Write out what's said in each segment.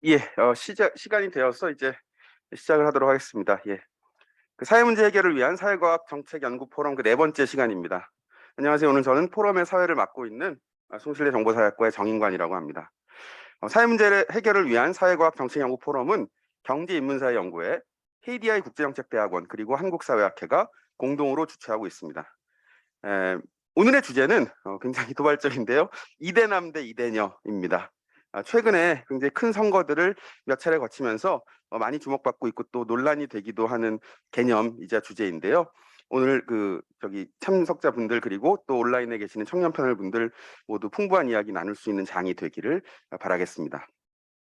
예. 시간이 되어서 이제 시작을 하도록 하겠습니다. 예. 사회 문제 해결을 위한 사회과학 정책 연구 포럼 네 번째 시간입니다. 안녕하세요. 오늘 저는 포럼의 사회를 맡고 있는 송실래 정보사학과의 정인관이라고 합니다. 사회 문제 해결을 위한 사회과학 정책 연구 포럼은 경제인문사회연구회, KDI 국제정책대학원 그리고 한국사회학회가 공동으로 주최하고 있습니다. 오늘의 주제는 굉장히 도발적인데요. 이대남 대 이대녀입니다. 최근에 굉장히 큰 선거들을 몇 차례 거치면서 많이 주목받고 있고 또 논란이 되기도 하는 개념이자 주제인데요. 오늘 참석자분들 그리고 또 온라인에 계시는 청년 패널분들 모두 풍부한 이야기 나눌 수 있는 장이 되기를 바라겠습니다.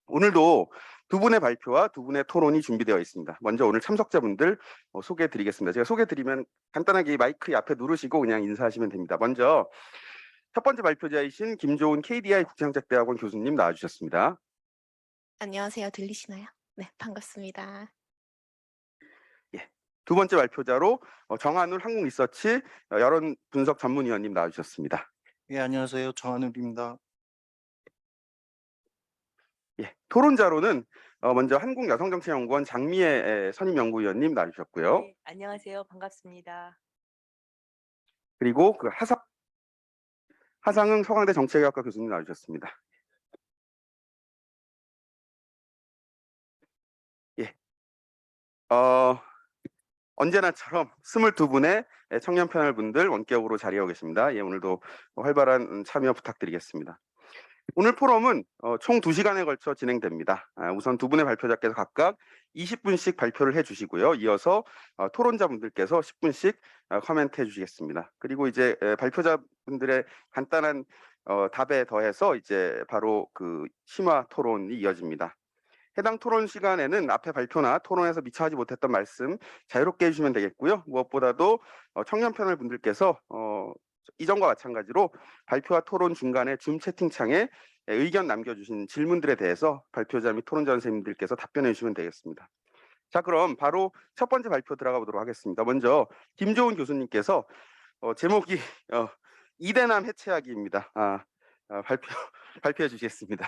오늘도 두 분의 발표와 두 분의 토론이 준비되어 있습니다. 먼저 오늘 참석자분들 소개해 드리겠습니다. 제가 소개해 드리면 간단하게 마이크 앞에 누르시고 그냥 인사하시면 됩니다. 먼저 첫 번째 발표자이신 김조은 KDI 국제정책대학원 교수님 나와주셨습니다. 안녕하세요. 들리시나요? 네, 반갑습니다. 예. 두 번째 발표자로 정한울 한국리서치 여론분석 전문위원님 나와주셨습니다. 예, 안녕하세요. 정한울입니다. 예. 토론자로는 먼저 한국여성정책연구원 장미애 선임연구위원님 나와주셨고요. 네, 안녕하세요. 반갑습니다. 그리고 하상흥 서강대 정책학과 교수님 나와주셨습니다. 예. 언제나처럼 22분의 청년 패널 분들 원격으로 자리하고 계십니다. 예, 오늘도 활발한 참여 부탁드리겠습니다. 오늘 포럼은 총 2시간에 걸쳐 진행됩니다. 우선 두 분의 발표자께서 각각 20분씩 발표를 해주시고요. 이어서 토론자분들께서 10분씩 코멘트 해주시겠습니다. 그리고 이제 발표자분들의 간단한 답에 더해서 이제 바로 심화 토론이 이어집니다. 해당 토론 시간에는 앞에 발표나 토론에서 미처 하지 못했던 말씀 자유롭게 해주시면 되겠고요. 무엇보다도 청년 패널 분들께서 이전과 마찬가지로 발표와 토론 중간에 줌 채팅창에 의견 남겨주신 질문들에 대해서 발표자 및 토론자 선생님들께서 답변해 주시면 되겠습니다. 자, 그럼 바로 첫 번째 발표 들어가 보도록 하겠습니다. 먼저 김조은 교수님께서 제목이 이대남 해체하기입니다. 발표해 주시겠습니다.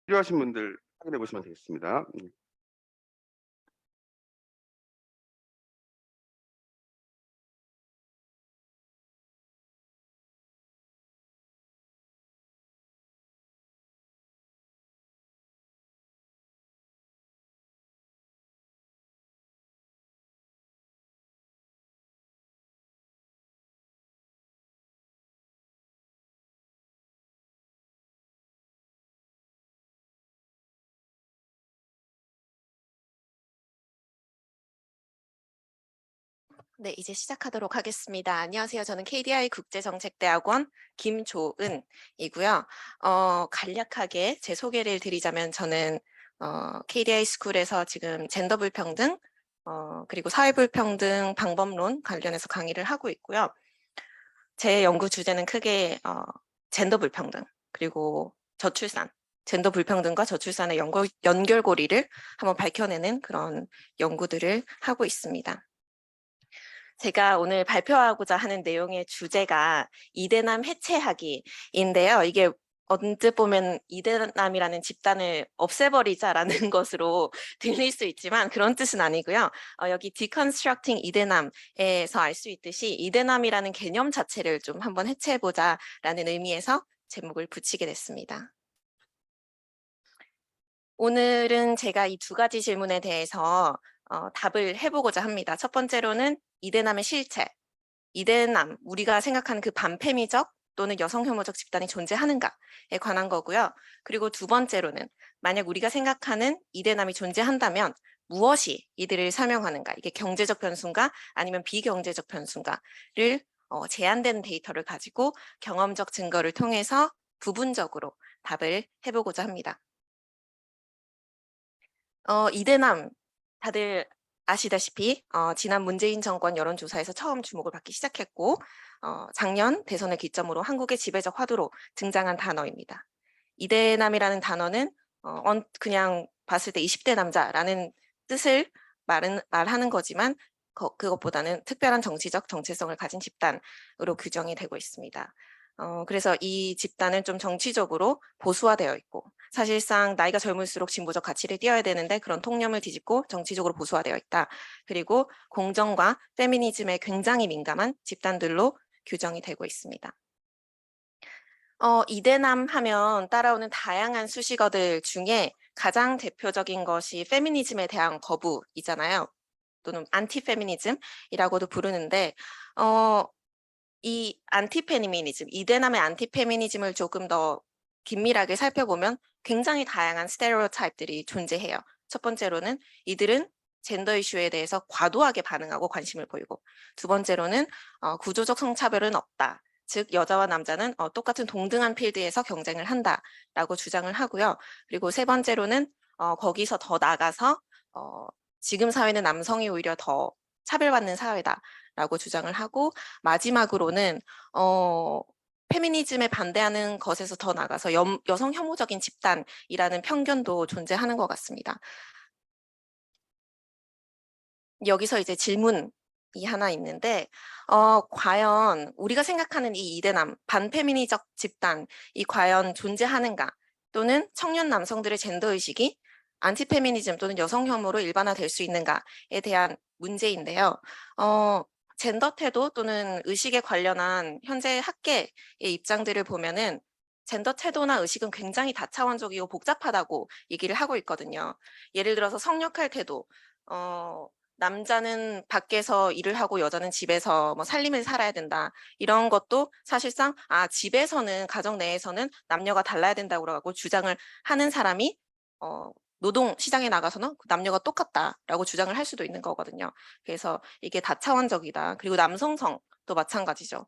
필요하신 분들 확인해 보시면 되겠습니다. 네, 이제 시작하도록 하겠습니다. 안녕하세요. 저는 KDI 국제정책대학원 김조은이고요. 간략하게 제 소개를 드리자면 저는 KDI 스쿨에서 지금 젠더 불평등 그리고 사회 불평등 방법론 관련해서 강의를 하고 있고요. 제 연구 주제는 크게 젠더 불평등 그리고 저출산, 젠더 불평등과 저출산의 연결고리를 한번 밝혀내는 그런 연구들을 하고 있습니다. 제가 오늘 발표하고자 하는 내용의 주제가 이대남 해체하기인데요. 이게 언뜻 보면 이대남이라는 집단을 없애버리자라는 것으로 들릴 수 있지만 그런 뜻은 아니고요. 여기 Deconstructing 이대남에서 알 수 있듯이 이대남이라는 개념 자체를 좀 한번 해체해보자라는 의미에서 제목을 붙이게 됐습니다. 오늘은 제가 이 두 가지 질문에 대해서 답을 해보고자 합니다. 첫 번째로는 이대남의 실체, 이대남, 우리가 생각하는 그 반페미적 또는 여성 혐오적 집단이 존재하는가에 관한 거고요. 그리고 두 번째로는 만약 우리가 생각하는 이대남이 존재한다면 무엇이 이들을 사명하는가, 이게 경제적 변수인가 아니면 비경제적 변수인가를 제한된 데이터를 가지고 경험적 증거를 통해서 부분적으로 답을 해보고자 합니다. 이대남 다들 아시다시피 지난 문재인 정권 여론조사에서 처음 주목을 받기 시작했고 작년 대선을 기점으로 한국의 지배적 화두로 등장한 단어입니다. 이대남이라는 단어는 그냥 봤을 때 20대 남자라는 뜻을 말하는 거지만 그것보다는 특별한 정치적 정체성을 가진 집단으로 규정이 되고 있습니다. 그래서 이 집단은 좀 정치적으로 보수화되어 있고 사실상 나이가 젊을수록 진보적 가치를 띄어야 되는데 그런 통념을 뒤집고 정치적으로 보수화되어 있다. 그리고 공정과 페미니즘에 굉장히 민감한 집단들로 규정이 되고 있습니다. 이대남 하면 따라오는 다양한 수식어들 중에 가장 대표적인 것이 페미니즘에 대한 거부이잖아요. 또는 안티페미니즘이라고도 부르는데 이 안티페미니즘, 이대남의 안티페미니즘을 조금 더 긴밀하게 살펴보면 굉장히 다양한 스테레오타입들이 존재해요. 첫 번째로는 이들은 젠더 이슈에 대해서 과도하게 반응하고 관심을 보이고, 두 번째로는 구조적 성차별은 없다. 즉 여자와 남자는 똑같은 동등한 필드에서 경쟁을 한다라고 주장을 하고요. 그리고 세 번째로는 거기서 더 나가서 지금 사회는 남성이 오히려 더 차별받는 사회다라고 주장을 하고, 마지막으로는 페미니즘에 반대하는 것에서 더 나가서 여성 혐오적인 집단이라는 편견도 존재하는 것 같습니다. 여기서 이제 질문이 하나 있는데 과연 우리가 생각하는 이 이대남, 반페미니적 집단이 과연 존재하는가, 또는 청년 남성들의 젠더의식이 안티페미니즘 또는 여성 혐오로 일반화될 수 있는가에 대한 문제인데요. 젠더 태도 또는 의식에 관련한 현재 학계의 입장들을 보면은 젠더 태도나 의식은 굉장히 다차원적이고 복잡하다고 얘기를 하고 있거든요. 예를 들어서 성역할 태도, 남자는 밖에서 일을 하고 여자는 집에서 뭐 살림을 살아야 된다. 이런 것도 사실상 집에서는, 가정 내에서는 남녀가 달라야 된다고 하고 주장을 하는 사람이 노동 시장에 나가서는 남녀가 똑같다라고 주장을 할 수도 있는 거거든요. 그래서 이게 다차원적이다. 그리고 남성성도 마찬가지죠.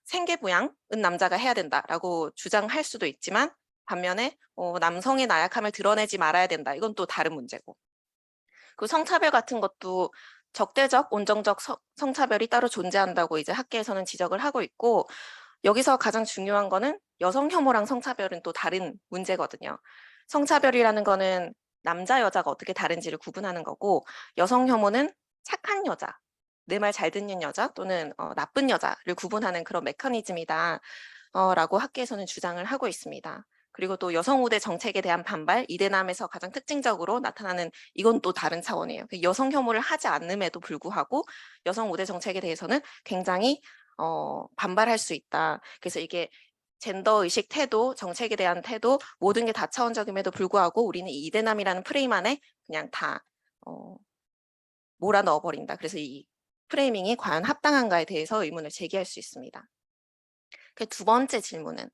생계부양은 남자가 해야 된다라고 주장할 수도 있지만 반면에 남성의 나약함을 드러내지 말아야 된다. 이건 또 다른 문제고. 그 성차별 같은 것도 적대적, 온정적 성차별이 따로 존재한다고 이제 학계에서는 지적을 하고 있고, 여기서 가장 중요한 거는 여성 혐오랑 성차별은 또 다른 문제거든요. 성차별이라는 거는 남자, 여자가 어떻게 다른지를 구분하는 거고, 여성 혐오는 착한 여자, 내 말 잘 듣는 여자 또는 나쁜 여자를 구분하는 그런 메커니즘이다 라고 학계에서는 주장을 하고 있습니다. 그리고 또 여성 우대 정책에 대한 반발, 이대남에서 가장 특징적으로 나타나는, 이건 또 다른 차원이에요. 여성 혐오를 하지 않음에도 불구하고 여성 우대 정책에 대해서는 굉장히 반발할 수 있다. 그래서 이게 젠더 의식 태도, 정책에 대한 태도, 모든 게 다차원적임에도 불구하고 우리는 이 이대남이라는 프레임 안에 그냥 다 몰아 넣어버린다. 그래서 이 프레이밍이 과연 합당한가에 대해서 의문을 제기할 수 있습니다. 그 두 번째 질문은,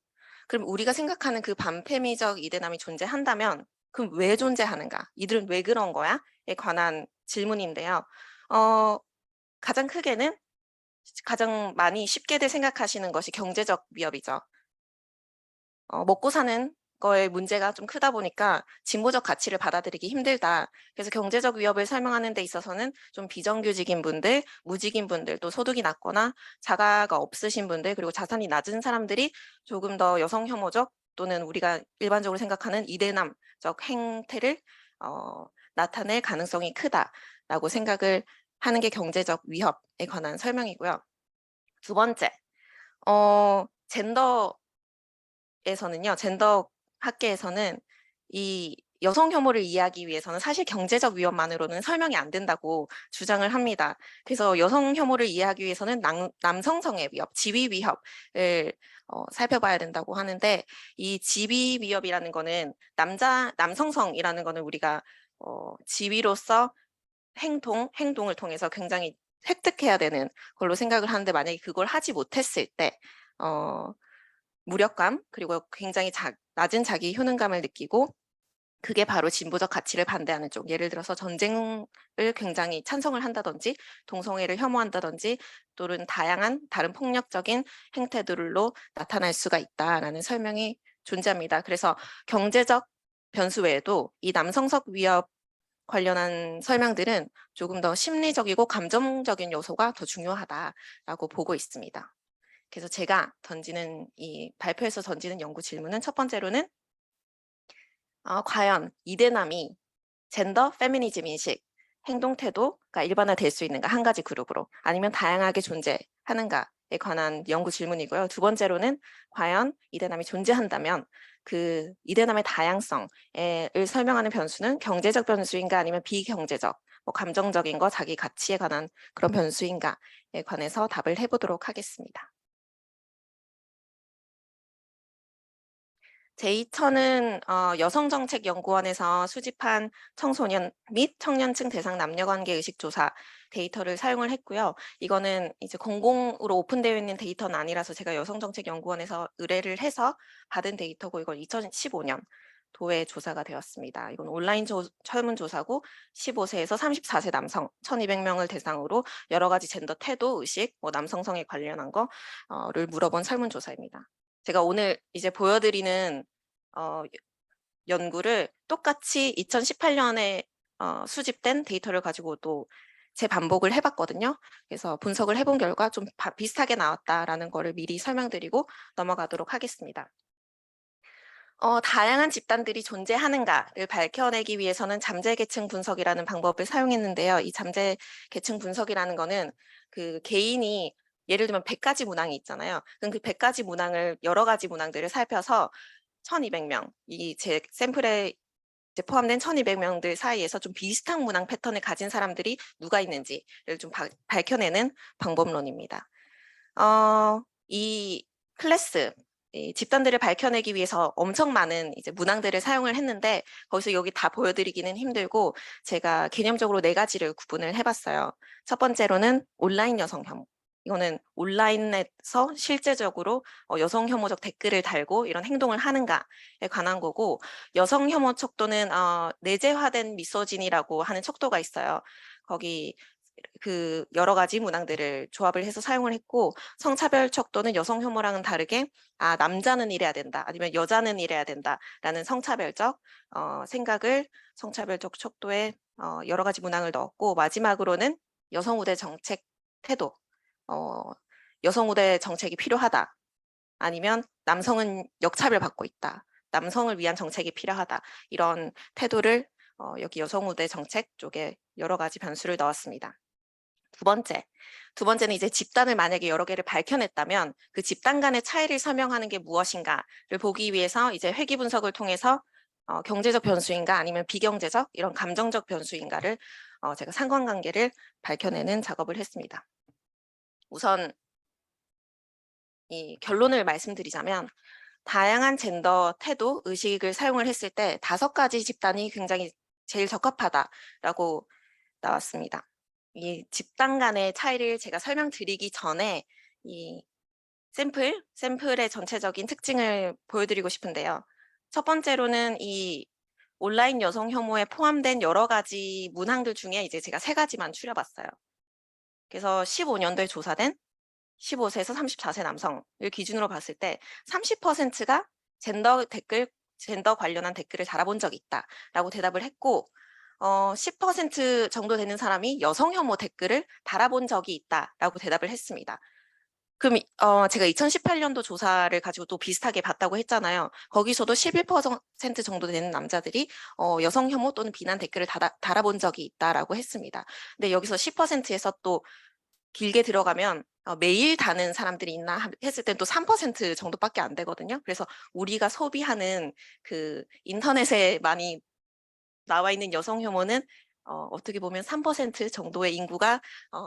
그럼 우리가 생각하는 그 반페미적 이대남이 존재한다면 그럼 왜 존재하는가? 이들은 왜 그런 거야?에 관한 질문인데요. 가장 크게는 가장 많이 쉽게들 생각하시는 것이 경제적 위협이죠. 먹고 사는 거에 문제가 좀 크다 보니까 진보적 가치를 받아들이기 힘들다. 그래서 경제적 위협을 설명하는 데 있어서는 좀 비정규직인 분들, 무직인 분들, 또 소득이 낮거나 자가가 없으신 분들, 그리고 자산이 낮은 사람들이 조금 더 여성 혐오적 또는 우리가 일반적으로 생각하는 이대남적 행태를 나타낼 가능성이 크다라고 생각을 하는 게 경제적 위협에 관한 설명이고요. 두 번째, 젠더 학계에서는 이 여성 혐오를 이해하기 위해서는 사실 경제적 위협만으로는 설명이 안 된다고 주장을 합니다. 그래서 여성 혐오를 이해하기 위해서는 남성성의 위협, 지위 위협을 살펴봐야 된다고 하는데, 이 지위 위협이라는 거는 남성성이라는 거는 우리가 지위로서 행동을 통해서 굉장히 획득해야 되는 걸로 생각을 하는데, 만약에 그걸 하지 못했을 때 무력감, 그리고 굉장히 낮은 자기 효능감을 느끼고 그게 바로 진보적 가치를 반대하는 쪽. 예를 들어서 전쟁을 굉장히 찬성을 한다든지 동성애를 혐오한다든지 또는 다양한 다른 폭력적인 행태들로 나타날 수가 있다라는 설명이 존재합니다. 그래서 경제적 변수 외에도 이 남성적 위협 관련한 설명들은 조금 더 심리적이고 감정적인 요소가 더 중요하다라고 보고 있습니다. 그래서 제가 던지는 이 발표에서 던지는 연구 질문은 첫 번째로는 과연 이대남이 젠더 페미니즘 인식, 행동 태도가 일반화될 수 있는가 한 가지 그룹으로 아니면 다양하게 존재하는가에 관한 연구 질문이고요. 두 번째로는 과연 이대남이 존재한다면 그 이대남의 다양성을 설명하는 변수는 경제적 변수인가 아니면 비경제적, 뭐 감정적인 거, 자기 가치에 관한 그런 변수인가에 관해서 답을 해보도록 하겠습니다. 제2처는 여성정책연구원에서 수집한 청소년 및 청년층 대상 남녀관계 의식조사 데이터를 사용을 했고요. 이거는 이제 공공으로 오픈되어 있는 데이터는 아니라서 제가 여성정책연구원에서 의뢰를 해서 받은 데이터고 이건 2015년 도에 조사가 되었습니다. 이건 온라인 설문조사고 15세에서 34세 남성 1,200명을 대상으로 여러 가지 젠더 태도, 의식, 뭐 남성성에 관련한 거를 물어본 설문조사입니다. 제가 오늘 이제 보여드리는 연구를 똑같이 2018년에 수집된 데이터를 가지고 또 재반복을 해봤거든요. 그래서 분석을 해본 결과 좀 비슷하게 나왔다라는 거를 미리 설명드리고 넘어가도록 하겠습니다. 다양한 집단들이 존재하는가를 밝혀내기 위해서는 잠재 계층 분석이라는 방법을 사용했는데요. 이 잠재 계층 분석이라는 거는 그 개인이 예를 들면 100가지 문항이 있잖아요. 그럼 그 100가지 문항을 여러 가지 문항들을 살펴서 1,200명, 이 제 샘플에 이제 포함된 1,200명들 사이에서 좀 비슷한 문항 패턴을 가진 사람들이 누가 있는지를 좀 밝혀내는 방법론입니다. 이 클래스, 이 집단들을 밝혀내기 위해서 엄청 많은 이제 문항들을 사용을 했는데 거기서 여기 다 보여드리기는 힘들고 제가 개념적으로 4가지를 구분을 해봤어요. 첫 번째로는 온라인 여성 혐오. 이거는 온라인에서 실제적으로 여성 혐오적 댓글을 달고 이런 행동을 하는가에 관한 거고, 여성 혐오 척도는 내재화된 미소진이라고 하는 척도가 있어요. 거기 그 여러 가지 문항들을 조합을 해서 사용을 했고, 성차별 척도는 여성 혐오랑은 다르게 남자는 이래야 된다 아니면 여자는 이래야 된다라는 성차별적 생각을 성차별적 척도에 여러 가지 문항을 넣었고, 마지막으로는 여성 우대 정책 태도, 여성 우대 정책이 필요하다 아니면 남성은 역차별 받고 있다, 남성을 위한 정책이 필요하다, 이런 태도를 여기 여성 우대 정책 쪽에 여러 가지 변수를 넣었습니다. 두 번째는 이제 집단을 만약에 여러 개를 밝혀냈다면 그 집단 간의 차이를 설명하는 게 무엇인가를 보기 위해서 이제 회귀 분석을 통해서 경제적 변수인가 아니면 비경제적 이런 감정적 변수인가를 제가 상관관계를 밝혀내는 작업을 했습니다. 우선 이 결론을 말씀드리자면 다양한 젠더 태도, 의식을 사용을 했을 때 5가지 집단이 굉장히 제일 적합하다라고 나왔습니다. 이 집단 간의 차이를 제가 설명드리기 전에 이 샘플의 전체적인 특징을 보여드리고 싶은데요. 첫 번째로는 이 온라인 여성 혐오에 포함된 여러 가지 문항들 중에 이제 제가 3가지만 추려봤어요. 그래서 15년도에 조사된 15세에서 34세 남성을 기준으로 봤을 때 30%가 젠더 관련한 댓글을 달아본 적이 있다라고 대답을 했고, 10% 정도 되는 사람이 여성 혐오 댓글을 달아본 적이 있다라고 대답을 했습니다. 그럼 제가 2018년도 조사를 가지고 또 비슷하게 봤다고 했잖아요. 거기서도 11% 정도 되는 남자들이 여성 혐오 또는 비난 댓글을 달아본 적이 있다라고 했습니다. 근데 여기서 10%에서 또 길게 들어가면 매일 다는 사람들이 있나 했을 땐 또 3% 정도밖에 안 되거든요. 그래서 우리가 소비하는 그 인터넷에 많이 나와 있는 여성 혐오는 어떻게 보면 3% 정도의 인구가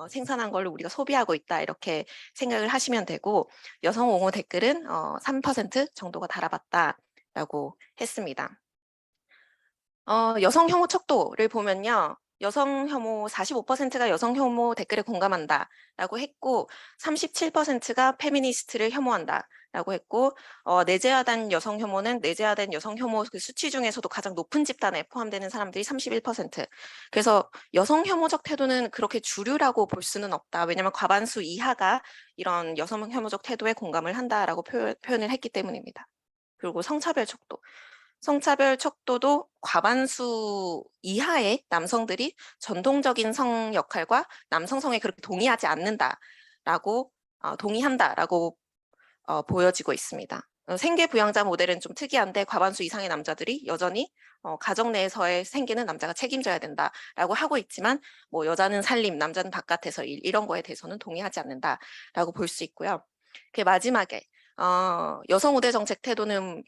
생산한 걸 우리가 소비하고 있다, 이렇게 생각을 하시면 되고, 여성 옹호 댓글은 3% 정도가 달아봤다라고 했습니다. 여성 혐오 척도를 보면요. 여성 혐오 45%가 여성 혐오 댓글에 공감한다라고 했고 37%가 페미니스트를 혐오한다라고 했고 내재화된 여성 혐오는 내재화된 여성 혐오 그 수치 중에서도 가장 높은 집단에 포함되는 사람들이 31%. 그래서 여성 혐오적 태도는 그렇게 주류라고 볼 수는 없다. 왜냐하면 과반수 이하가 이런 여성 혐오적 태도에 공감을 한다라고 표현을 했기 때문입니다. 그리고 성차별 척도. 성차별 척도도 과반수 이하의 남성들이 전통적인 성 역할과 남성성에 그렇게 동의하지 않는다라고 동의한다라고 보여지고 있습니다. 생계 부양자 모델은 좀 특이한데 과반수 이상의 남자들이 여전히 가정 내에서의 생계는 남자가 책임져야 된다라고 하고 있지만 뭐 여자는 살림, 남자는 바깥에서 일 이런 거에 대해서는 동의하지 않는다라고 볼 수 있고요. 그 마지막에 여성 우대 정책 태도는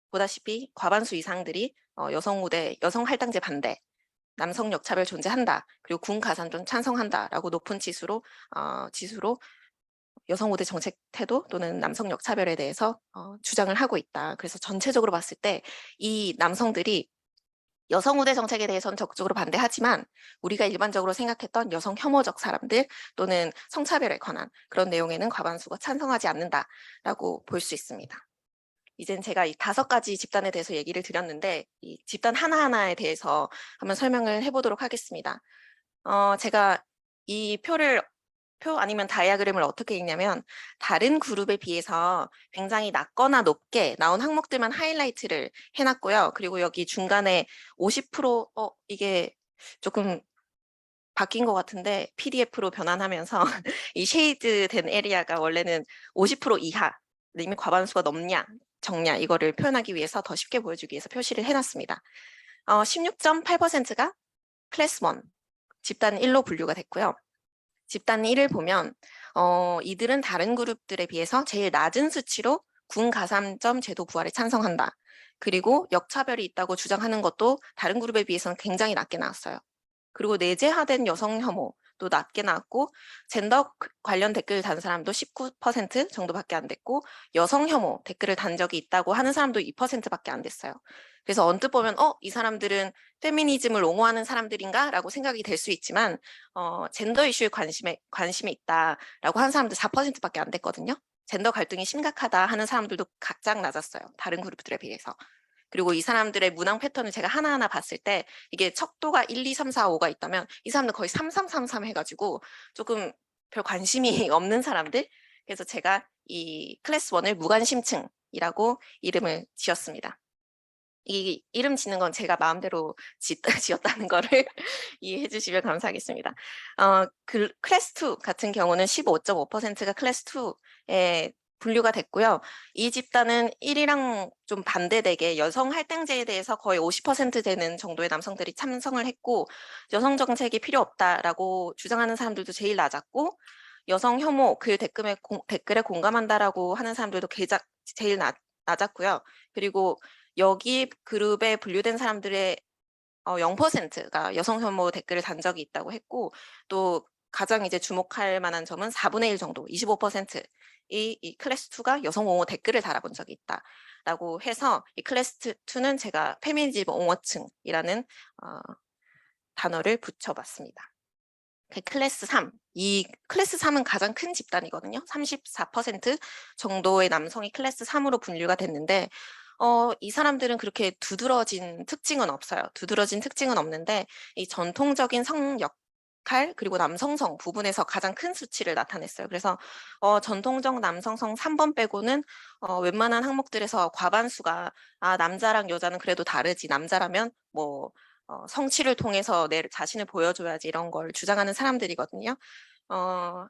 보다시피 과반수 이상들이 여성 우대, 여성 할당제 반대, 남성 역차별 존재한다. 그리고 군 가산점 찬성한다라고 높은 지수로 여성 우대 정책 태도 또는 남성 역차별에 대해서 주장을 하고 있다. 그래서 전체적으로 봤을 때 이 남성들이 여성 우대 정책에 대해서는 적극적으로 반대하지만 우리가 일반적으로 생각했던 여성 혐오적 사람들 또는 성차별에 관한 그런 내용에는 과반수가 찬성하지 않는다라고 볼 수 있습니다. 이젠 제가 이 5가지 집단에 대해서 얘기를 드렸는데 이 집단 하나하나에 대해서 한번 설명을 해보도록 하겠습니다. 제가 이 표 아니면 다이아그램을 어떻게 읽냐면 다른 그룹에 비해서 굉장히 낮거나 높게 나온 항목들만 하이라이트를 해놨고요. 그리고 여기 중간에 50% 이게 조금 바뀐 것 같은데 PDF로 변환하면서 이 쉐이드 된 에리아가 원래는 50% 이하 이미 과반수가 넘냐 적냐 이거를 표현하기 위해서 더 쉽게 보여주기 위해서 표시를 해놨습니다. 16.8%가 클래스 1 집단 1로 분류가 됐고요. 집단 1을 보면 이들은 다른 그룹들에 비해서 제일 낮은 수치로 군 가산점 제도 부활에 찬성한다. 그리고 역차별이 있다고 주장하는 것도 다른 그룹에 비해서는 굉장히 낮게 나왔어요. 그리고 내재화된 여성 혐오도 낮게 나왔고 젠더 관련 댓글 단 사람도 19% 정도밖에 안 됐고 여성 혐오 댓글을 단 적이 있다고 하는 사람도 2%밖에 안 됐어요. 그래서 언뜻 보면 이 사람들은 페미니즘을 옹호하는 사람들인가? 라고 생각이 될 수 있지만 젠더 이슈에 관심이 있다라고 하는 사람들 4%밖에 안 됐거든요. 젠더 갈등이 심각하다 하는 사람들도 가장 낮았어요. 다른 그룹들에 비해서. 그리고 이 사람들의 문항 패턴을 제가 하나하나 봤을 때 이게 척도가 1, 2, 3, 4, 5가 있다면 이 사람들 거의 3, 3, 3, 3 해가지고 조금 별 관심이 없는 사람들. 그래서 제가 이 클래스 1을 무관심층이라고 이름을 지었습니다. 이 이름 짓는 건 제가 마음대로 지었다는 거를 이해해 주시면 감사하겠습니다. 클래스 2 같은 경우는 15.5%가 클래스 2에 분류가 됐고요. 이 집단은 1이랑 좀 반대되게 여성 할당제에 대해서 거의 50% 되는 정도의 남성들이 참석을 했고 여성 정책이 필요 없다라고 주장하는 사람들도 제일 낮았고 여성 혐오 그 댓글에 공감한다라고 하는 사람들도 제일 낮았고요. 그리고 여기 그룹에 분류된 사람들의 0%가 여성 혐오 댓글을 단 적이 있다고 했고 또 가장 이제 주목할 만한 점은 4분의 1 정도 25%이 이 클래스 2가 여성 옹호 댓글을 달아본 적이 있다라고 해서 이 클래스 2는 제가 페미니즘 옹호층이라는 단어를 붙여봤습니다. 클래스 3. 이 클래스 3은 가장 큰 집단이거든요. 34% 정도의 남성이 클래스 3으로 분류가 됐는데 이 사람들은 그렇게 두드러진 특징은 없어요. 두드러진 특징은 없는데 이 전통적인 성 역할 그리고 남성성 부분에서 가장 큰 수치를 나타냈어요. 그래서 전통적 남성성 3번 빼고는 웬만한 항목들에서 과반수가 남자랑 여자는 그래도 다르지. 남자라면 뭐 성취를 통해서 내 자신을 보여줘야지 이런 걸 주장하는 사람들이거든요.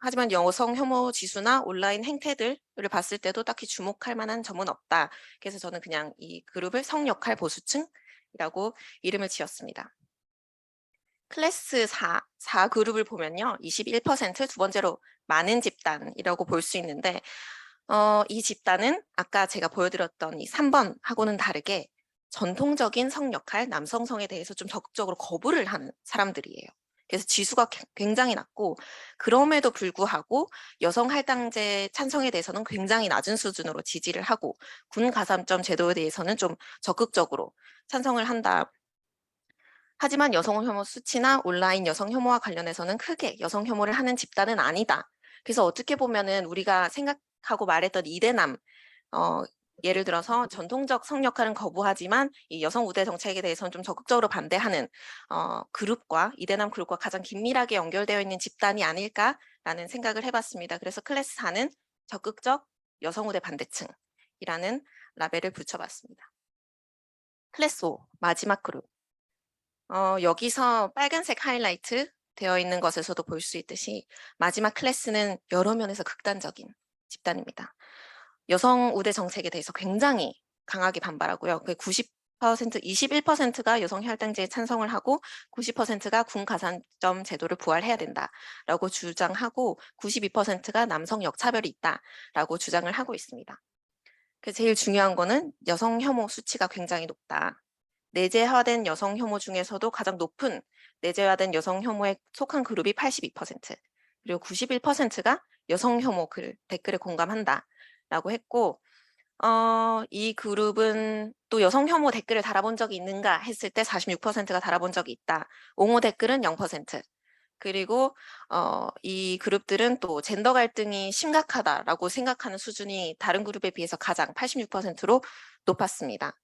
하지만 여성 혐오 지수나 온라인 행태들을 봤을 때도 딱히 주목할 만한 점은 없다. 그래서 저는 그냥 이 그룹을 성역할 보수층이라고 이름을 지었습니다. 클래스 4 그룹을 보면요. 21%두 번째로 많은 집단이라고 볼 수 있는데 이 집단은 아까 제가 보여드렸던 이 3번하고는 다르게 전통적인 성 역할, 남성성에 대해서 좀 적극적으로 거부를 하는 사람들이에요. 그래서 지수가 굉장히 낮고 그럼에도 불구하고 여성 할당제 찬성에 대해서는 굉장히 낮은 수준으로 지지를 하고 군 가산점 제도에 대해서는 좀 적극적으로 찬성을 한다. 하지만 여성 혐오 수치나 온라인 여성 혐오와 관련해서는 크게 여성 혐오를 하는 집단은 아니다. 그래서 어떻게 보면은 우리가 생각하고 말했던 이대남, 예를 들어서 전통적 성 역할은 거부하지만 이 여성 우대 정책에 대해서는 좀 적극적으로 반대하는 그룹과 이대남 그룹과 가장 긴밀하게 연결되어 있는 집단이 아닐까라는 생각을 해봤습니다. 그래서 클래스 4는 적극적 여성 우대 반대층이라는 라벨을 붙여봤습니다. 클래스 5 마지막 그룹. 여기서 빨간색 하이라이트 되어 있는 것에서도 볼 수 있듯이 마지막 클래스는 여러 면에서 극단적인 집단입니다. 여성 우대 정책에 대해서 굉장히 강하게 반발하고요. 그 21%가 여성 혈당제에 찬성을 하고 90%가 군 가산점 제도를 부활해야 된다라고 주장하고 92%가 남성 역차별이 있다라고 주장을 하고 있습니다. 그래서 제일 중요한 거는 여성 혐오 수치가 굉장히 높다. 내재화된 여성 혐오 중에서도 가장 높은 내재화된 여성 혐오에 속한 그룹이 82%, 그리고 91%가 여성 혐오 댓글에 공감한다라고 했고, 이 그룹은 또 여성 혐오 댓글을 달아본 적이 있는가 했을 때 46%가 달아본 적이 있다. 옹호 댓글은 0%. 그리고 이 그룹들은 또 젠더 갈등이 심각하다라고 생각하는 수준이 다른 그룹에 비해서 가장 86%로 높았습니다.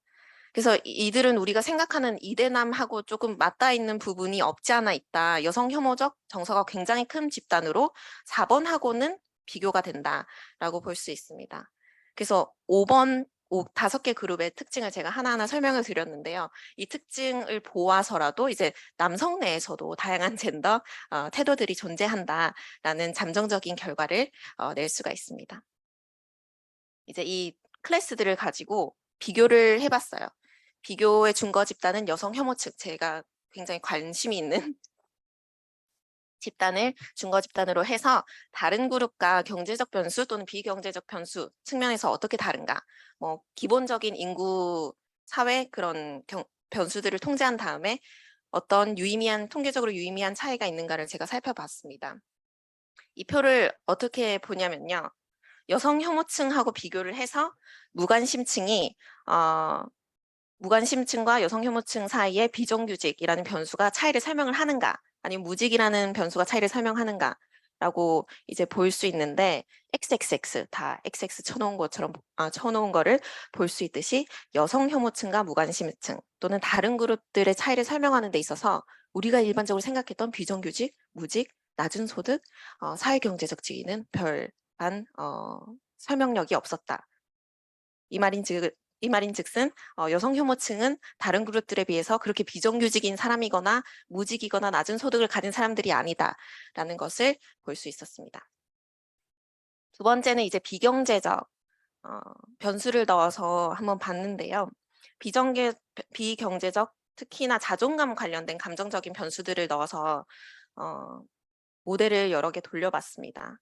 그래서 이들은 우리가 생각하는 이대남하고 조금 맞닿아 있는 부분이 없지 않아 있다. 여성 혐오적 정서가 굉장히 큰 집단으로 4번하고는 비교가 된다라고 볼 수 있습니다. 그래서 5번 5개 그룹의 특징을 제가 하나하나 설명을 드렸는데요. 이 특징을 보아서라도 이제 남성 내에서도 다양한 젠더 태도들이 존재한다라는 잠정적인 결과를 낼 수가 있습니다. 이제 이 클래스들을 가지고 비교를 해봤어요. 비교의 준거 집단은 여성 혐오측, 제가 굉장히 관심이 있는 집단을 준거 집단으로 해서 다른 그룹과 경제적 변수 또는 비경제적 변수 측면에서 어떻게 다른가, 뭐 기본적인 인구, 사회 그런 변수들을 통제한 다음에 어떤 통계적으로 유의미한 차이가 있는가를 제가 살펴봤습니다. 이 표를 어떻게 보냐면요. 여성 혐오층하고 비교를 해서 무관심층이 무관심층과 여성 혐오층 사이의 비정규직이라는 변수가 차이를 설명을 하는가, 아니면 무직이라는 변수가 차이를 설명하는가 라고 이제 볼 수 있는데, XXX 다 XX 쳐놓은 것처럼 쳐놓은 거를 볼 수 있듯이 여성 혐오층과 무관심층 또는 다른 그룹들의 차이를 설명하는 데 있어서 우리가 일반적으로 생각했던 비정규직, 무직, 낮은 소득, 사회경제적 지위는 별반 설명력이 없었다. 이 말인즉슨 여성 혐오층은 다른 그룹들에 비해서 그렇게 비정규직인 사람이거나 무직이거나 낮은 소득을 가진 사람들이 아니다라는 것을 볼 수 있었습니다. 두 번째는 이제 비경제적 변수를 넣어서 한번 봤는데요. 비경제적 특히나 자존감 관련된 감정적인 변수들을 넣어서 모델을 여러 개 돌려봤습니다.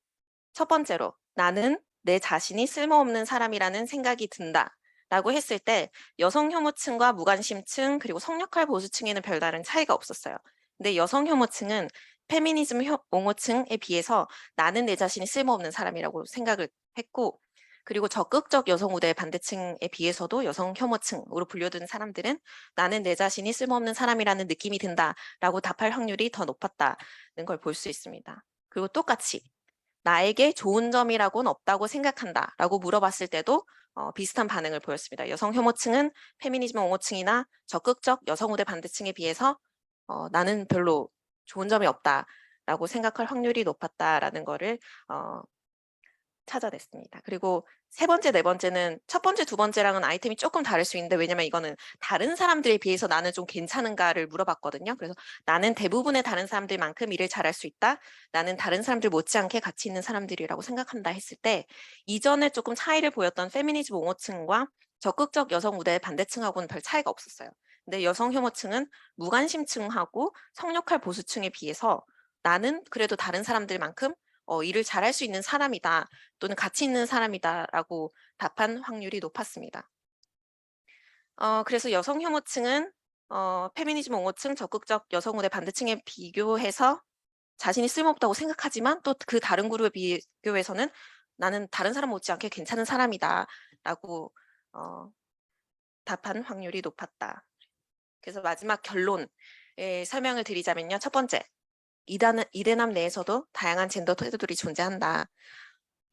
첫 번째로 나는 내 자신이 쓸모없는 사람이라는 생각이 든다 라고 했을 때 여성 혐오층과 무관심층 그리고 성역할 보수층에는 별다른 차이가 없었어요. 근데 여성 혐오층은 페미니즘 옹호층에 비해서 나는 내 자신이 쓸모없는 사람이라고 생각을 했고, 그리고 적극적 여성 우대 반대층에 비해서도 여성 혐오층으로 분류된 사람들은 나는 내 자신이 쓸모없는 사람이라는 느낌이 든다라고 답할 확률이 더 높았다는 걸 볼 수 있습니다. 그리고 똑같이 나에게 좋은 점이라고는 없다고 생각한다 라고 물어봤을 때도 비슷한 반응을 보였습니다. 여성 혐오층은 페미니즘 옹호층이나 적극적 여성 우대 반대층에 비해서 나는 별로 좋은 점이 없다라고 생각할 확률이 높았다라는 거를 찾아냈습니다. 그리고 세 번째, 네 번째는 첫 번째, 두 번째랑은 아이템이 조금 다를 수 있는데, 왜냐면 이거는 다른 사람들에 비해서 나는 좀 괜찮은가를 물어봤거든요. 그래서 나는 대부분의 다른 사람들만큼 일을 잘할 수 있다. 나는 다른 사람들 못지않게 가치 있는 사람들이라고 생각한다 했을 때 이전에 조금 차이를 보였던 페미니즘 옹호층과 적극적 여성 우대 반대층하고는 별 차이가 없었어요. 근데 여성 혐오층은 무관심층하고 성역할 보수층에 비해서 나는 그래도 다른 사람들만큼 일을 잘할 수 있는 사람이다 또는 가치 있는 사람이다라고 답한 확률이 높았습니다. 그래서 여성 혐오층은 페미니즘 옹호층, 적극적 여성 우대 반대층에 비교해서 자신이 쓸모없다고 생각하지만 또 그 다른 그룹에 비교해서는 나는 다른 사람 못지않게 괜찮은 사람이다라고 답한 확률이 높았다. 그래서 마지막 결론에 설명을 드리자면요. 첫 번째, 이대남 내에서도 다양한 젠더 태도들이 존재한다.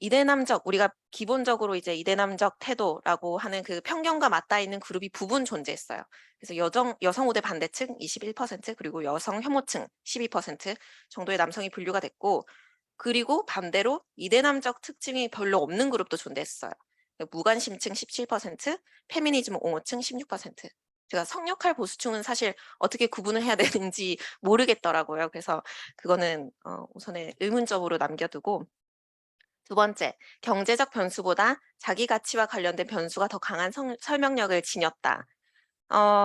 이대남적, 우리가 기본적으로 이제 이대남적 태도라고 하는 그 편견과 맞닿아 있는 그룹이 부분 존재했어요. 그래서 여성 우대 반대층 21%, 그리고 여성 혐오층 12% 정도의 남성이 분류가 됐고, 그리고 반대로 이대남적 특징이 별로 없는 그룹도 존재했어요. 무관심층 17%, 페미니즘 옹호층 16%. 제가 성역할 보수층은 사실 어떻게 구분을 해야 되는지 모르겠더라고요. 그래서 그거는 우선에 의문점으로 남겨두고, 두 번째, 경제적 변수보다 자기 가치와 관련된 변수가 더 강한 설명력을 지녔다.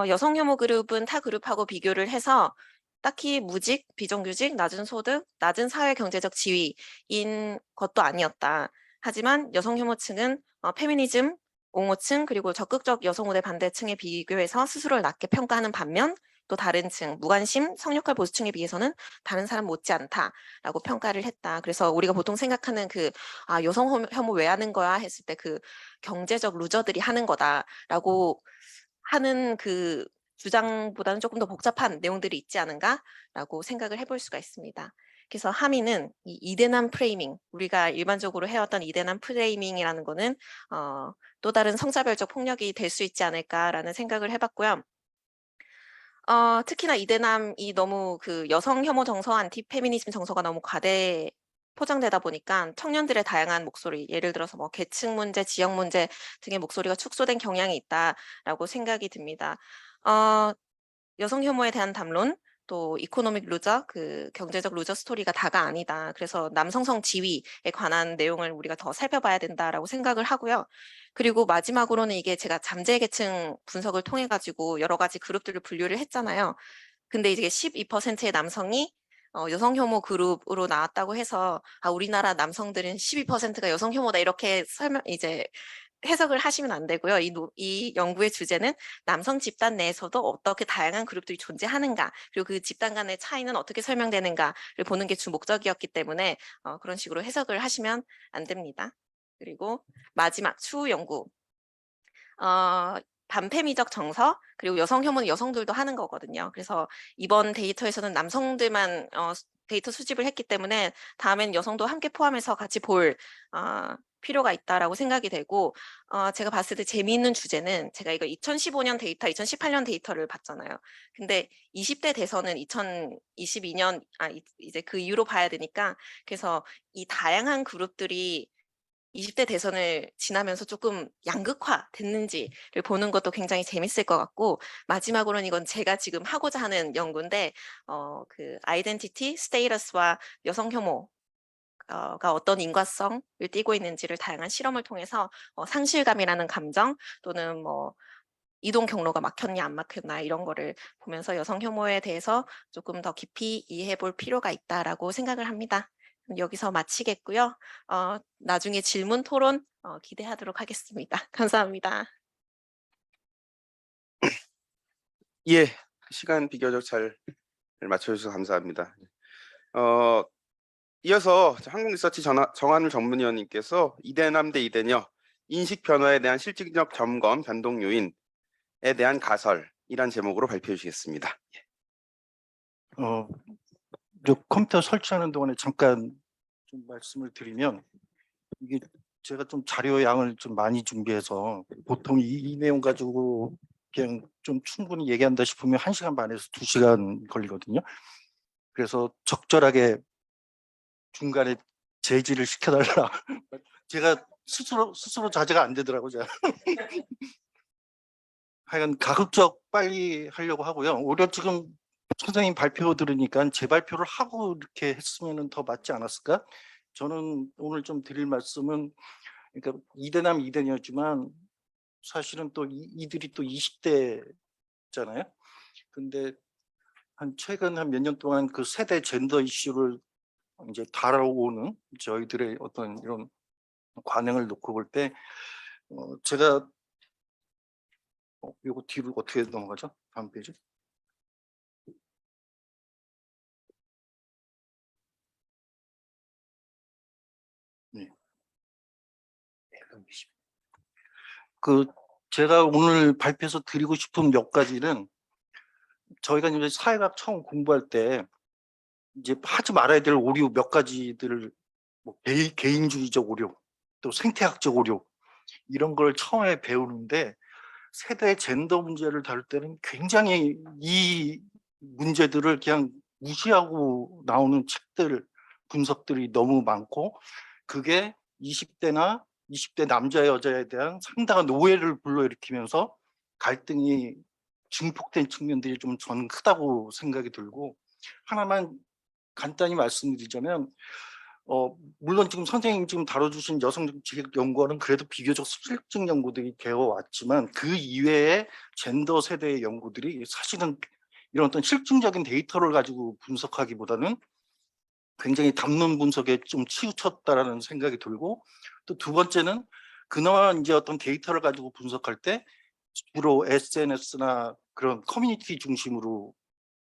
여성 혐오 그룹은 타 그룹하고 비교를 해서 딱히 무직, 비정규직, 낮은 소득, 낮은 사회 경제적 지위인 것도 아니었다. 하지만 여성 혐오층은 페미니즘, 옹호층, 그리고 적극적 여성 우대 반대층에 비교해서 스스로를 낮게 평가하는 반면, 또 다른 층, 무관심, 성역할 보수층에 비해서는 다른 사람 못지않다라고 평가를 했다. 그래서 우리가 보통 생각하는 여성 혐오 왜 하는 거야 했을 때 그 경제적 루저들이 하는 거다라고 하는 그 주장보다는 조금 더 복잡한 내용들이 있지 않은가라고 생각을 해볼 수가 있습니다. 그래서 함의는 이 이대남 프레이밍, 우리가 일반적으로 해왔던 이대남 프레이밍이라는 거는 또 다른 성차별적 폭력이 될 수 있지 않을까라는 생각을 해봤고요. 특히나 이대남이 너무 그 여성 혐오 정서, 안티 페미니즘 정서가 너무 포장되다 보니까 청년들의 다양한 목소리, 예를 들어서 뭐 계층 문제, 지역 문제 등의 목소리가 축소된 경향이 있다라고 생각이 듭니다. 여성 혐오에 대한 담론, 또 이코노믹 루저, 그 경제적 루저 스토리가 다가 아니다. 그래서 남성성 지위에 관한 내용을 우리가 더 살펴봐야 된다라고 생각을 하고요. 그리고 마지막으로는 이게 제가 잠재 계층 분석을 통해 가지고 여러 가지 그룹들을 분류를 했잖아요. 근데 이제 12%의 남성이 여성 혐오 그룹으로 나왔다고 해서 우리나라 남성들은 12%가 여성 혐오다 이렇게 해석을 하시면 안 되고요. 이 연구의 주제는 남성 집단 내에서도 어떻게 다양한 그룹들이 존재하는가, 그리고 그 집단 간의 차이는 어떻게 설명되는가를 보는 게 주 목적이었기 때문에 그런 식으로 해석을 하시면 안 됩니다. 그리고 마지막 추후 연구. 반페미적 정서, 그리고 여성 혐오는 여성들도 하는 거거든요. 그래서 이번 데이터에서는 남성들만 데이터 수집을 했기 때문에 다음엔 여성도 함께 포함해서 같이 볼 필요가 있다라고 생각이 되고, 제가 봤을 때 재미있는 주제는, 제가 이거 2015년 데이터, 2018년 데이터를 봤잖아요. 근데 20대 대선은 2022년, 이제 그 이후로 봐야 되니까, 그래서 이 다양한 그룹들이 20대 대선을 지나면서 조금 양극화 됐는지를 보는 것도 굉장히 재밌을 것 같고, 마지막으로는 이건 제가 지금 하고자 하는 연구인데, 그 아이덴티티, 스테이터스와 여성 혐오가 어떤 인과성을 띠고 있는지를 다양한 실험을 통해서 상실감이라는 감정, 또는 뭐 이동 경로가 막혔냐 안 막혔나 이런 거를 보면서 여성 혐오에 대해서 조금 더 깊이 이해해 볼 필요가 있다라고 생각을 합니다. 여기서 마치겠고요. 나중에 질문 토론 기대하도록 하겠습니다. 감사합니다. 예, 시간 비교적 잘 맞춰주셔서 감사합니다. 이어서 한국리서치 정한울 전문위원님께서 이대남 대 이대녀 인식 변화에 대한 실질적 점검 변동 요인에 대한 가설이란 제목으로 발표해 주시겠습니다. 저 컴퓨터 설치하는 동안에 잠깐 좀 말씀을 드리면, 이게 제가 좀 자료 양을 좀 많이 준비해서 보통 이 내용 가지고 그냥 좀 충분히 얘기한다 싶으면 1시간 반에서 2시간 걸리거든요. 그래서 적절하게 중간에 제지를 시켜달라. 제가 스스로 자제가 안 되더라고요. 제가. 하여간 가급적 빨리 하려고 하고요. 오히려 지금 선생님 발표 들으니까 제 발표를 하고 이렇게 했으면 더 맞지 않았을까? 저는 오늘 좀 드릴 말씀은, 그러니까 이대남 이대녀지만 사실은 또 이들이 또 20대잖아요. 근데 최근 한 몇 년 동안 그 세대 젠더 이슈를 이제 다뤄오는 저희들의 어떤 이런 관행을 놓고 볼 때, 제가 요거 뒤로 어떻게 넘어가죠? 다음 페이지. 네. 그 제가 오늘 발표해서 드리고 싶은 몇 가지는, 저희가 이제 사회학 처음 공부할 때 이제 하지 말아야 될 오류 몇 가지들을 뭐 개인주의적 오류, 또 생태학적 오류 이런 걸 처음에 배우는데 세대 젠더 문제를 다룰 때는 굉장히 이 문제들을 그냥 무시하고 나오는 책들, 분석들이 너무 많고 그게 20대나 20대 남자 여자에 대한 상당한 오해를 불러일으키면서 갈등이 증폭된 측면들이 좀 저는 크다고 생각이 들고 하나만 간단히 말씀드리자면 물론 지금 선생님 지금 다뤄주신 여성정책 연구원은 그래도 비교적 수직적 연구들이 되어 왔지만 그 이외에 젠더 세대의 연구들이 사실은 이런 어떤 실증적인 데이터를 가지고 분석하기보다는 굉장히 담론 분석에 좀 치우쳤다라는 생각이 들고 또 두 번째는 그나마 이제 어떤 데이터를 가지고 분석할 때 주로 SNS나 그런 커뮤니티 중심으로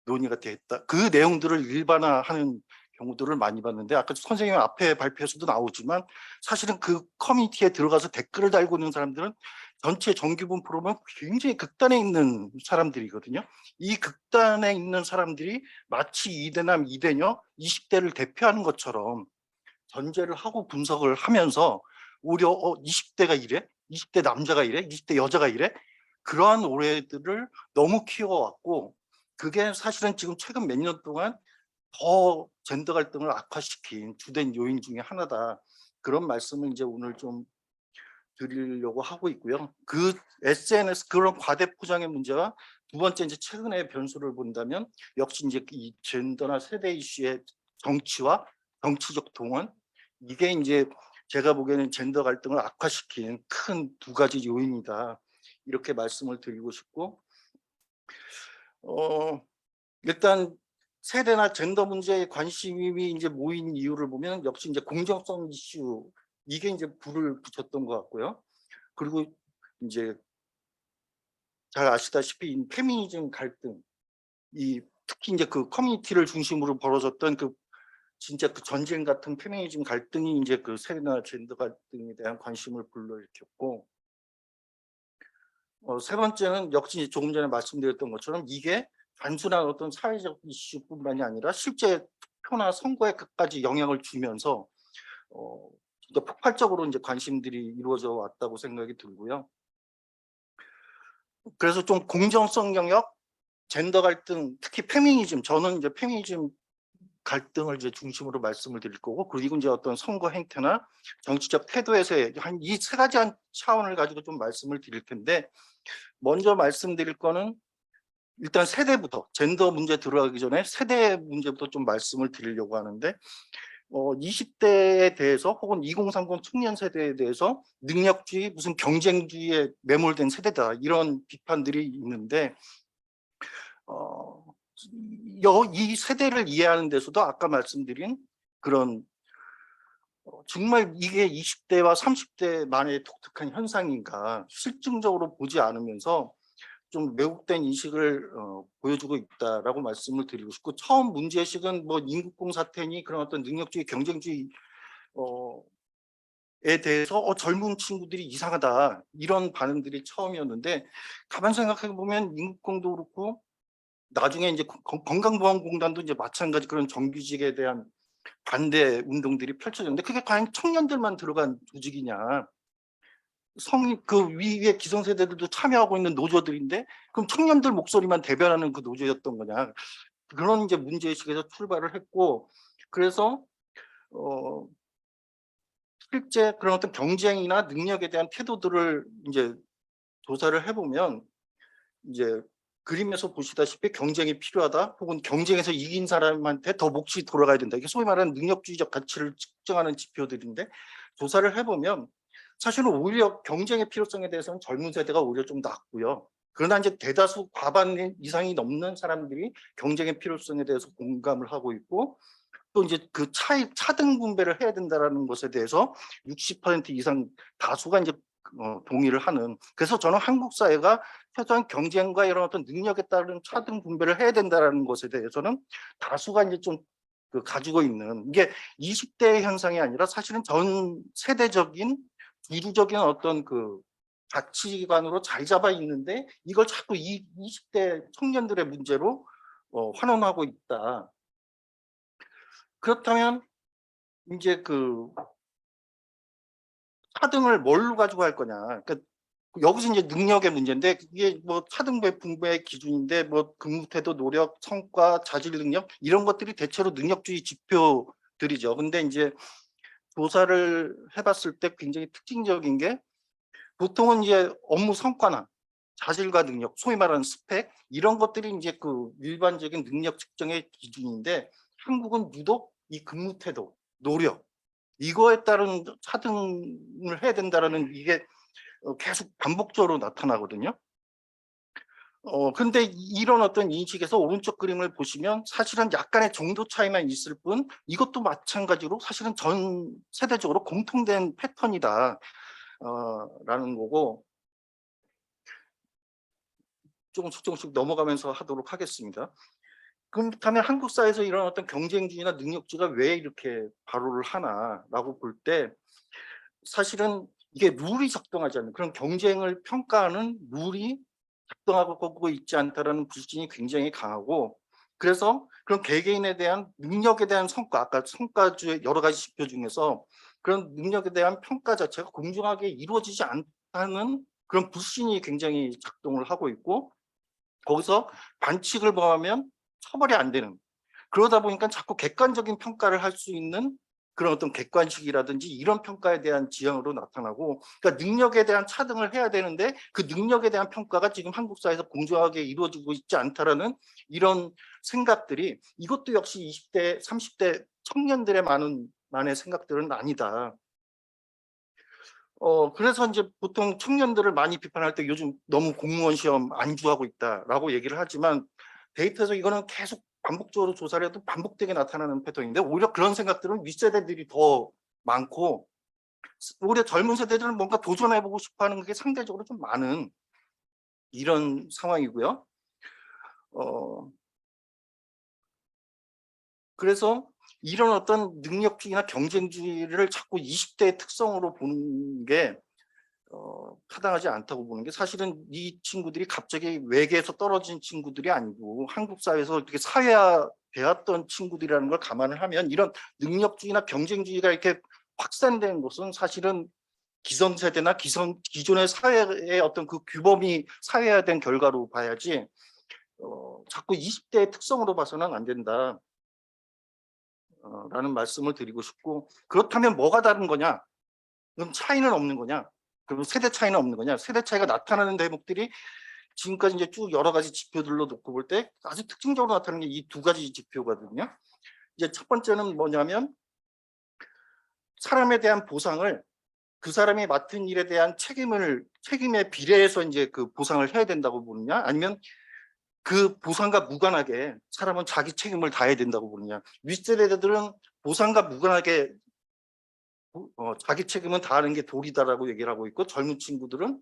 논의가 됐다. 그 내용들을 일반화하는 경우들을 많이 봤는데 아까 선생님 앞에 발표에서도 나오지만 사실은 그 커뮤니티에 들어가서 댓글을 달고 있는 사람들은 전체 정규분 프로그램 굉장히 극단에 있는 사람들이거든요. 이 극단에 있는 사람들이 마치 이대남 이대녀 20대를 대표하는 것처럼 전제를 하고 분석을 하면서 오히려 20대가 이래? 20대 남자가 이래? 20대 여자가 이래? 그러한 오해들을 너무 키워왔고 그게 사실은 지금 최근 몇 년 동안 더 젠더 갈등을 악화시킨 주된 요인 중에 하나다. 그런 말씀을 이제 오늘 좀 드리려고 하고 있고요. 그 SNS 그런 과대 포장의 문제와 두 번째 이제 최근의 변수를 본다면 역시 이제 이 젠더나 세대 이슈의 정치와 정치적 동원 이게 이제 제가 보기에는 젠더 갈등을 악화시킨 큰 두 가지 요인이다. 이렇게 말씀을 드리고 싶고 일단 세대나 젠더 문제에 관심이 이제 모인 이유를 보면 역시 이제 공정성 이슈 이게 이제 불을 붙였던 것 같고요. 그리고 이제 잘 아시다시피 이 페미니즘 갈등, 이 특히 이제 그 커뮤니티를 중심으로 벌어졌던 그 진짜 그 전쟁 같은 페미니즘 갈등이 이제 그 세대나 젠더 갈등에 대한 관심을 불러일으켰고, 세 번째는 역시 조금 전에 말씀드렸던 것처럼 이게 단순한 어떤 사회적 이슈뿐만이 아니라 실제 투표나 선거에 끝까지 영향을 주면서 진짜 폭발적으로 이제 관심들이 이루어져 왔다고 생각이 들고요. 그래서 좀 공정성 영역, 젠더 갈등, 특히 페미니즘, 저는 이제 페미니즘 갈등을 이제 중심으로 말씀을 드릴 거고, 그리고 이제 어떤 선거 행태나 정치적 태도에서의 한 이 세 가지 한 차원을 가지고 좀 말씀을 드릴 텐데, 먼저 말씀드릴 거는 일단 세대부터, 젠더 문제 들어가기 전에 세대 문제부터 좀 말씀을 드리려고 하는데, 20대에 대해서 혹은 2030 청년 세대에 대해서 능력주의, 무슨 경쟁주의에 매몰된 세대다 이런 비판들이 있는데 이 세대를 이해하는 데서도 아까 말씀드린 그런 정말 이게 20대와 30대만의 독특한 현상인가 실증적으로 보지 않으면서 좀 왜곡된 인식을 보여주고 있다라고 말씀을 드리고 싶고 처음 문제의식은 뭐 인국공 사태니 그런 어떤 능력주의 경쟁주의 에 대해서 젊은 친구들이 이상하다 이런 반응들이 처음이었는데 가만 생각해 보면 인국공도 그렇고 나중에 이제 건강보험공단도 이제 마찬가지 그런 정규직에 대한 반대 운동들이 펼쳐졌는데 그게 과연 청년들만 들어간 조직이냐 그 위에 기성세대들도 참여하고 있는 노조들인데 그럼 청년들 목소리만 대변하는 그 노조였던 거냐 그런 이제 문제의식에서 출발을 했고 그래서 실제 그런 어떤 경쟁이나 능력에 대한 태도들을 이제 조사를 해보면 이제 그림에서 보시다시피 경쟁이 필요하다 혹은 경쟁에서 이긴 사람한테 더 몫이 돌아가야 된다 이게 소위 말하는 능력주의적 가치를 측정하는 지표들인데 조사를 해보면 사실은 오히려 경쟁의 필요성에 대해서는 젊은 세대가 오히려 좀 낮고요. 그러나 이제 대다수 과반 이상이 넘는 사람들이 경쟁의 필요성에 대해서 공감을 하고 있고 또 이제 그 차등 분배를 해야 된다라는 것에 대해서 60% 이상 다수가 이제 동의를 하는 그래서 저는 한국 사회가 최소한 경쟁과 이런 어떤 능력에 따른 차등 분배를 해야 된다라는 것에 대해서는 다수가 이제 좀 가지고 있는 이게 20대의 현상이 아니라 사실은 전 세대적인 주류적인 어떤 그 가치관으로 잘 잡아 있는데 이걸 자꾸 20대 청년들의 문제로 환원하고 있다. 그렇다면 이제 그 차등을 뭘로 가지고 할 거냐. 그러니까 여기서 이제 능력의 문제인데 이게 뭐 차등배 분배의 기준인데 뭐 근무 태도, 노력, 성과, 자질 능력 이런 것들이 대체로 능력주의 지표들이죠. 근데 이제 조사를 해봤을 때 굉장히 특징적인 게 보통은 이제 업무 성과나 자질과 능력, 소위 말하는 스펙 이런 것들이 이제 그 일반적인 능력 측정의 기준인데 한국은 유독 이 근무 태도, 노력 이거에 따른 차등을 해야 된다라는 이게 계속 반복적으로 나타나거든요. 근데 이런 어떤 인식에서 오른쪽 그림을 보시면 사실은 약간의 정도 차이만 있을 뿐 이것도 마찬가지로 사실은 전 세대적으로 공통된 패턴이다 라는 거고 조금씩 넘어가면서 하도록 하겠습니다. 그렇다면 한국 사회에서 이런 어떤 경쟁주의나 능력주의가 왜 이렇게 발호를 하나라고 볼 때 사실은 이게 룰이 작동하지 않는 그런 경쟁을 평가하는 룰이 작동하고 있지 않다라는 불신이 굉장히 강하고 그래서 그런 개개인에 대한 능력에 대한 성과 아까 성과주의 여러 가지 지표 중에서 그런 능력에 대한 평가 자체가 공정하게 이루어지지 않다는 그런 불신이 굉장히 작동을 하고 있고 거기서 반칙을 범하면 처벌이 안 되는 그러다 보니까 자꾸 객관적인 평가를 할 수 있는 그런 어떤 객관식이라든지 이런 평가에 대한 지향으로 나타나고 그러니까 능력에 대한 차등을 해야 되는데 그 능력에 대한 평가가 지금 한국 사회에서 공정하게 이루어지고 있지 않다라는 이런 생각들이 이것도 역시 20대, 30대 청년들의 만의 생각들은 아니다. 그래서 이제 보통 청년들을 많이 비판할 때 요즘 너무 공무원 시험 안주하고 있다라고 얘기를 하지만 데이터에서 이거는 계속 반복적으로 조사를 해도 반복되게 나타나는 패턴인데 오히려 그런 생각들은 윗세대들이 더 많고 오히려 젊은 세대들은 뭔가 도전해보고 싶어하는 게 상대적으로 좀 많은 이런 상황이고요. 그래서 이런 어떤 능력주의나 경쟁주의를 자꾸 20대의 특성으로 보는 게 타당하지 않다고 보는 게 사실은 이 친구들이 갑자기 외계에서 떨어진 친구들이 아니고 한국 사회에서 어떻게 사회화되었던 친구들이라는 걸 감안을 하면 이런 능력주의나 경쟁주의가 이렇게 확산된 것은 사실은 기성세대나 기존의 사회의 어떤 그 규범이 사회화된 결과로 봐야지 자꾸 20대의 특성으로 봐서는 안 된다 라는 말씀을 드리고 싶고 그렇다면 뭐가 다른 거냐 그럼 차이는 없는 거냐 그럼 세대 차이는 없는 거냐? 세대 차이가 나타나는 대목들이 지금까지 이제 쭉 여러 가지 지표들로 놓고 볼 때 아주 특징적으로 나타나는 게 이 두 가지 지표거든요. 이제 첫 번째는 뭐냐면 사람에 대한 보상을 그 사람이 맡은 일에 대한 책임에 비례해서 이제 그 보상을 해야 된다고 보느냐? 아니면 그 보상과 무관하게 사람은 자기 책임을 다해야 된다고 보느냐? 윗세대들은 보상과 무관하게 자기 책임은 다하는 게 도리다라고 얘기를 하고 있고 젊은 친구들은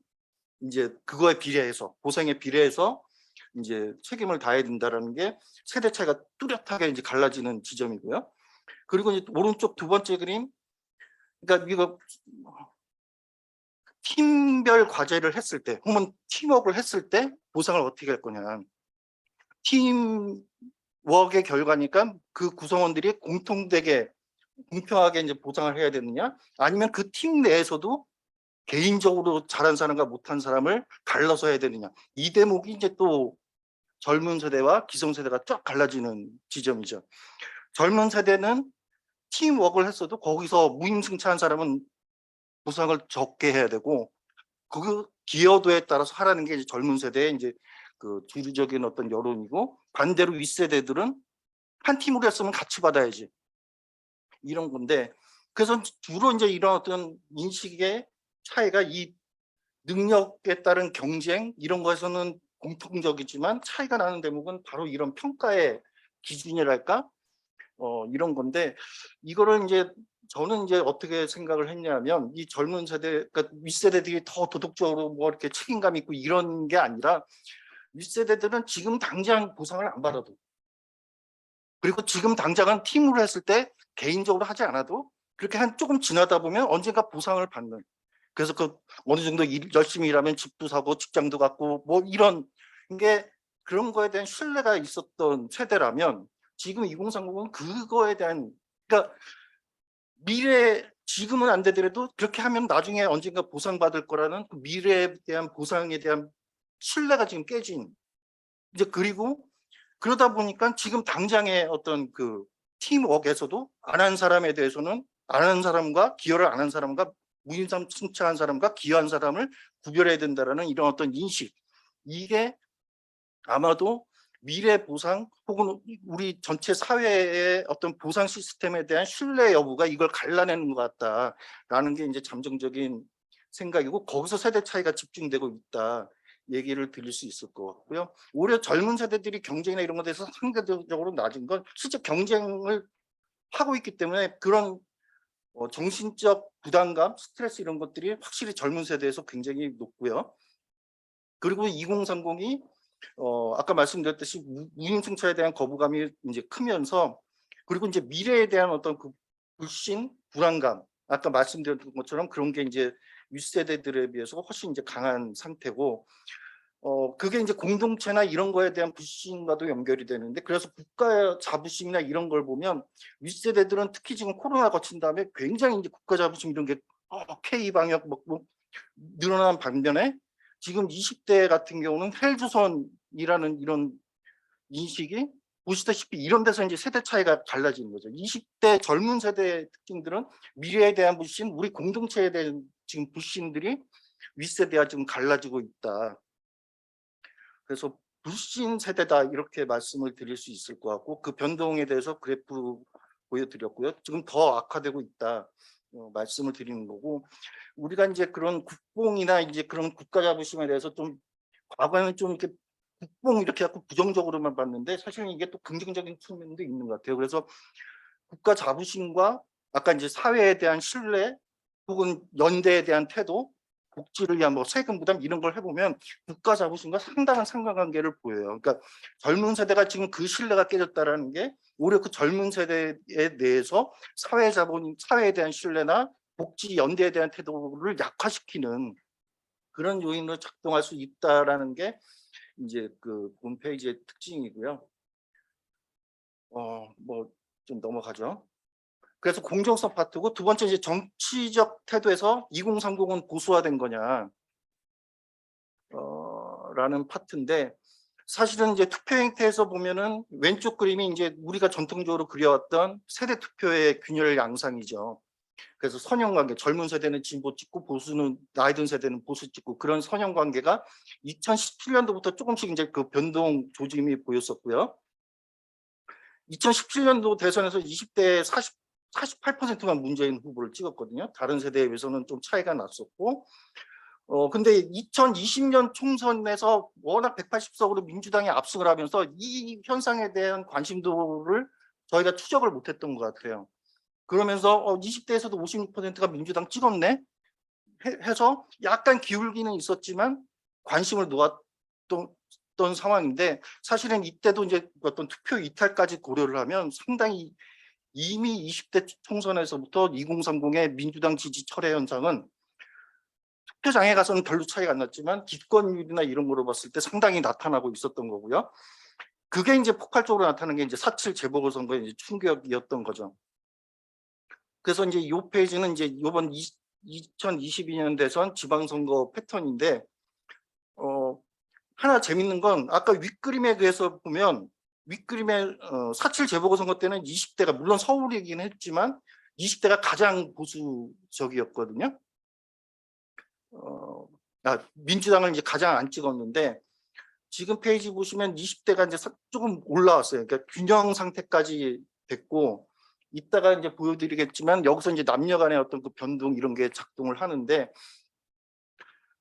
이제 그거에 비례해서 보상에 비례해서 이제 책임을 다해야 된다라는 게 세대 차이가 뚜렷하게 이제 갈라지는 지점이고요. 그리고 이제 오른쪽 두 번째 그림, 그러니까 이거 팀별 과제를 했을 때, 혹은 팀워크를 했을 때 보상을 어떻게 할 거냐. 팀워크의 결과니까 그 구성원들이 공통되게 공평하게 이제 보상을 해야 되느냐, 아니면 그 팀 내에서도 개인적으로 잘한 사람과 못한 사람을 갈라서 해야 되느냐. 이 대목이 이제 또 젊은 세대와 기성세대가 쫙 갈라지는 지점이죠. 젊은 세대는 팀워크를 했어도 거기서 무임승차한 사람은 보상을 적게 해야 되고 그 기여도에 따라서 하라는 게 이제 젊은 세대의 이제 그 주류적인 어떤 여론이고 반대로 윗세대들은 한 팀으로 했으면 같이 받아야지 이런 건데 그래서 주로 이제 이런 어떤 인식의 차이가 이 능력에 따른 경쟁 이런 거에서는 공통적이지만 차이가 나는 대목은 바로 이런 평가의 기준이랄까 이런 건데 이거를 이제 저는 이제 어떻게 생각을 했냐면 이 젊은 세대 그러니까 윗세대들이 더 도덕적으로 뭐 이렇게 책임감 있고 이런 게 아니라 윗세대들은 지금 당장 보상을 안 받아도 그리고 지금 당장은 팀으로 했을 때 개인적으로 하지 않아도 그렇게 한 조금 지나다 보면 언젠가 보상을 받는 그래서 그 어느 정도 열심히 일하면 집도 사고 직장도 갖고 뭐 이런 게 그런 거에 대한 신뢰가 있었던 세대라면 지금 2030은 그거에 대한 그러니까 미래 지금은 안 되더라도 그렇게 하면 나중에 언젠가 보상받을 거라는 그 미래에 대한 보상에 대한 신뢰가 지금 깨진 이제 그리고 그러다 보니까 지금 당장의 어떤 그 팀워크에서도 안 한 사람에 대해서는 안 한 사람과 기여를 안 한 사람과 무임승차한 사람과 기여한 사람을 구별해야 된다라는 이런 어떤 인식 이게 아마도 미래 보상 혹은 우리 전체 사회의 어떤 보상 시스템에 대한 신뢰 여부가 이걸 갈라내는 것 같다라는 게 이제 잠정적인 생각이고 거기서 세대 차이가 집중되고 있다 얘기를 드릴 수 있을 것 같고요. 오히려 젊은 세대들이 경쟁이나 이런 것에 대해서 상대적으로 낮은 건 실제 경쟁을 하고 있기 때문에 그런 정신적 부담감, 스트레스 이런 것들이 확실히 젊은 세대에서 굉장히 높고요. 그리고 2030이 아까 말씀드렸듯이 무임승차에 대한 거부감이 이제 크면서 그리고 이제 미래에 대한 어떤 그 불신, 불안감 아까 말씀드렸던 것처럼 그런 게 이제 윗세대들에 비해서 훨씬 이제 강한 상태고 그게 이제 공동체나 이런 거에 대한 불신과도 연결이 되는데 그래서 국가 자부심이나 이런 걸 보면 윗세대들은 특히 지금 코로나 거친 다음에 굉장히 이제 국가 자부심 이런 게 K 방역 뭐 늘어난 반면에 지금 20대 같은 경우는 헬조선이라는 이런 인식이 보시다시피 이런 데서 이제 세대 차이가 갈라지는 거죠. 20대 젊은 세대의 특징들은 미래에 대한 불신, 우리 공동체에 대한 지금 불신들이 윗세대와 지금 갈라지고 있다. 그래서 불신 세대다 이렇게 말씀을 드릴 수 있을 것 같고 그 변동에 대해서 그래프 보여드렸고요. 지금 더 악화되고 있다 말씀을 드리는 거고 우리가 이제 그런 국뽕이나 이제 그런 국가 자부심에 대해서 좀 과거에는 좀 이렇게 국뽕 이렇게 갖고 부정적으로만 봤는데 사실은 이게 또 긍정적인 측면도 있는 것 같아요. 그래서 국가 자부심과 아까 이제 사회에 대한 신뢰 혹은 연대에 대한 태도 복지를 위한 뭐 세금 부담 이런 걸 해보면 국가 자부심과 상당한 상관관계를 보여요. 그러니까 젊은 세대가 지금 그 신뢰가 깨졌다라는 게 오히려 그 젊은 세대에 대해서 사회 자본, 사회에 대한 신뢰나 복지 연대에 대한 태도를 약화시키는 그런 요인으로 작동할 수 있다라는 게 이제 그 홈페이지의 특징이고요. 뭐 좀 넘어가죠. 그래서 공정성 파트고 두 번째 이제 정치적 태도에서 2030은 보수화된 거냐 라는 파트인데 사실은 이제 투표 행태에서 보면은 왼쪽 그림이 이제 우리가 전통적으로 그려왔던 세대 투표의 균열 양상이죠. 그래서 선형관계 젊은 세대는 진보 찍고 보수는 나이 든 세대는 보수 찍고 그런 선형관계가 2017년도부터 조금씩 이제 그 변동 조짐이 보였었고요. 2017년도 대선에서 20대 48%만 문재인 후보를 찍었거든요. 다른 세대에 비해서는 좀 차이가 났었고 근데 2020년 총선에서 워낙 180석으로 민주당이 압승을 하면서 이 현상에 대한 관심도를 저희가 추적을 못했던 것 같아요. 그러면서 20대에서도 56%가 민주당 찍었네 해서 약간 기울기는 있었지만 관심을 놓았던 상황인데 사실은 이때도 이제 어떤 투표 이탈까지 고려를 하면 상당히 이미 20대 총선에서부터 2030의 민주당 지지 철회 현상은 투표장에 가서는 별로 차이가 안 났지만 기권율이나 이런 거로 봤을 때 상당히 나타나고 있었던 거고요. 그게 이제 폭발적으로 나타나는 게 이제 4.7 재보궐선거의 이제 충격이었던 거죠. 그래서 이제 이 페이지는 이제 이번 2022년 대선 지방선거 패턴인데 하나 재밌는 건 아까 윗그림에 대해서 보면 윗그림에 4.7 재보궐선거 때는 20대가 물론 서울이긴 했지만 20대가 가장 보수적이었거든요. 민주당을 이제 가장 안 찍었는데 지금 페이지 보시면 20대가 이제 조금 올라왔어요. 그러니까 균형 상태까지 됐고 이따가 이제 보여드리겠지만 여기서 이제 남녀 간의 어떤 그 변동 이런 게 작동을 하는데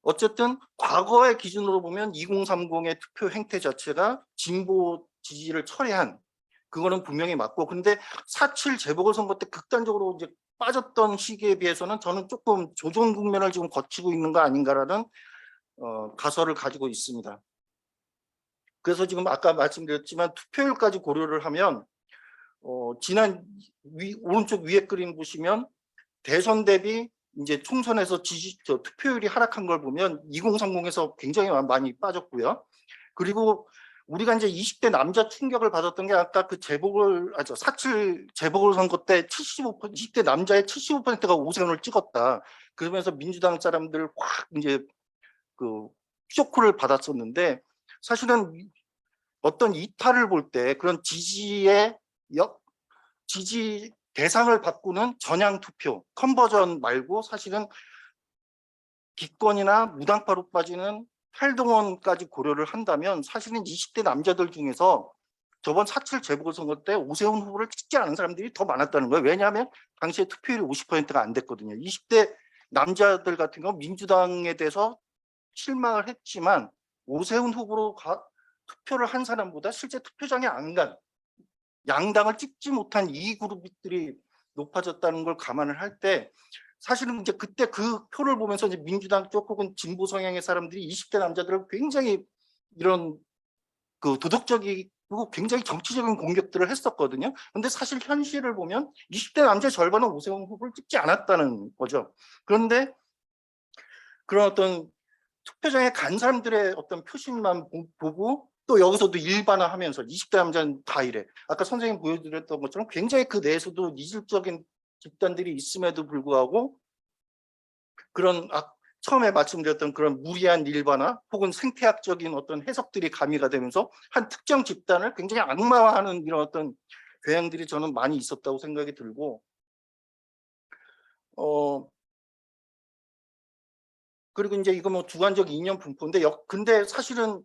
어쨌든 과거의 기준으로 보면 2030의 투표 행태 자체가 진보 지지를 철회한 그거는 분명히 맞고 근데 4.7 재보궐선거 때 극단적으로 이제 빠졌던 시기에 비해서는 저는 조금 조정 국면을 지금 거치고 있는 거 아닌가라는 가설을 가지고 있습니다. 그래서 지금 아까 말씀드렸지만 투표율까지 고려를 하면 지난 오른쪽 위에 그림 보시면 대선 대비 이제 총선에서 투표율이 하락한 걸 보면 2030에서 굉장히 많이 빠졌고요. 그리고 우리가 이제 20대 남자 충격을 받았던 게 아까 그 4.7 재보궐선거 때 20대 남자의 75%가 오세훈을 찍었다. 그러면서 민주당 사람들 확 이제 그 쇼크를 받았었는데, 사실은 어떤 이탈을 볼 때 그런 지지 대상을 바꾸는 전향 투표, 컨버전 말고 사실은 기권이나 무당파로 빠지는 탈동원까지 고려를 한다면 사실은 20대 남자들 중에서 저번 4.7 재보궐선거 때 오세훈 후보를 찍지 않은 사람들이 더 많았다는 거예요. 왜냐하면 당시에 투표율이 50%가 안 됐거든요. 20대 남자들 같은 경우 민주당에 대해서 실망을 했지만 오세훈 후보로 투표를 한 사람보다 실제 투표장에 안 간, 양당을 찍지 못한 이 그룹들이 높아졌다는 걸 감안을 할 때, 사실은 이제 그때 그 표를 보면서 이제 민주당 쪽 혹은 진보 성향의 사람들이 20대 남자들을 굉장히 이런 그 도덕적이고 굉장히 정치적인 공격들을 했었거든요. 근데 사실 현실을 보면 20대 남자의 절반은 오세훈 후보를 찍지 않았다는 거죠. 그런데 그런 어떤 투표장에 간 사람들의 어떤 표심만 보고 또 여기서도 일반화하면서 20대 남자는 다 이래. 아까 선생님 보여드렸던 것처럼 굉장히 그 내에서도 이질적인 집단들이 있음에도 불구하고 그런 처음에 말씀드렸던 그런 무리한 일반화 혹은 생태학적인 어떤 해석들이 가미가 되면서 한 특정 집단을 굉장히 악마화하는 이런 어떤 경향들이 저는 많이 있었다고 생각이 들고, 그리고 이제 이거 뭐 주관적 이념 분포인데 근데 사실은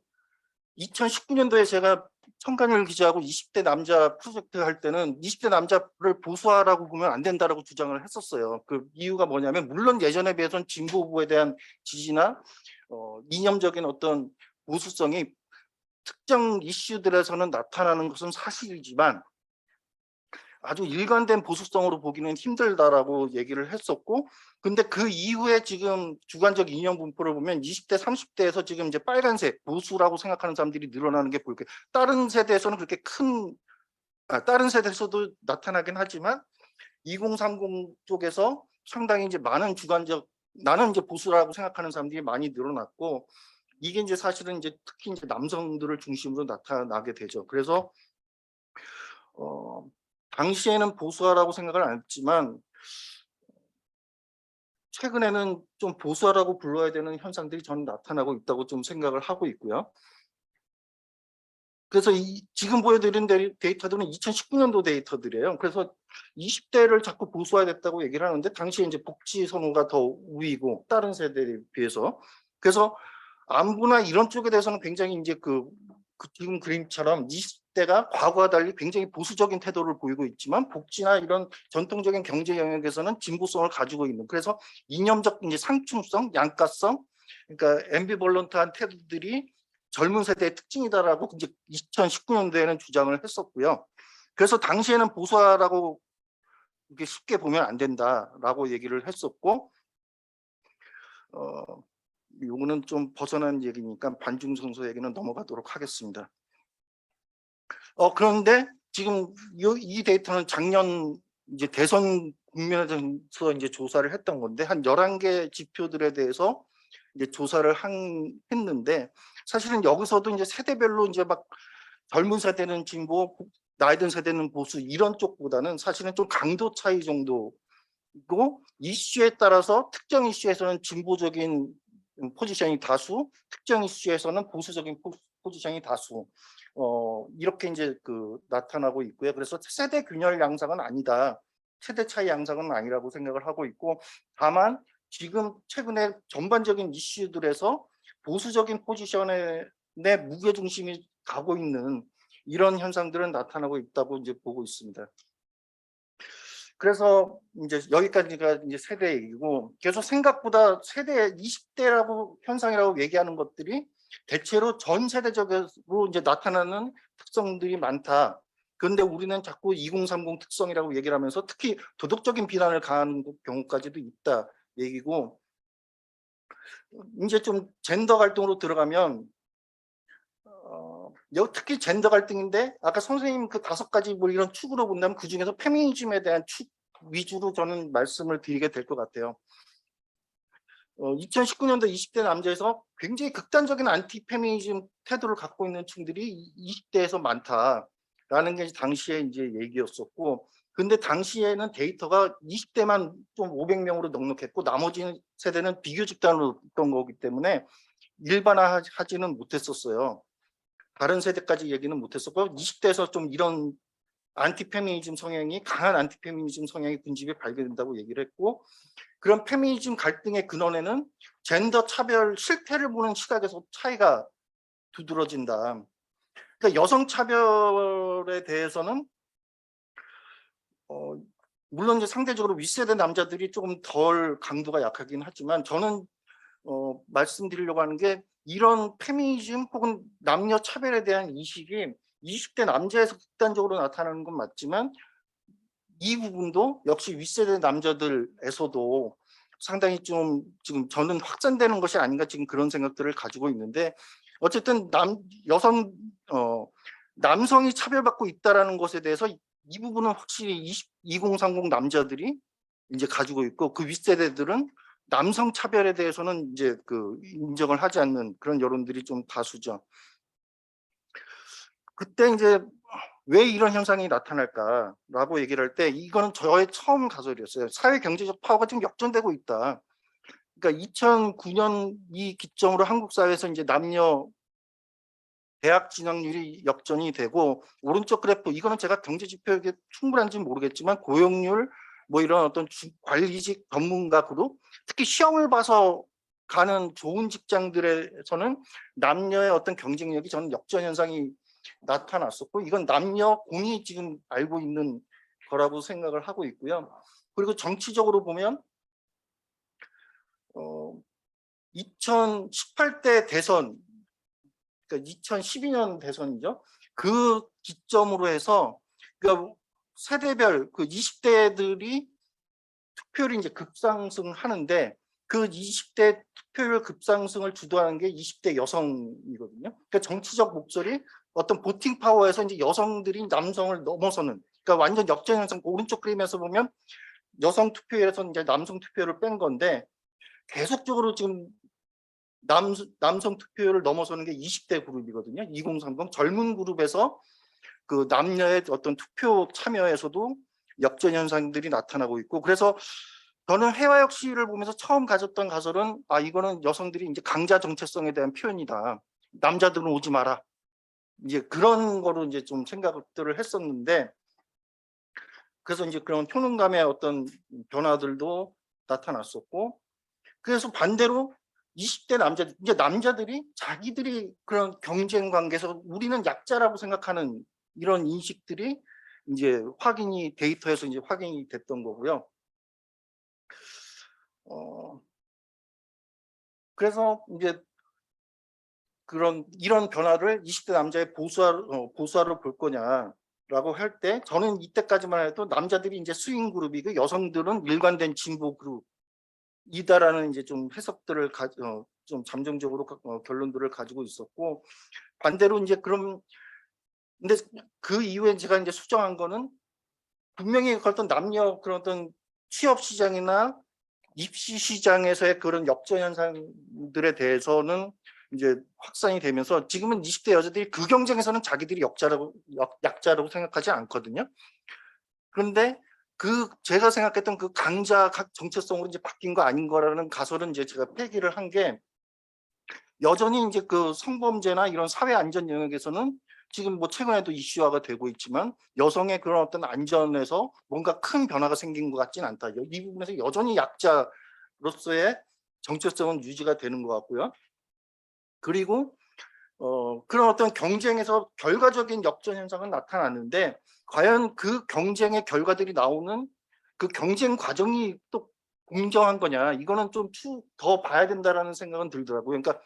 2019년도에 제가 청간열 기자하고 20대 남자 프로젝트 할 때는 20대 남자를 보수화라고 보면 안 된다라고 주장을 했었어요. 그 이유가 뭐냐면 물론 예전에 비해서는 진보 후보에 대한 지지나 이념적인 어떤 보수성이 특정 이슈들에서는 나타나는 것은 사실이지만 아주 일관된 보수성으로 보기는 힘들다라고 얘기를 했었고, 근데 그 이후에 지금 주관적 이념 분포를 보면 20대, 30대에서 지금 이제 빨간색 보수라고 생각하는 사람들이 늘어나는 게 보이고, 다른 세대에서는 그렇게 다른 세대에서도 나타나긴 하지만 2030 쪽에서 상당히 이제 많은 나는 이제 보수라고 생각하는 사람들이 많이 늘어났고, 이게 이제 사실은 이제 특히 이제 남성들을 중심으로 나타나게 되죠. 그래서 당시에는 보수화라고 생각을 안 했지만 최근에는 좀 보수화라고 불러야 되는 현상들이 저는 나타나고 있다고 좀 생각을 하고 있고요. 그래서 지금 보여드린 데이터들은 2019년도 데이터들이에요. 그래서 20대를 자꾸 보수화됐다고 얘기를 하는데 당시에 이제 복지 선호가 더 우위고 다른 세대에 비해서, 그래서 안보나 이런 쪽에 대해서는 굉장히 이제 그 지금 그림처럼 20대가 과거와 달리 굉장히 보수적인 태도를 보이고 있지만 복지나 이런 전통적인 경제 영역에서는 진보성을 가지고 있는, 그래서 이념적 이제 상충성, 양가성, 그러니까 앰비벌런트한 태도들이 젊은 세대의 특징이다라고 이제 2019년도에는 주장을 했었고요. 그래서 당시에는 보수화라고 이렇게 쉽게 보면 안 된다라고 얘기를 했었고, 요거는 좀 벗어난 얘기니까 반중선서 얘기는 넘어가도록 하겠습니다. 그런데 지금 이 데이터는 작년 이제 대선 국면에서 이제 조사를 했던 건데 한 11개 지표들에 대해서 이제 조사를 했는데, 사실은 여기서도 이제 세대별로 이제 막 젊은 세대는 진보, 나이 든 세대는 보수 이런 쪽보다는 사실은 좀 강도 차이 정도고, 이슈에 따라서 특정 이슈에서는 진보적인 포지션이 다수, 특정 이슈에서는 보수적인 포지션이 다수, 이렇게 이제 나타나고 있고요. 그래서 세대 균열 양상은 아니다, 세대 차이 양상은 아니라고 생각을 하고 있고, 다만 지금 최근에 전반적인 이슈들에서 보수적인 포지션에 내 무게 중심이 가고 있는 이런 현상들은 나타나고 있다고 이제 보고 있습니다. 그래서 이제 여기까지가 이제 세대 얘기고, 계속 생각보다 세대 20대라고 현상이라고 얘기하는 것들이 대체로 전 세대적으로 이제 나타나는 특성들이 많다. 그런데 우리는 자꾸 2030 특성이라고 얘기를 하면서 특히 도덕적인 비난을 가하는 경우까지도 있다 얘기고, 이제 좀 젠더 갈등으로 들어가면 특히 젠더 갈등인데 아까 선생님 그 5가지 뭐 이런 축으로 본다면 그 중에서 페미니즘에 대한 축 위주로 저는 말씀을 드리게 될 것 같아요. 2019년도 20대 남자에서 굉장히 극단적인 안티페미니즘 태도를 갖고 있는 층들이 20대에서 많다라는 게 당시에 이제 얘기였었고, 근데 당시에는 데이터가 20대만 좀 500명으로 넉넉했고 나머지 세대는 비교 집단으로였던 거기 때문에 일반화하지는 못했었어요. 다른 세대까지 얘기는 못했었고 20대에서 좀 이런 안티페미니즘 성향이 강한 안티페미니즘 성향이 군집에 발견된다고 얘기를 했고, 그런 페미니즘 갈등의 근원에는 젠더 차별 실태를 보는 시각에서 차이가 두드러진다. 그러니까 여성 차별에 대해서는 물론 이제 상대적으로 윗세대 남자들이 조금 덜 강도가 약하긴 하지만 저는 말씀드리려고 하는 게 이런 페미니즘 혹은 남녀 차별에 대한 인식이 20대 남자에서 극단적으로 나타나는 건 맞지만 이 부분도 역시 윗세대 남자들에서도 상당히 좀 지금 저는 확산되는 것이 아닌가 지금 그런 생각들을 가지고 있는데, 어쨌든 남성이 차별받고 있다라는 것에 대해서 이 부분은 확실히 2030 남자들이 이제 가지고 있고, 그 윗세대들은 남성 차별에 대해서는 이제 그 인정을 하지 않는 그런 여론들이 좀 다수죠. 그때 이제 왜 이런 현상이 나타날까라고 얘기를 할 때 이거는 저의 처음 가설이었어요. 사회 경제적 파워가 지금 역전되고 있다. 그러니까 2009년 이 기점으로 한국 사회에서 이제 남녀 대학 진학률이 역전이 되고, 오른쪽 그래프 이거는 제가 경제 지표에 충분한지는 모르겠지만 고용률 뭐 이런 어떤 관리직 전문가 그룹, 특히 시험을 봐서 가는 좋은 직장들에서는 남녀의 어떤 경쟁력이 저는 역전 현상이 나타났었고, 이건 남녀 공이 지금 알고 있는 거라고 생각을 하고 있고요. 그리고 정치적으로 보면 2018대 대선, 그러니까 2012년 대선이죠. 그 기점으로 해서 그러니까 세대별 그 20대들이 투표율이 이제 급상승하는데, 그 20대 투표율 급상승을 주도하는 게 20대 여성이거든요. 그러니까 정치적 목소리, 어떤 보팅 파워에서 이제 여성들이 남성을 넘어서는, 그러니까 완전 역전 현상. 오른쪽 그림에서 보면 여성 투표율에서 이제 남성 투표율을 뺀 건데, 계속적으로 지금 남성 투표율을 넘어서는 게 20대 그룹이거든요. 2030 젊은 그룹에서 그 남녀의 어떤 투표 참여에서도 역전 현상들이 나타나고 있고, 그래서 저는 해화역시를 보면서 처음 가졌던 가설은 이거는 여성들이 이제 강자 정체성에 대한 표현이다. 남자들은 오지 마라. 이제 그런 거로 이제 좀 생각들을 했었는데, 그래서 이제 그런 효능감의 어떤 변화들도 나타났었고, 그래서 반대로 20대 남자들, 이제 남자들이 자기들이 그런 경쟁 관계에서 우리는 약자라고 생각하는 이런 인식들이 이제 데이터에서 이제 확인이 됐던 거고요. 그래서 이제 이런 변화를 20대 남자의 보수화로 볼 거냐라고 할 때, 저는 이때까지만 해도 남자들이 이제 스윙 그룹이고 여성들은 일관된 진보 그룹이다라는 이제 좀 해석들을 좀 잠정적으로 결론들을 가지고 있었고, 반대로 이제 근데 그 이후에 제가 이제 수정한 거는 분명히 어떤 남녀 그런 어떤 취업 시장이나 입시 시장에서의 그런 역전 현상들에 대해서는 이제 확산이 되면서 지금은 20대 여자들이 그 경쟁에서는 자기들이 약자라고 생각하지 않거든요. 그런데 제가 생각했던 그 강자 정체성으로 이제 바뀐 거 아닌 거라는 가설은 이제 제가 폐기를 한 게, 여전히 이제 그 성범죄나 이런 사회 안전 영역에서는 지금 뭐 최근에도 이슈화가 되고 있지만 여성의 그런 어떤 안전에서 뭔가 큰 변화가 생긴 것 같지는 않다. 이 부분에서 여전히 약자로서의 정체성은 유지가 되는 것 같고요. 그리고 그런 어떤 경쟁에서 결과적인 역전 현상은 나타났는데, 과연 그 경쟁의 결과들이 나오는 그 경쟁 과정이 또 공정한 거냐, 이거는 좀 더 봐야 된다라는 생각은 들더라고요. 그러니까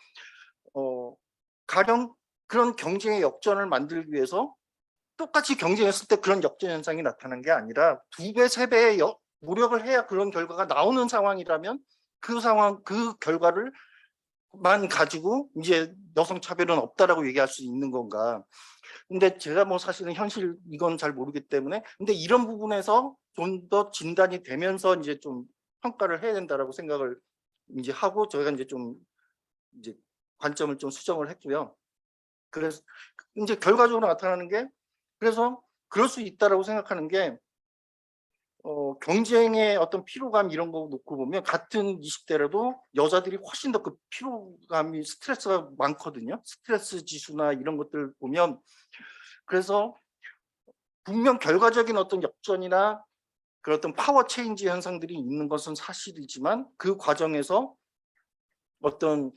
가령 그런 경쟁의 역전을 만들기 위해서 똑같이 경쟁했을 때 그런 역전 현상이 나타난 게 아니라 2배, 3배의 노력을 해야 그런 결과가 나오는 상황이라면 그 결과를 만 가지고 이제 여성 차별은 없다라고 얘기할 수 있는 건가. 근데 제가 뭐 사실은 이건 잘 모르기 때문에, 근데 이런 부분에서 좀 더 진단이 되면서 이제 좀 평가를 해야 된다라고 생각을 이제 하고 저희가 이제 좀 이제 관점을 좀 수정을 했고요. 그래서 이제 결과적으로 나타나는 게 그래서 그럴 수 있다라고 생각하는 게 경쟁의 어떤 피로감 이런 거 놓고 보면 같은 20대라도 여자들이 훨씬 더 그 피로감이 스트레스가 많거든요. 스트레스 지수나 이런 것들 보면 그래서 분명 결과적인 어떤 역전이나 그런 어떤 파워 체인지 현상들이 있는 것은 사실이지만 그 과정에서 어떤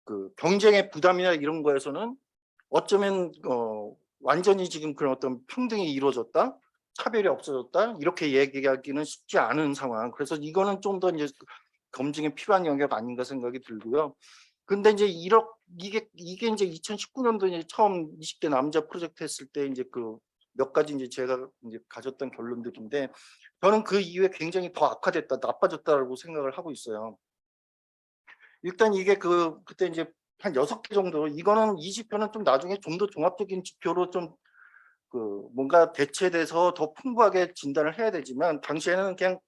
그 경쟁의 부담이나 이런 거에서는 어쩌면 완전히 지금 그런 어떤 평등이 이루어졌다, 차별이 없어졌다 이렇게 얘기하기는 쉽지 않은 상황. 그래서 이거는 좀 더 이제 검증이 필요한 영역 아닌가 생각이 들고요. 근데 이제 이게 이제 2019년도 이제 처음 20대 남자 프로젝트 했을 때 이제 그 몇 가지 이제 제가 이제 가졌던 결론들인데 저는 그 이후에 굉장히 더 악화됐다, 나빠졌다라고 생각을 하고 있어요. 일단 이게 그때 이제 한 6개 정도 이거는 이 지표는 좀 나중에 좀 더 종합적인 지표로 좀 그 뭔가 대체돼서 더 풍부하게 진단을 해야 되지만 당시에는 그냥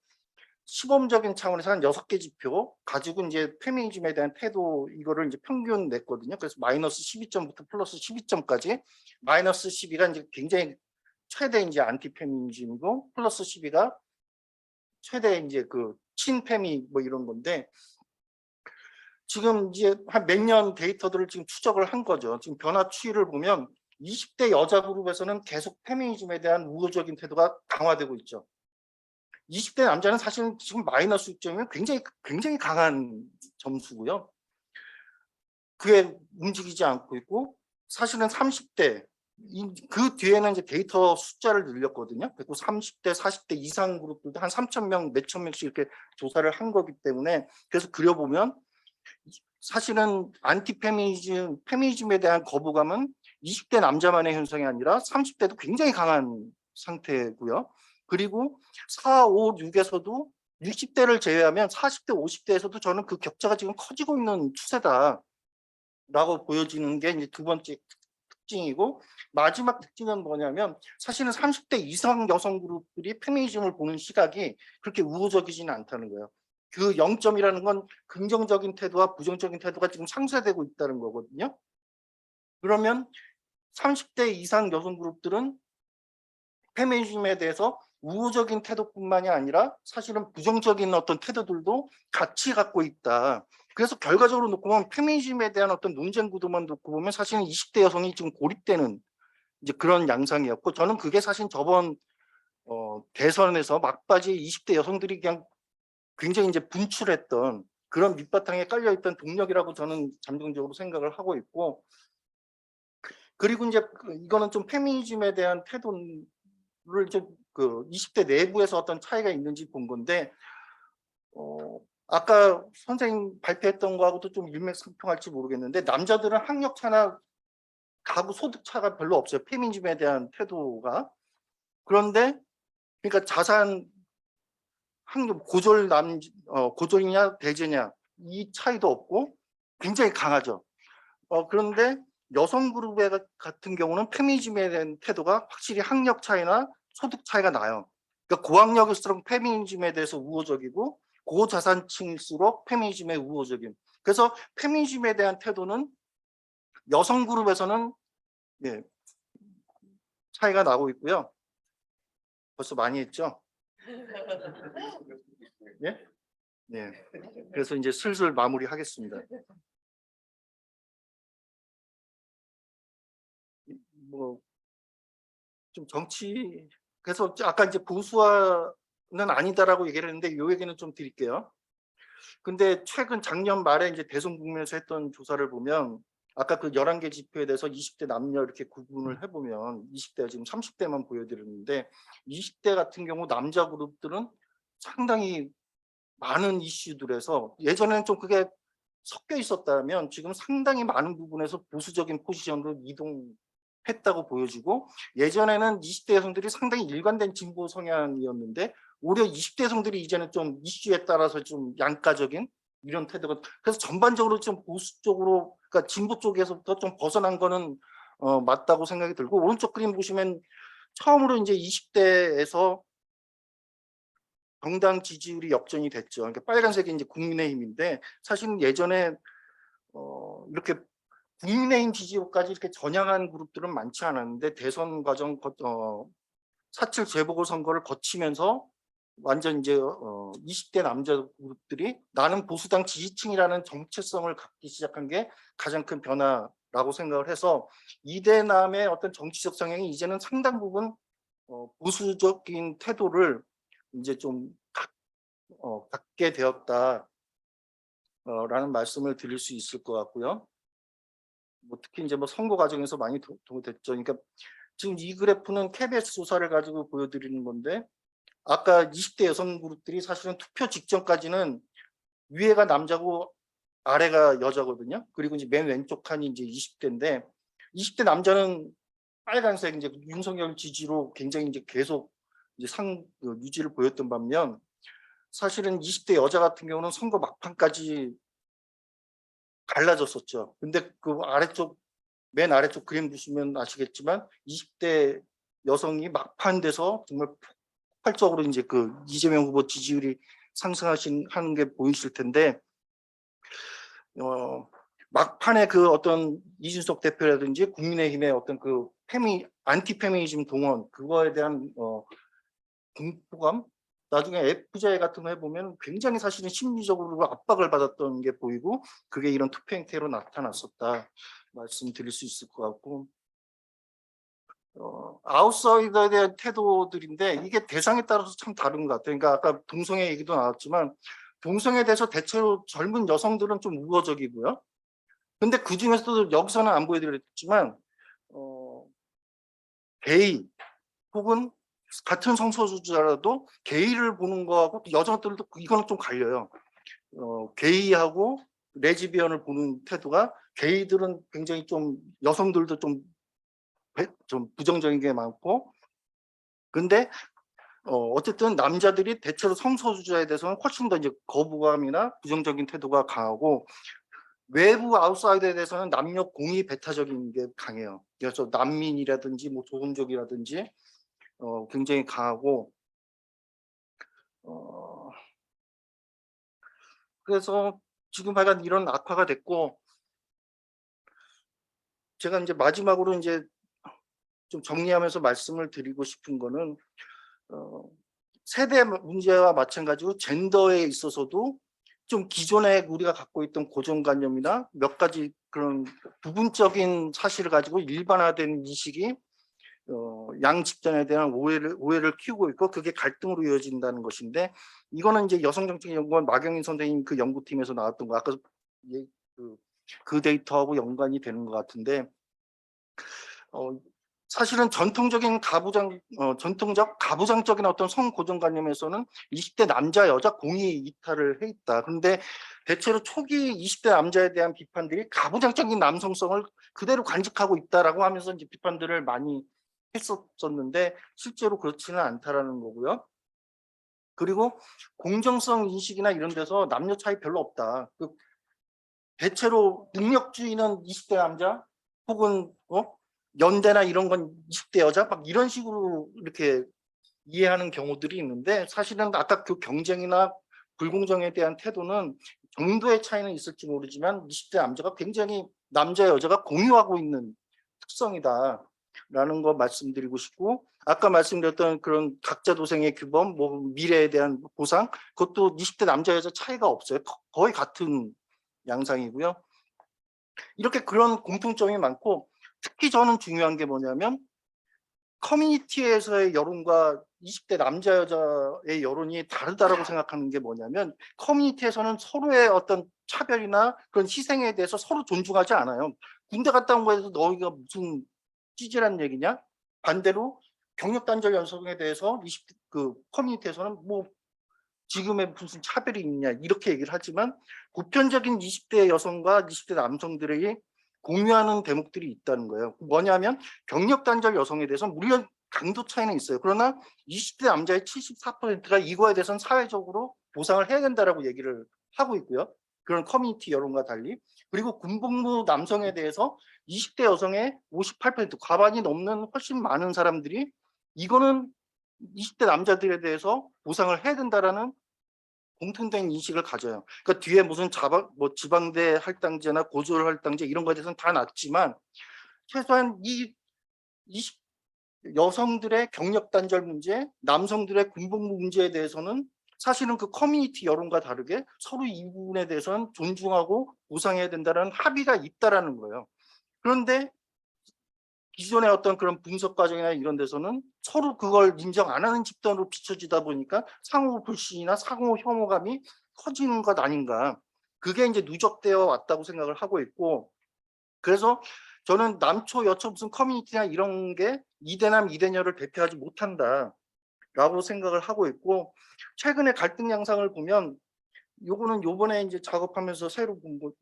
시범적인 차원에서 한 6개 지표 가지고 이제 페미니즘에 대한 태도 이거를 이제 평균 냈거든요. 그래서 마이너스 12점부터 플러스 12점까지 마이너스 12가 이제 굉장히 최대 이제 안티 페미니즘이고 플러스 12가 최대 이제 그 친페미 뭐 이런 건데 지금 이제 한 몇 년 데이터들을 지금 추적을 한 거죠. 지금 변화 추이를 보면 20대 여자 그룹에서는 계속 페미니즘에 대한 우호적인 태도가 강화되고 있죠. 20대 남자는 사실은 지금 마이너스 6점이면 굉장히 강한 점수고요. 그게 움직이지 않고 있고 사실은 30대 그 뒤에는 이제 데이터 숫자를 늘렸거든요. 그리고 30대, 40대 이상 그룹들도 한 3,000명, 몇천 명씩 이렇게 조사를 한 거기 때문에 그래서 그려보면 사실은 안티 페미니즘에 대한 거부감은 20대 남자만의 현상이 아니라 30대도 굉장히 강한 상태고요. 그리고 4, 5, 6에서도 60대를 제외하면 40대, 50대에서도 저는 그 격차가 지금 커지고 있는 추세다라고 보여지는 게 이제 두 번째 특징이고 마지막 특징은 뭐냐면 사실은 30대 이상 여성 그룹들이 페미니즘을 보는 시각이 그렇게 우호적이지는 않다는 거예요. 그 0점이라는 건 긍정적인 태도와 부정적인 태도가 지금 상쇄되고 있다는 거거든요. 그러면 30대 이상 여성 그룹들은 페미니즘에 대해서 우호적인 태도뿐만이 아니라 사실은 부정적인 어떤 태도들도 같이 갖고 있다. 그래서 결과적으로 놓고 보면 페미니즘에 대한 어떤 논쟁 구도만 놓고 보면 사실은 20대 여성이 지금 고립되는 이제 그런 양상이었고 저는 그게 사실 저번 대선에서 막바지 20대 여성들이 그냥 굉장히 이제 분출했던 그런 밑바탕에 깔려있던 동력이라고 저는 잠정적으로 생각을 하고 있고 그리고 이제 이거는 좀 페미니즘에 대한 태도를 이제 그 20대 내부에서 어떤 차이가 있는지 본 건데 아까 선생님 발표했던 거하고도 좀 일맥상통할지 모르겠는데 남자들은 학력 차나 가구 소득 차가 별로 없어요. 페미니즘에 대한 태도가. 그런데 그러니까 자산 학력 고졸이냐 대제냐 이 차이도 없고 굉장히 강하죠. 그런데 여성 그룹의 같은 경우는 페미니즘에 대한 태도가 확실히 학력 차이나 소득 차이가 나요. 그러니까 고학력일수록 페미니즘에 대해서 우호적이고 고자산층일수록 페미니즘에 우호적인. 그래서 페미니즘에 대한 태도는 여성 그룹에서는 예, 차이가 나고 있고요. 벌써 많이 했죠? 예? 네. 그래서 이제 슬슬 마무리하겠습니다. 뭐 좀 정치 그래서 아까 이제 보수화는 아니다라고 얘기를 했는데 요 얘기는 좀 드릴게요. 근데 최근 작년 말에 이제 대선 국면에서 했던 조사를 보면 아까 그 11개 지표에 대해서 20대 남녀 이렇게 구분을 해보면 20대가 지금 30대만 보여드렸는데 20대 같은 경우 남자 그룹들은 상당히 많은 이슈들에서 예전에는 좀 그게 섞여 있었다면 지금 상당히 많은 부분에서 보수적인 포지션으로 이동했다고 보여지고 예전에는 20대 여성들이 상당히 일관된 진보 성향이었는데 오히려 20대 여성들이 이제는 좀 이슈에 따라서 좀 양가적인 이런 태도가 그래서 전반적으로 좀 보수 쪽으로 그러니까 진보 쪽에서부터 좀 벗어난 거는 맞다고 생각이 들고 오른쪽 그림 보시면 처음으로 이제 20대에서 정당 지지율이 역전이 됐죠. 그러니까 빨간색이 이제 국민의힘인데 사실은 예전에 이렇게 국민의힘 지지율까지 이렇게 전향한 그룹들은 많지 않았는데 대선 과정 사칠 재보궐선거를 거치면서 완전 이제 20대 남자 그룹들이 나는 보수당 지지층이라는 정체성을 갖기 시작한 게 가장 큰 변화라고 생각을 해서 이대남의 어떤 정치적 성향이 이제는 상당 부분 보수적인 태도를 이제 좀 갖게 되었다. 라는 말씀을 드릴 수 있을 것 같고요. 뭐 특히 이제 뭐 선거 과정에서 많이 됐죠. 그러니까 지금 이 그래프는 KBS 조사를 가지고 보여드리는 건데 아까 20대 여성 그룹들이 사실은 투표 직전까지는 위에가 남자고 아래가 여자거든요. 그리고 이제 맨 왼쪽 칸이 이제 20대인데 20대 남자는 빨간색 이제 윤석열 지지로 굉장히 이제 계속 이제 유지를 보였던 반면 사실은 20대 여자 같은 경우는 선거 막판까지 갈라졌었죠. 근데 그 맨 아래쪽 그림 보시면 아시겠지만 20대 여성이 막판 돼서 정말 폭발적으로 이제 그 이재명 후보 지지율이 하는 게 보이실 텐데 막판에 그 어떤 이준석 대표라든지 국민의힘의 어떤 그 안티 페미니즘 동원 그거에 대한 공포감 나중에 F자의 같은 거 해보면 굉장히 사실은 심리적으로 압박을 받았던 게 보이고 그게 이런 투표 행태로 나타났었다 말씀드릴 수 있을 것 같고 아웃사이더에 대한 태도들인데 이게 대상에 따라서 참 다른 것 같아요. 그러니까 아까 동성애 얘기도 나왔지만 동성애에 대해서 대체로 젊은 여성들은 좀 우호적이고요. 근데 그 중에서도 여기서는 안 보여드렸지만 게이 혹은 같은 성소수자라도 게이를 보는 거하고 여자들도 이거는 좀 갈려요. 게이하고 레즈비언을 보는 태도가 게이들은 굉장히 좀 여성들도 좀 부정적인 게 많고 근데 어쨌든 남자들이 대체로 성소수자에 대해서는 훨씬 더 이제 거부감이나 부정적인 태도가 강하고 외부 아웃사이더에 대해서는 남녀 공의 배타적인 게 강해요. 그래서 난민이라든지 뭐 조금족이라든지 굉장히 강하고 그래서 지금 하여간 이런 악화가 됐고 제가 이제 마지막으로 이제 좀 정리하면서 말씀을 드리고 싶은 거는 세대 문제와 마찬가지로 젠더에 있어서도 좀 기존에 우리가 갖고 있던 고정관념이나 몇 가지 그런 부분적인 사실을 가지고 일반화된 인식이 양 집단에 대한 오해를 키우고 있고 그게 갈등으로 이어진다는 것인데 이거는 이제 여성정책연구원 마경인 선생님 그 연구팀에서 나왔던 거 아까 그 데이터하고 연관이 되는 것 같은데 사실은 전통적 가부장적인 어떤 성고정관념에서는 20대 남자 여자 공이 이탈을 해 있다. 그런데 대체로 초기 20대 남자에 대한 비판들이 가부장적인 남성성을 그대로 간직하고 있다라고 하면서 이제 비판들을 많이 했었는데 실제로 그렇지는 않다라는 거고요. 그리고 공정성 인식이나 이런 데서 남녀 차이 별로 없다. 대체로 능력주의는 20대 남자 혹은 연대나 이런 건 20대 여자 막 이런 식으로 이렇게 이해하는 경우들이 있는데 사실은 아까 그 경쟁이나 불공정에 대한 태도는 정도의 차이는 있을지 모르지만 20대 남자가 굉장히 남자 여자가 공유하고 있는 특성이다라는 거 말씀드리고 싶고 아까 말씀드렸던 그런 각자 도생의 규범 뭐 미래에 대한 보상 그것도 20대 남자 여자 차이가 없어요. 거의 같은 양상이고요. 이렇게 그런 공통점이 많고 특히 저는 중요한 게 뭐냐면 커뮤니티에서의 여론과 20대 남자 여자의 여론이 다르다라고 생각하는 게 뭐냐면 커뮤니티에서는 서로의 어떤 차별이나 그런 희생에 대해서 서로 존중하지 않아요. 군대 갔다 온 거에서 너희가 무슨 찌질한 얘기냐? 반대로 경력 단절 연속에 대해서 그 커뮤니티에서는 뭐 지금의 무슨 차별이 있냐 이렇게 얘기를 하지만 보편적인 20대 여성과 20대 남성들에게 공유하는 대목들이 있다는 거예요. 뭐냐면 경력 단절 여성에 대해서 물론 강도 차이는 있어요. 그러나 20대 남자의 74%가 이거에 대해서는 사회적으로 보상을 해야 된다라고 얘기를 하고 있고요. 그런 커뮤니티 여론과 달리 그리고 군복무 남성에 대해서 20대 여성의 58% 과반이 넘는 훨씬 많은 사람들이 이거는 20대 남자들에 대해서 보상을 해야 된다라는 공통된 인식을 가져요. 그러니까 뒤에 무슨 뭐 지방대 할당제나 고졸 할당제 이런 거에 대해서는 다 났지만 최소한 이 20 여성들의 경력 단절 문제, 남성들의 군복무 문제에 대해서는 사실은 그 커뮤니티 여론과 다르게 서로 이 부분에 대해서는 존중하고 보상해야 된다는 합의가 있다라는 거예요. 그런데 기존의 어떤 그런 분석 과정이나 이런 데서는 서로 그걸 인정 안 하는 집단으로 비춰지다 보니까 상호 불신이나 상호 혐오감이 커지는 것 아닌가. 그게 이제 누적되어 왔다고 생각을 하고 있고, 그래서 저는 남초, 여초 무슨 커뮤니티나 이런 게 이대남, 이대녀를 대표하지 못한다라고 생각을 하고 있고, 최근에 갈등 양상을 보면 요거는 요번에 이제 작업하면서 새로 본 거,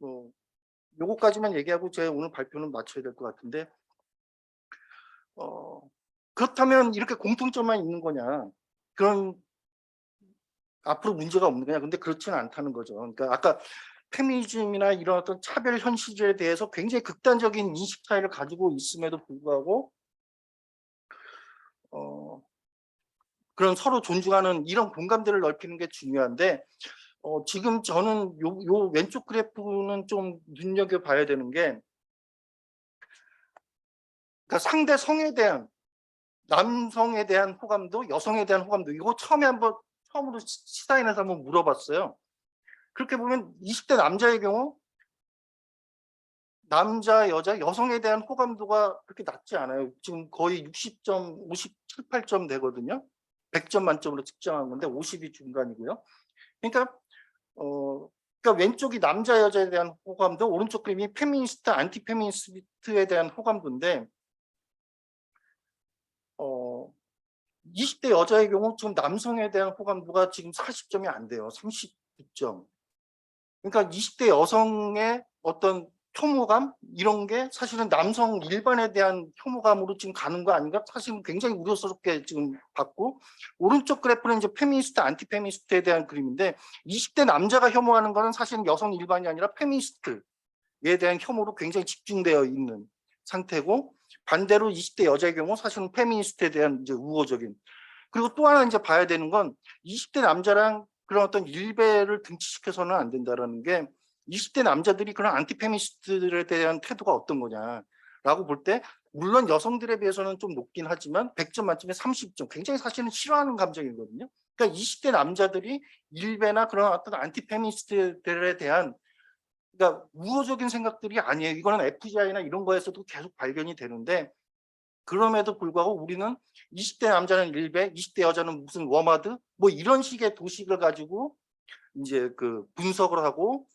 요거까지만 얘기하고 제 오늘 발표는 마쳐야 될 것 같은데, 그렇다면 이렇게 공통점만 있는 거냐? 그런 앞으로 문제가 없는 거냐? 근데 그렇지는 않다는 거죠. 그러니까 아까 페미니즘이나 이런 어떤 차별 현실에 대해서 굉장히 극단적인 인식 차이를 가지고 있음에도 불구하고 그런 서로 존중하는 이런 공감대를 넓히는 게 중요한데 지금 저는 요 왼쪽 그래프는 좀 눈여겨봐야 되는 게 그러니까 상대 성에 대한 남성에 대한 호감도 여성에 대한 호감도 이거 처음으로 시사인에서 한번 물어봤어요. 그렇게 보면 20대 남자의 경우 남자, 여자, 여성에 대한 호감도가 그렇게 낮지 않아요. 지금 거의 60점, 57, 8점 되거든요. 100점 만점으로 측정한 건데 50이 중간이고요. 그러니까 그러니까 왼쪽이 남자, 여자에 대한 호감도, 오른쪽 그림이 페미니스트, 안티 페미니스트에 대한 호감도인데 20대 여자의 경우 지금 남성에 대한 호감도가 지금 40점이 안 돼요. 39점. 그러니까 20대 여성의 어떤 혐오감 이런 게 사실은 남성 일반에 대한 혐오감으로 지금 가는 거 아닌가? 사실은 굉장히 우려스럽게 지금 봤고, 오른쪽 그래프는 이제 페미니스트, 안티 페미니스트에 대한 그림인데 20대 남자가 혐오하는 거는 사실은 여성 일반이 아니라 페미니스트에 대한 혐오로 굉장히 집중되어 있는 상태고, 반대로 20대 여자의 경우 사실은 페미니스트에 대한 이제 우호적인. 그리고 또 하나 이제 봐야 되는 건 20대 남자랑 그런 어떤 일배를 등치시켜서는 안 된다라는 게 20대 남자들이 그런 안티페미니스트들에 대한 태도가 어떤 거냐라고 볼 때 물론 여성들에 비해서는 좀 높긴 하지만 100점 만점에 30점 굉장히 사실은 싫어하는 감정이거든요. 그러니까 20대 남자들이 일배나 그런 어떤 안티페미니스트들에 대한 그러니까 우호적인 생각들이 아니에요. 이거는 FGI나 이런 거에서도 계속 발견이 되는데 그럼에도 불구하고 우리는 20대 남자는 일배, 20대 여자는 무슨 워마드 뭐 이런 식의 도식을 가지고 이제 그 분석을 하고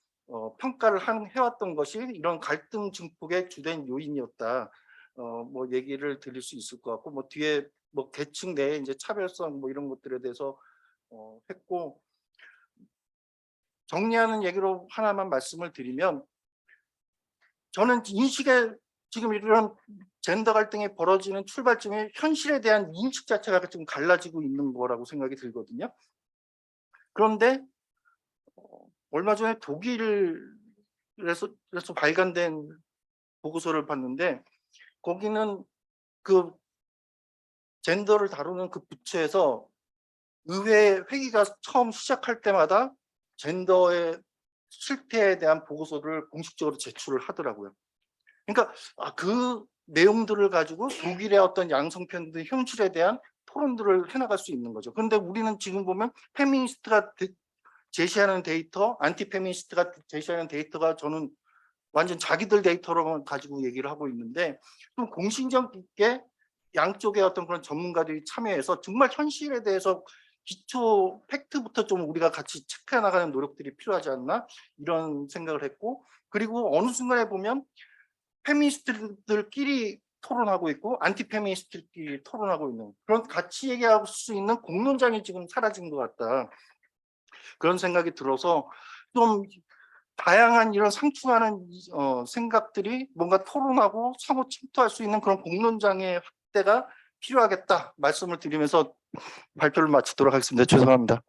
평가를 해왔던 것이 이런 갈등 증폭의 주된 요인이었다. 뭐 얘기를 드릴 수 있을 것 같고 뭐 뒤에 뭐 계층 내에 이제 차별성 뭐 이런 것들에 대해서 했고 정리하는 얘기로 하나만 말씀을 드리면 저는 인식에 지금 이런 젠더 갈등이 벌어지는 출발점이 현실에 대한 인식 자체가 좀 갈라지고 있는 거라고 생각이 들거든요. 그런데 얼마 전에 독일에서 발간된 보고서를 봤는데 거기는 그 젠더를 다루는 그 부처에서 의회 회기가 처음 시작할 때마다 젠더의 실태에 대한 보고서를 공식적으로 제출을 하더라고요. 그러니까 그 내용들을 가지고 독일의 어떤 양성평등 현실에 대한 토론들을 해나갈 수 있는 거죠. 그런데 우리는 지금 보면 페미니스트가 제시하는 데이터, 안티 페미니스트가 제시하는 데이터가 저는 완전 자기들 데이터로만 가지고 얘기를 하고 있는데 좀 공신력 있게 양쪽의 어떤 그런 전문가들이 참여해서 정말 현실에 대해서 기초 팩트부터 좀 우리가 같이 체크해 나가는 노력들이 필요하지 않나 이런 생각을 했고 그리고 어느 순간에 보면 페미니스트들끼리 토론하고 있고 안티 페미니스트들끼리 토론하고 있는 그런 같이 얘기할 수 있는 공론장이 지금 사라진 것 같다. 그런 생각이 들어서 좀 다양한 이런 상충하는 생각들이 뭔가 토론하고 상호 침투할 수 있는 그런 공론장의 확대가 필요하겠다 말씀을 드리면서 발표를 마치도록 하겠습니다. 죄송합니다.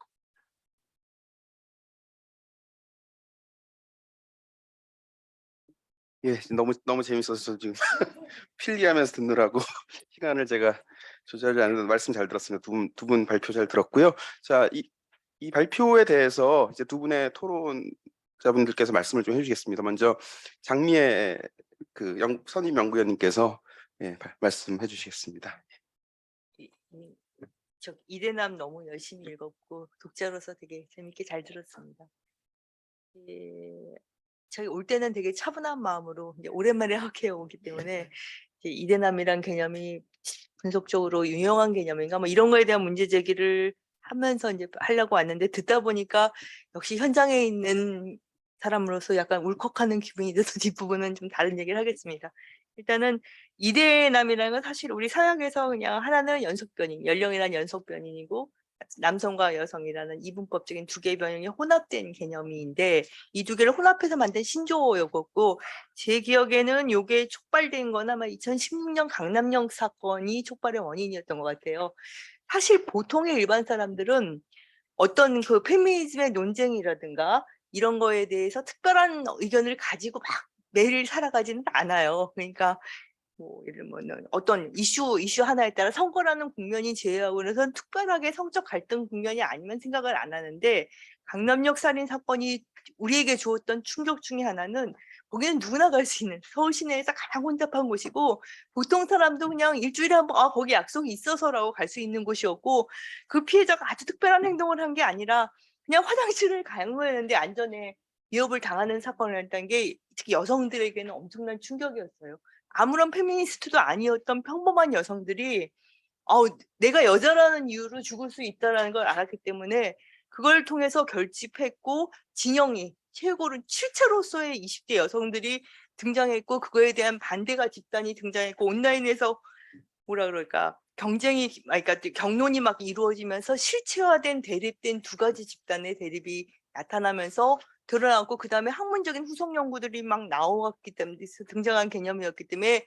예, 너무 재밌어서 지금 필기하면서 듣느라고 시간을 제가 조절이 안 돼도 말씀 잘 들었습니다. 두 분 발표 잘 들었고요. 자, 이 발표에 대해서 이제 두 분의 토론자분들께서 말씀을 좀 해주시겠습니다. 먼저 장미애 그 선임 연구위원님께서 말씀해 주시겠습니다. 저 이대남 너무 열심히 읽었고 독자로서 되게 재밌게 잘 들었습니다. 저희 올 때는 되게 차분한 마음으로 이제 오랜만에 학회에 오기 때문에 이제 이대남이란 개념이 분석적으로 유용한 개념인가 뭐 이런 거에 대한 문제 제기를 하면서 이제 하려고 왔는데 듣다 보니까 역시 현장에 있는 사람으로서 약간 울컥하는 기분이 들어서 뒷부분은 좀 다른 얘기를 하겠습니다. 일단은 이대남이라는 건 사실 우리 서양에서 그냥 하나는 연속변인, 연령이란 연속변인이고 남성과 여성이라는 이분법적인 두 개의 변형이 혼합된 개념인데 이 두 개를 혼합해서 만든 신조어였고 제 기억에는 요게 촉발된 건 아마 2016년 강남역 사건이 촉발의 원인이었던 것 같아요. 사실 보통의 일반 사람들은 어떤 그 페미니즘의 논쟁이라든가 이런 거에 대해서 특별한 의견을 가지고 막 매일 살아가지는 않아요. 그러니까 뭐 예를 들면 어떤 이슈 하나에 따라 선거라는 국면이 제외하고는 특별하게 성적 갈등 국면이 아니면 생각을 안 하는데 강남역 살인 사건이 우리에게 주었던 충격 중에 하나는 거기는 누구나 갈 수 있는 서울 시내에서 가장 혼잡한 곳이고 보통 사람도 그냥 일주일에 한 번 거기 약속이 있어서라고 갈 수 있는 곳이었고 그 피해자가 아주 특별한 행동을 한 게 아니라 그냥 화장실을 가용했는데 안전에 위협을 당하는 사건을 했다는 게 특히 여성들에게는 엄청난 충격이었어요. 아무런 페미니스트도 아니었던 평범한 여성들이 내가 여자라는 이유로 죽을 수 있다는 걸 알았기 때문에 그걸 통해서 결집했고 진영이 최고로 실체로서의 20대 여성들이 등장했고 그거에 대한 반대가 집단이 등장했고 온라인에서 뭐라 그럴까 그러니까 경론이 막 이루어지면서 실체화된 대립된 두 가지 집단의 대립이 나타나면서 드러나고 그 다음에 학문적인 후속 연구들이 막 나왔기 때문에 등장한 개념이었기 때문에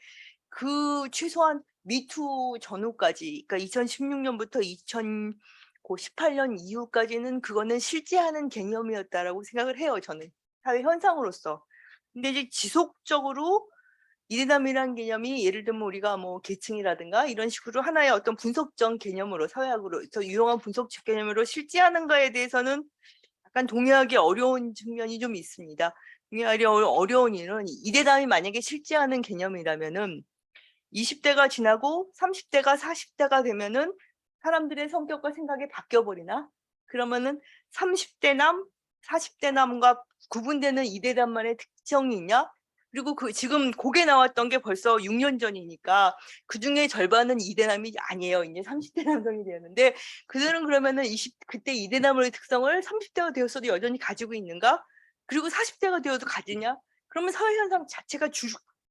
그 최소한 미투 전후까지 그러니까 2016년부터 2018년 이후까지는 그거는 실제하는 개념이었다라고 생각을 해요. 저는 사회 현상으로서. 근데 이제 지속적으로 이대남이란 개념이 예를 들면 우리가 뭐 계층이라든가 이런 식으로 하나의 어떤 분석적 개념으로 사회학으로 더 유용한 분석적 개념으로 실제하는 거에 대해서는 약간 동의하기 어려운 측면이 좀 있습니다. 동의하기 어려운 이유는 이대남이 만약에 실제하는 개념이라면은 20대가 지나고 30대가 40대가 되면은 사람들의 성격과 생각이 바뀌어버리나? 그러면은 30대 남, 40대 남과 구분되는 이대남만의 특성이 있냐? 그리고 지금 곡에 나왔던 게 벌써 6년 전이니까 그 중에 절반은 이대남이 아니에요. 이제 30대 남성이 되었는데 그들은 그러면은 그때 이대남의 특성을 30대가 되었어도 여전히 가지고 있는가? 그리고 40대가 되어도 가지냐? 그러면 사회현상 자체가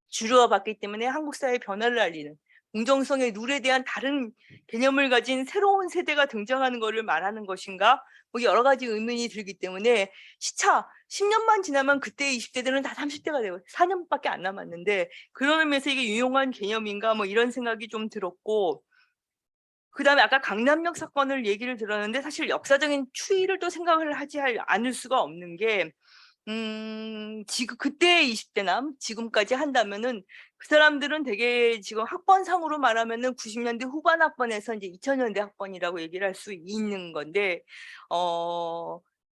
주류와 봤기 때문에 한국 사회의 변화를 알리는 공정성의 룰에 대한 다른 개념을 가진 새로운 세대가 등장하는 것을 말하는 것인가? 뭐 여러 가지 의문이 들기 때문에 시차 10년만 지나면 그때 20대들은 다 30대가 되고 4년밖에 안 남았는데 그런 의미에서 이게 유용한 개념인가 뭐 이런 생각이 좀 들었고 그 다음에 아까 강남역 사건을 얘기를 들었는데 사실 역사적인 추이를 또 생각을 하지 않을 수가 없는 게 지금 그때 20대 남 지금까지 한다면은 그 사람들은 되게 지금 학번상으로 말하면은 90년대 후반 학번에서 이제 2000년대 학번이라고 얘기를 할 수 있는 건데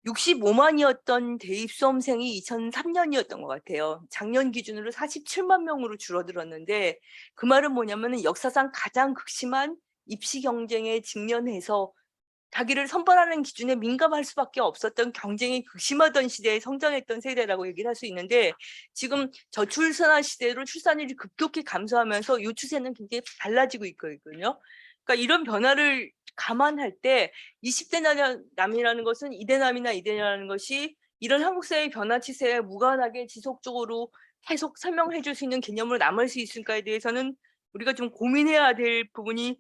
65만이었던 대입 수험생이 2003년이었던 것 같아요. 작년 기준으로 47만 명으로 줄어들었는데 그 말은 뭐냐면은 역사상 가장 극심한 입시 경쟁에 직면해서 자기를 선발하는 기준에 민감할 수밖에 없었던 경쟁이 극심하던 시대에 성장했던 세대라고 얘기를 할 수 있는데 지금 저출산화 시대로 출산율이 급격히 감소하면서 이 추세는 굉장히 달라지고 있거든요. 그러니까 이런 변화를 감안할 때 20대 남이라는 것은 이대남이나 이대녀라는 것이 이런 한국 사회의 변화 추세에 무관하게 지속적으로 계속 설명해 줄 수 있는 개념으로 남을 수 있을까에 대해서는 우리가 좀 고민해야 될 부분이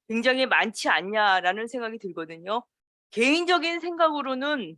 굉장히 많지 않냐라는 생각이 들거든요. 개인적인 생각으로는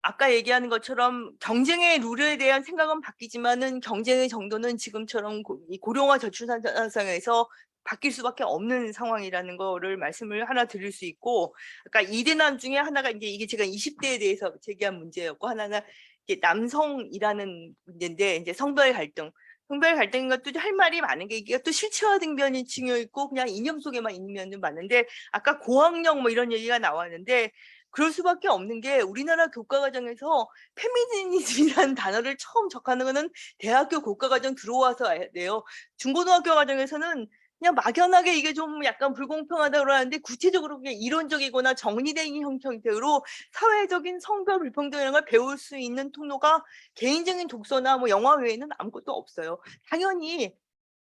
아까 얘기하는 것처럼 경쟁의 룰에 대한 생각은 바뀌지만은 경쟁의 정도는 지금처럼 이 고령화 저출산 상황에서 바뀔 수밖에 없는 상황이라는 거를 말씀을 하나 드릴 수 있고, 아까 이대남 중에 하나가 이제 이게 제가 20대에 대해서 제기한 문제였고 하나는 이게 남성이라는 문제인데 이제 성별 갈등. 성별 갈등인 것도 할 말이 많은 게 이게 또 실체화 등변이 층여 있고 그냥 이념 속에만 있는 면도 많은데 아까 고학력 뭐 이런 얘기가 나왔는데 그럴 수밖에 없는 게 우리나라 교과과정에서 페미니즘이라는 단어를 처음 접하는 거는 대학교 교과과정 들어와서 돼요. 중고등학교 과정에서는 그냥 막연하게 이게 좀 약간 불공평하다고 하는데 구체적으로 그냥 이론적이거나 정리된 형태로 사회적인 성별 불평등 이런 걸 배울 수 있는 통로가 개인적인 독서나 뭐 영화 외에는 아무것도 없어요. 당연히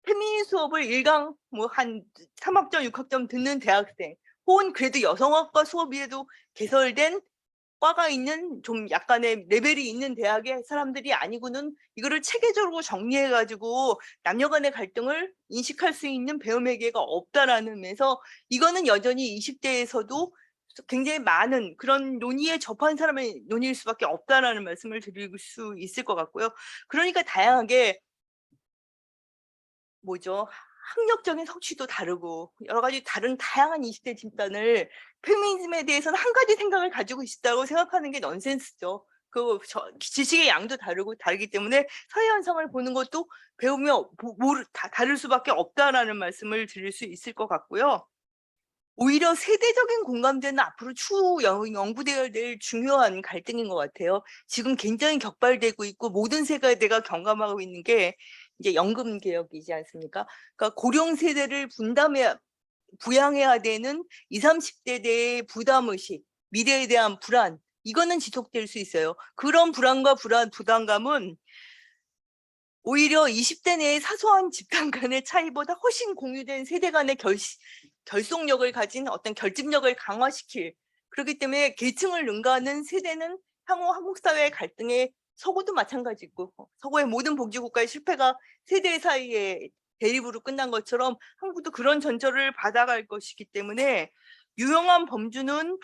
페미니스트 수업을 1강 뭐 한 3학점, 6학점 듣는 대학생 혹은 그래도 여성학과 수업이라도 개설된 과가 있는 좀 약간의 레벨이 있는 대학의 사람들이 아니고는 이거를 체계적으로 정리해가지고 남녀 간의 갈등을 인식할 수 있는 배움의 기회가 없다라는 면에서 이거는 여전히 20대에서도 굉장히 많은 그런 논의에 접한 사람의 논의일 수밖에 없다라는 말씀을 드릴 수 있을 것 같고요. 그러니까 다양하게 뭐죠? 학력적인 성취도 다르고 여러 가지 다른 다양한 20대 집단을 페미니즘에 대해서는 한 가지 생각을 가지고 있다고 생각하는 게 넌센스죠. 지식의 양도 다르기 때문에 사회 현상을 보는 것도 배우며 다를 수밖에 없다라는 말씀을 드릴 수 있을 것 같고요. 오히려 세대적인 공감대는 앞으로 추후 연구되어야 될 중요한 갈등인 것 같아요. 지금 굉장히 격발되고 있고 모든 세대가 경감하고 있는 게 이제 연금 개혁이지 않습니까? 그러니까 고령 세대를 부양해야 되는 20, 30대의 부담의식, 미래에 대한 불안, 이거는 지속될 수 있어요. 그런 불안과 부담감은 오히려 20대 내의 사소한 집단 간의 차이보다 훨씬 공유된 세대 간의 결속력을 가진 어떤 결집력을 강화시킬, 그렇기 때문에 계층을 능가하는 세대는 향후 한국 사회의 갈등에 서구도 마찬가지고 서구의 모든 복지국가의 실패가 세대 사이의 대립으로 끝난 것처럼 한국도 그런 전철을 받아갈 것이기 때문에 유용한 범주는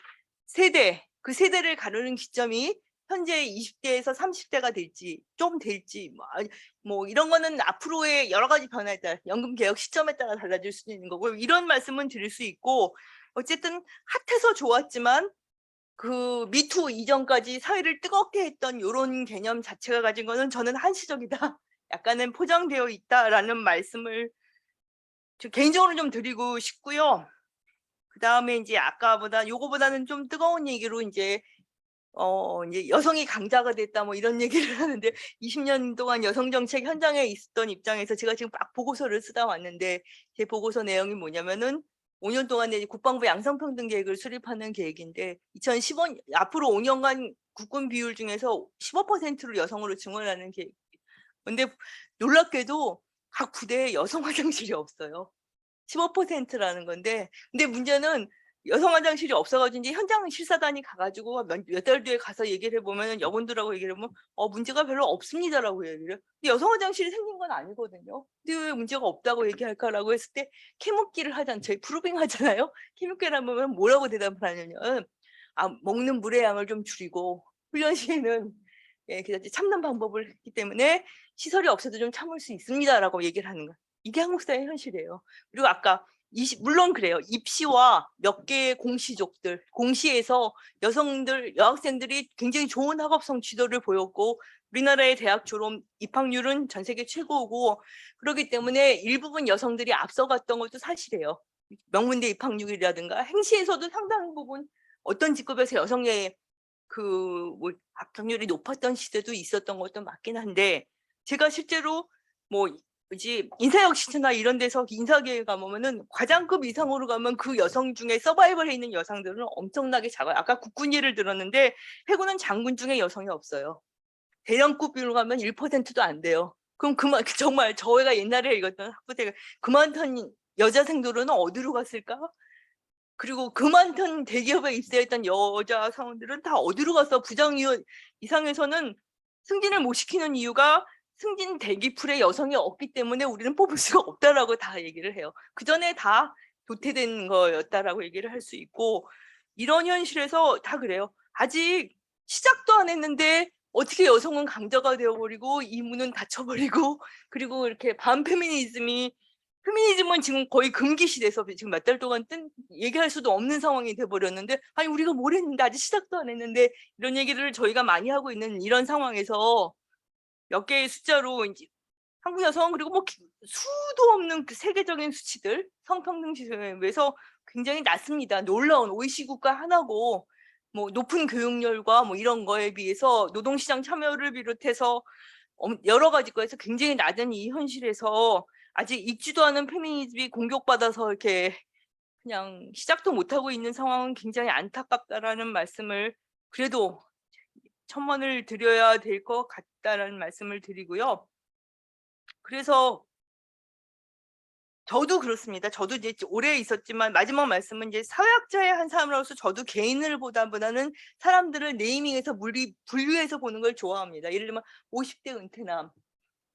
그 세대를 가르는 기점이 현재 20대에서 30대가 될지 좀 될지 뭐 이런 거는 앞으로의 여러 가지 변화에 따라 연금 개혁 시점에 따라 달라질 수 있는 거고 이런 말씀은 드릴 수 있고 어쨌든 핫해서 좋았지만 그 미투 이전까지 사회를 뜨겁게 했던 이런 개념 자체가 가진 거는 저는 한시적이다. 약간은 포장되어 있다라는 말씀을 개인적으로 좀 드리고 싶고요. 그 다음에 이제 아까보다 요거보다는 좀 뜨거운 얘기로 이제 여성이 강자가 됐다 뭐 이런 얘기를 하는데 20년 동안 여성 정책 현장에 있었던 입장에서 제가 지금 막 보고서를 쓰다 왔는데 제 보고서 내용이 뭐냐면은 5년 동안에 국방부 양성평등 계획을 수립하는 계획인데 앞으로 5년간 국군 비율 중에서 15%를 여성으로 증원하는 계획. 근데 놀랍게도 각 부대에 여성 화장실이 없어요. 15%라는 건데 근데 문제는 여성 화장실이 없어가지고 이제 현장 실사단이 가가지고 몇 달 뒤에 가서 얘기를 해보면 여군들하고 얘기를 해보면 문제가 별로 없습니다라고 얘기를 해요. 근데 여성 화장실이 생긴 건 아니거든요. 근데 왜 문제가 없다고 얘기할까라고 했을 때 캐묻기를 저희 프로빙 하잖아요. 캐묻기를 하면 뭐라고 대답을 하냐면 먹는 물의 양을 좀 줄이고 훈련 시에는 참는 방법을 했기 때문에 시설이 없어도 좀 참을 수 있습니다라고 얘기를 하는 거예요. 이게 한국 사회의 현실이에요. 그리고 아까 물론 그래요. 입시와 몇 개의 공시에서 여학생들이 굉장히 좋은 학업성 지도를 보였고 우리나라의 대학 졸업 입학률은 전 세계 최고고 그렇기 때문에 일부분 여성들이 앞서갔던 것도 사실이에요. 명문대 입학률이라든가 행시에서도 상당 부분 어떤 직급에서 여성의 합격률이 높았던 시대도 있었던 것도 맞긴 한데 제가 실제로 이제 인사혁신이나 이런 데서 인사계에 가보면은 과장급 이상으로 가면 그 여성 중에 서바이벌에 있는 여성들은 엄청나게 작아요. 아까 국군 예를 들었는데 해군은 장군 중에 여성이 없어요. 대령급으로 가면 1%도 안 돼요. 그럼 정말 저희가 옛날에 읽었던 학부대가 그만한 여자생들은 어디로 갔을까? 그리고 그만한 대기업에 입사했던 여자 사원들은 다 어디로 가서 부장위원 이상에서는 승진을 못 시키는 이유가 승진 대기풀에 여성이 없기 때문에 우리는 뽑을 수가 없다라고 다 얘기를 해요. 그 전에 다 도태된 거였다라고 얘기를 할 수 있고 이런 현실에서 다 그래요. 아직 시작도 안 했는데 어떻게 여성은 강자가 되어버리고 이 문은 닫혀버리고 그리고 이렇게 페미니즘은 지금 거의 금기시돼서 지금 몇 달 동안 얘기할 수도 없는 상황이 돼버렸는데 아니 우리가 뭘 했는데 아직 시작도 안 했는데 이런 얘기를 저희가 많이 하고 있는 이런 상황에서 몇 개의 숫자로 이제 한국 여성은 그리고 뭐 수도 없는 그 세계적인 수치들 성평등 지수에서 굉장히 낮습니다. 놀라운 OECD 국가 하나고 뭐 높은 교육열과 뭐 이런 거에 비해서 노동시장 참여를 비롯해서 여러 가지 거에서 굉장히 낮은 이 현실에서 아직 익지도 않은 페미니즘이 공격받아서 이렇게 그냥 시작도 못하고 있는 상황은 굉장히 안타깝다라는 말씀을 그래도 첨언을 드려야 될 것 같다라는 말씀을 드리고요. 그래서 저도 그렇습니다. 저도 이제 오래 있었지만 마지막 말씀은 이제 사회학자의 한 사람으로서 저도 개인을 보다보다는 사람들을 네이밍해서 분류해서 보는 걸 좋아합니다. 예를 들면 50대 은퇴남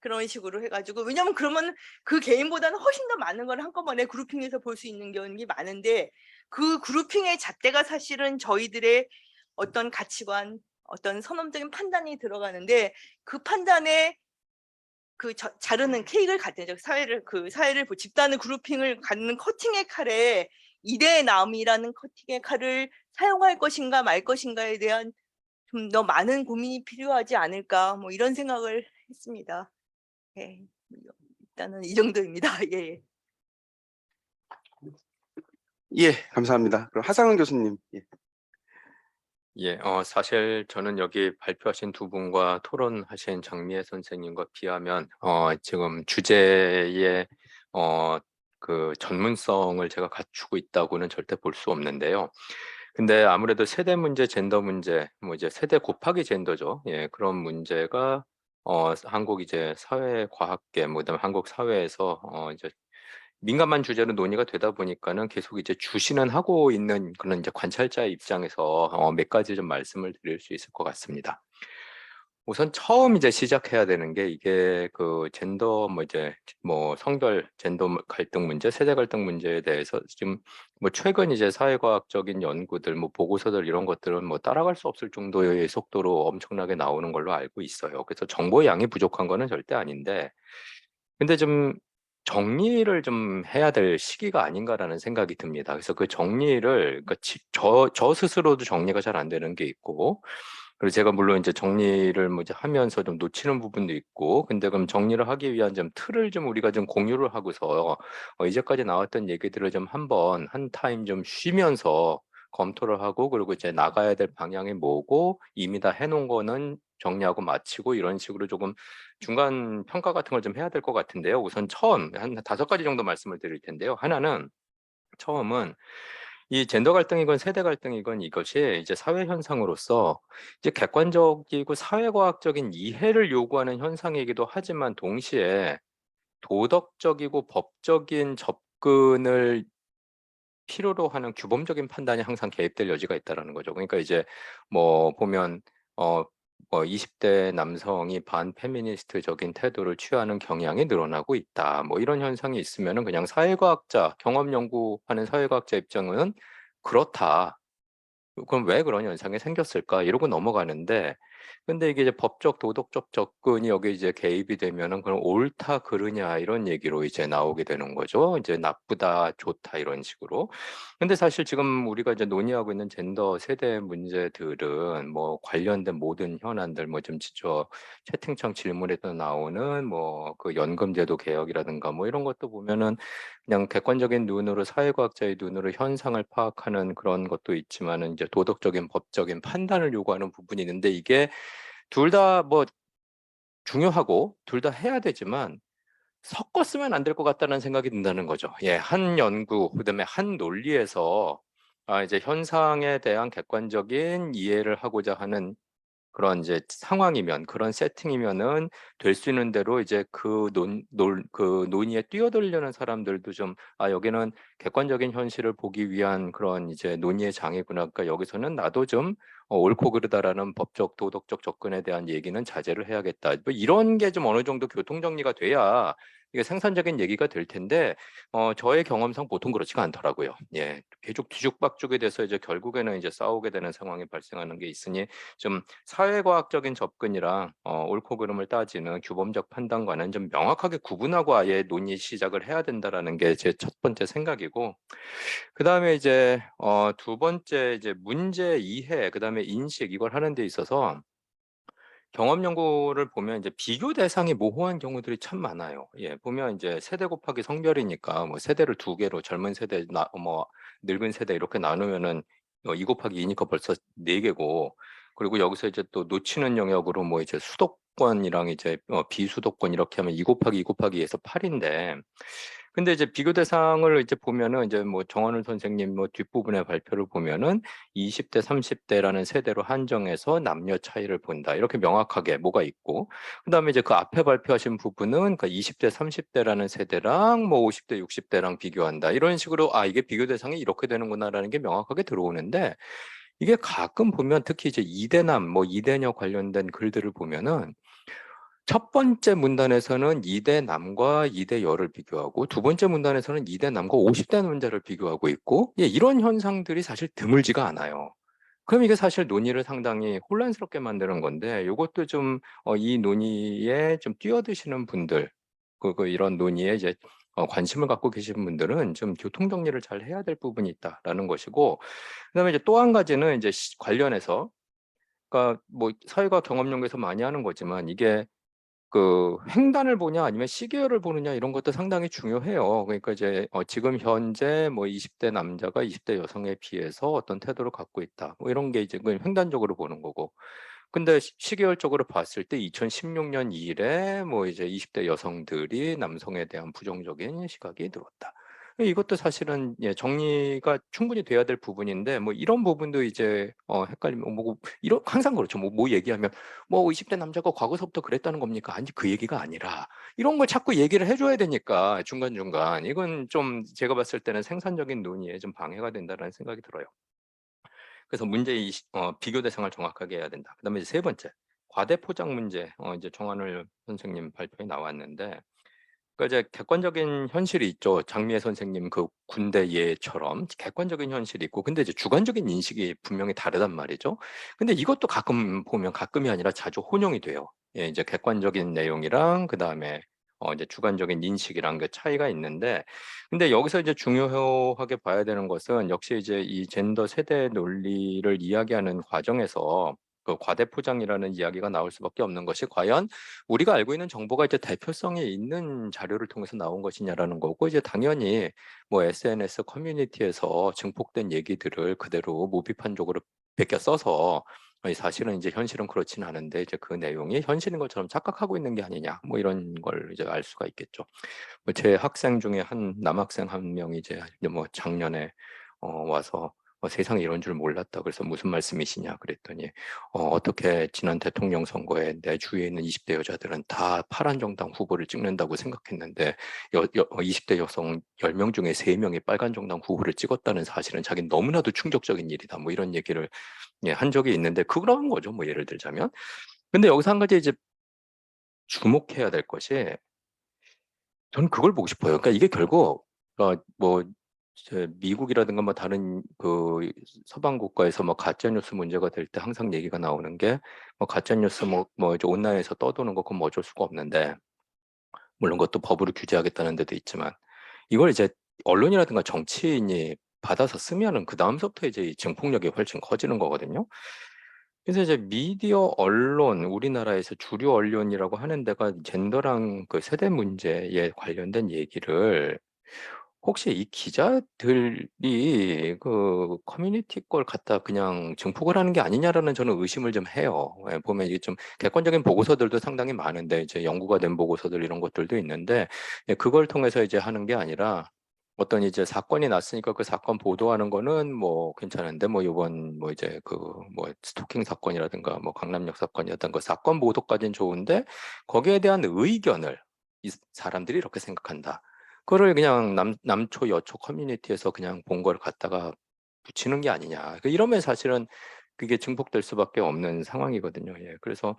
그런 식으로 해가지고 왜냐면 그러면 그 개인보다는 훨씬 더 많은 걸 한꺼번에 그룹핑해서 볼 수 있는 경우가 많은데 그 그룹핑의 잣대가 사실은 저희들의 어떤 가치관, 어떤 선험적인 판단이 들어가는데 그 판단에 그 자르는 케이크를 갖는 사회를 집단의 그룹핑을 갖는 커팅의 칼에 이대의 남이라는 커팅의 칼을 사용할 것인가 말 것인가에 대한 좀 더 많은 고민이 필요하지 않을까 뭐 이런 생각을 했습니다. 예, 일단은 이 정도입니다. 예. 예, 감사합니다. 그럼 하상은 교수님. 예. 예, 사실 저는 여기 발표하신 두 분과 토론하신 장미애 선생님과 비하면, 지금 주제의, 그 전문성을 제가 갖추고 있다고는 절대 볼 수 없는데요. 근데 아무래도 세대 문제, 젠더 문제, 뭐 이제 세대 곱하기 젠더죠. 예, 그런 문제가, 한국 이제 사회과학계, 뭐 그다음에 한국 사회에서, 이제 민감한 주제로 논의가 되다 보니까는 계속 이제 주시는 하고 있는 그런 이제 관찰자의 입장에서 몇 가지 좀 말씀을 드릴 수 있을 것 같습니다. 우선 처음 이제 시작해야 되는 게 이게 그 젠더 뭐 이제 뭐 성별 젠더 갈등 문제, 세대 갈등 문제에 대해서 지금 뭐 최근 이제 사회과학적인 연구들, 뭐 보고서들 이런 것들은 뭐 따라갈 수 없을 정도의 속도로 엄청나게 나오는 걸로 알고 있어요. 그래서 정보의 양이 부족한 거는 절대 아닌데, 근데 좀 정리를 좀 해야 될 시기가 아닌가라는 생각이 듭니다. 그래서 그 정리를 그러니까 저 스스로도 정리가 잘 안 되는 게 있고, 그리고 제가 물론 이제 정리를 뭐 이제 하면서 좀 놓치는 부분도 있고, 근데 그럼 정리를 하기 위한 좀 틀을 좀 우리가 좀 공유를 하고서 이제까지 나왔던 얘기들을 좀 한번 한 타임 좀 쉬면서 검토를 하고, 그리고 이제 나가야 될 방향이 뭐고 이미 다 해놓은 거는 정리하고 마치고 이런 식으로 조금 중간 평가 같은 걸 좀 해야 될 것 같은데요. 우선 처음 한 5가지 정도 말씀을 드릴 텐데요. 하나는 처음은 이 젠더 갈등이건 세대 갈등이건 이것이 이제 사회 현상으로서 이제 객관적이고 사회과학적인 이해를 요구하는 현상이기도 하지만 동시에 도덕적이고 법적인 접근을 필요로 하는 규범적인 판단이 항상 개입될 여지가 있다라는 거죠. 그러니까 이제 뭐 보면 뭐 20대 남성이 반페미니스트적인 태도를 취하는 경향이 늘어나고 있다. 뭐 이런 현상이 있으면은 그냥 사회과학자, 경험 연구하는 사회과학자 입장은 그렇다. 그럼 왜 그런 현상이 생겼을까? 이러고 넘어가는데, 근데 이게 이제 법적, 도덕적 접근이 여기 이제 개입이 되면은 그럼 옳다, 그르냐 이런 얘기로 이제 나오게 되는 거죠. 이제 나쁘다, 좋다 이런 식으로. 근데 사실 지금 우리가 이제 논의하고 있는 젠더 세대 문제들은 뭐 관련된 모든 현안들 뭐 좀 저 채팅창 질문에도 나오는 뭐 그 연금제도 개혁이라든가 뭐 이런 것도 보면은 그냥 객관적인 눈으로 사회과학자의 눈으로 현상을 파악하는 그런 것도 있지만은 이제 도덕적인 법적인 판단을 요구하는 부분이 있는데 이게 둘 다 뭐 중요하고 둘 다 해야 되지만 섞었으면 안 될 것 같다는 생각이 든다는 거죠. 예, 한 연구, 그다음에 한 논리에서 이제 현상에 대한 객관적인 이해를 하고자 하는 그런 이제 상황이면 그런 세팅이면은 될 수 있는 대로 이제 그 논의에 뛰어들려는 사람들도 좀 여기는 객관적인 현실을 보기 위한 그런 이제 논의의 장이구나. 그러니까 여기서는 나도 좀 옳고 그르다라는 법적 도덕적 접근에 대한 얘기는 자제를 해야겠다. 뭐 이런 게 좀 어느 정도 교통 정리가 돼야 이게 생산적인 얘기가 될 텐데 저의 경험상 보통 그렇지가 않더라고요. 예, 계속 뒤죽박죽이 돼서 이제 결국에는 이제 싸우게 되는 상황이 발생하는 게 있으니 좀 사회과학적인 접근이랑 옳고 그름을 따지는 규범적 판단과는 좀 명확하게 구분하고 아예 논의 시작을 해야 된다라는 게 제 첫 번째 생각이고, 그다음에 이제 두 번째 이제 문제 이해, 그다음에 인식 이걸 하는 데 있어서 경험 연구를 보면 이제 비교 대상이 모호한 경우들이 참 많아요. 예, 보면 이제 세대 곱하기 성별이니까 뭐 세대를 두 개로 젊은 세대, 뭐 늙은 세대 이렇게 나누면은 2 곱하기 2니까 벌써 4개고, 그리고 여기서 이제 또 놓치는 영역으로 뭐 이제 수도권이랑 이제 비수도권 이렇게 하면 2 곱하기 2 곱하기 2에서 8인데, 근데 이제 비교 대상을 이제 보면은 이제 뭐 정원훈 선생님 뭐 뒷부분의 발표를 보면은 20대, 30대라는 세대로 한정해서 남녀 차이를 본다. 이렇게 명확하게 뭐가 있고, 그다음에 이제 그 앞에 발표하신 부분은 그 20대, 30대라는 세대랑 뭐 50대, 60대랑 비교한다. 이런 식으로 이게 비교 대상이 이렇게 되는구나라는 게 명확하게 들어오는데, 이게 가끔 보면 특히 이제 이대남, 뭐 이대녀 관련된 글들을 보면은 첫 번째 문단에서는 2대 남과 2대 여를 비교하고, 두 번째 문단에서는 2대 남과 50대 남자를 비교하고 있고, 이런 현상들이 사실 드물지가 않아요. 그럼 이게 사실 논의를 상당히 혼란스럽게 만드는 건데, 이것도 좀 이 논의에 좀 뛰어드시는 분들, 이런 논의에 이제 관심을 갖고 계신 분들은 좀 교통 정리를 잘 해야 될 부분이 있다라는 것이고, 그다음에 이제 또 한 가지는 이제 관련해서, 그러니까 뭐 사회과 경험 연구에서 많이 하는 거지만, 이게 그 횡단을 보냐 아니면 시계열을 보느냐 이런 것도 상당히 중요해요. 그러니까 이제 지금 현재 뭐 20대 남자가 20대 여성에 비해서 어떤 태도를 갖고 있다. 뭐 이런 게 이제 그냥 횡단적으로 보는 거고. 근데 시계열적으로 봤을 때 2016년 이래 뭐 이제 20대 여성들이 남성에 대한 부정적인 시각이 늘었다. 이것도 사실은 정리가 충분히 돼야 될 부분인데, 뭐 이런 부분도 이제 헷갈리면 뭐 이런 항상 그렇죠. 뭐 얘기하면 뭐 20대 남자가 과거서부터 그랬다는 겁니까? 아니, 그 얘기가 아니라 이런 걸 자꾸 얘기를 해줘야 되니까 중간중간 이건 좀 제가 봤을 때는 생산적인 논의에 좀 방해가 된다는 생각이 들어요. 그래서 비교 대상을 정확하게 해야 된다. 그다음에 이제 세 번째, 과대 포장 문제. 이제 정한을 선생님 발표에 나왔는데, 그러니까 이제 객관적인 현실이 있죠. 장미애 선생님 그 군대 예처럼 객관적인 현실이 있고, 근데 이제 주관적인 인식이 분명히 다르단 말이죠. 근데 이것도 가끔 보면, 가끔이 아니라 자주 혼용이 돼요. 예, 이제 객관적인 내용이랑 그다음에 이제 주관적인 인식이랑 그 차이가 있는데, 근데 여기서 이제 중요하게 봐야 되는 것은 역시 이제 이 젠더 세대 논리를 이야기하는 과정에서 그 과대 포장이라는 이야기가 나올 수밖에 없는 것이, 과연 우리가 알고 있는 정보가 이제 대표성이 있는 자료를 통해서 나온 것이냐라는 거고, 이제 당연히 뭐 SNS 커뮤니티에서 증폭된 얘기들을 그대로 무비판적으로 베껴 써서 사실은 이제 현실은 그렇지는 않은데 이제 그 내용이 현실인 것처럼 착각하고 있는 게 아니냐, 뭐 이런 걸 이제 알 수가 있겠죠. 제 학생 중에 한 남학생 한 명이 이제 뭐 작년에 와서 세상에 이런 줄 몰랐다. 그래서 무슨 말씀이시냐 그랬더니, 어떻게 지난 대통령 선거에 내 주위에 있는 20대 여자들은 다 파란 정당 후보를 찍는다고 생각했는데 20대 여성 10명 중에 3명이 빨간 정당 후보를 찍었다는 사실은 자기는 너무나도 충격적인 일이다. 뭐 이런 얘기를 한 적이 있는데, 그런 거죠. 뭐 예를 들자면. 근데 여기서 한 가지 이제 주목해야 될 것이, 저는 그걸 보고 싶어요. 그러니까 이게 결국 뭐 미국이라든가 뭐 다른 그 서방 국가에서 뭐 가짜 뉴스 문제가 될 때 항상 얘기가 나오는 게, 뭐 가짜 뉴스 뭐 이제 온라인에서 떠도는 거 그건 뭐 어쩔 수가 없는데, 물론 그것도 법으로 규제하겠다는 데도 있지만, 이걸 이제 언론이라든가 정치인이 받아서 쓰면은 그다음서부터 이제 이 증폭력이 훨씬 커지는 거거든요. 그래서 이제 미디어 언론, 우리나라에서 주류 언론이라고 하는 데가 젠더랑 그 세대 문제에 관련된 얘기를, 혹시 이 기자들이 그 커뮤니티 걸 갖다 그냥 증폭을 하는 게 아니냐라는 저는 의심을 좀 해요. 보면 이게 좀 객관적인 보고서들도 상당히 많은데, 이제 연구가 된 보고서들 이런 것들도 있는데, 그걸 통해서 이제 하는 게 아니라, 어떤 이제 사건이 났으니까 그 사건 보도하는 거는 뭐 괜찮은데, 뭐 이번 뭐 이제 그 뭐 스토킹 사건이라든가 뭐 강남역 사건이었던 그 사건 보도까지는 좋은데, 거기에 대한 의견을 이 사람들이 이렇게 생각한다. 그거를 그냥 남초 여초 커뮤니티에서 그냥 본 걸 갖다가 붙이는 게 아니냐. 이러면 사실은 그게 증폭될 수밖에 없는 상황이거든요. 예. 그래서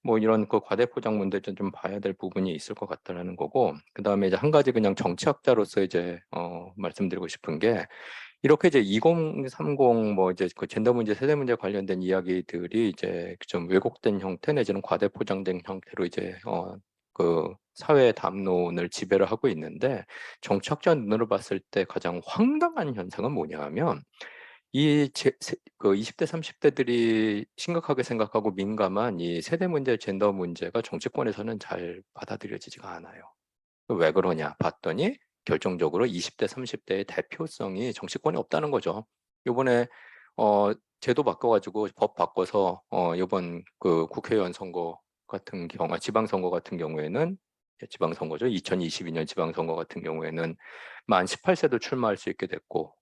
뭐 이런 그 과대 포장 문제점 좀 봐야 될 부분이 있을 것 같다라는 거고, 그다음에 이제 한 가지 그냥 정치학자로서 이제 말씀드리고 싶은 게, 이렇게 이제 2030 뭐 이제 그 젠더 문제, 세대 문제 관련된 이야기들이 이제 좀 왜곡된 형태 내지는 과대 포장된 형태로 이제 그 사회 담론을 지배를 하고 있는데, 정치학자 눈으로 봤을 때 가장 황당한 현상은 뭐냐 하면, 그 20대, 30대들이 심각하게 생각하고 민감한 이 세대 문제, 젠더 문제가 정치권에서는 잘 받아들여지지가 않아요. 왜 그러냐 봤더니 결정적으로 20대, 30대의 대표성이 정치권에 없다는 거죠. 요번에 제도 바꿔가지고 법 바꿔서 요번 그 국회의원 선거 같은 경우, 지방선거 같은 경우에는 지방선거죠. 2022년 지방선거 같은 경우에는 만 18세도 출마할 수 있게 됐고,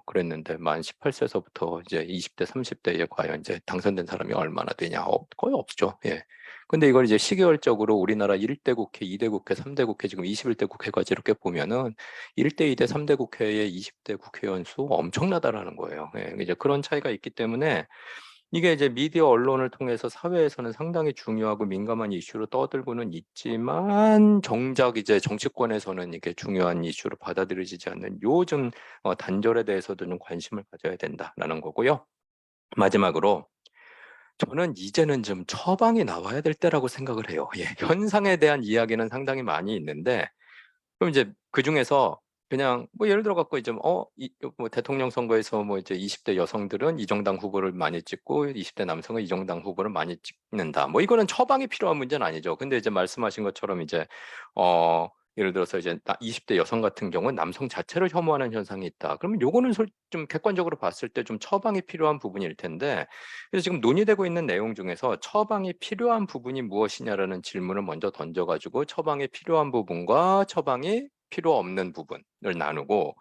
그랬는데 만 18세서부터 이제 20대, 30대에 과연 이제 당선된 사람이 얼마나 되냐? 거의 없죠. 예. 근데 이걸 이제 시계열적으로 우리나라 1대 국회, 2대 국회, 3대 국회, 지금 21대 국회까지 이렇게 보면은 1대, 2대, 3대 국회의 20대 국회의원 수 엄청나다라는 거예요. 예. 이제 그런 차이가 있기 때문에 이게 이제 미디어 언론을 통해서 사회에서는 상당히 중요하고 민감한 이슈로 떠들고는 있지만 정작 이제 정치권에서는 이게 중요한 이슈로 받아들여지지 않는 요즘 단절에 대해서도 좀 관심을 가져야 된다라는 거고요. 마지막으로 저는 이제는 좀 처방이 나와야 될 때라고 생각을 해요. 예, 현상에 대한 이야기는 상당히 많이 있는데 그럼 이제 그중에서 그냥 뭐 예를 들어 갖고 이제 뭐 대통령 선거에서 뭐 이제 20대 여성들은 이 정당 후보를 많이 찍고 20대 남성은 이 정당 후보를 많이 찍는다. 뭐 이거는 처방이 필요한 문제는 아니죠. 근데 이제 말씀하신 것처럼 이제 예를 들어서 이제 20대 여성 같은 경우는 남성 자체를 혐오하는 현상이 있다. 그러면 요거는 좀 객관적으로 봤을 때 좀 처방이 필요한 부분일 텐데 그래서 지금 논의되고 있는 내용 중에서 처방이 필요한 부분이 무엇이냐라는 질문을 먼저 던져가지고 처방이 필요한 부분과 처방이 필요 없는 부분을 나누고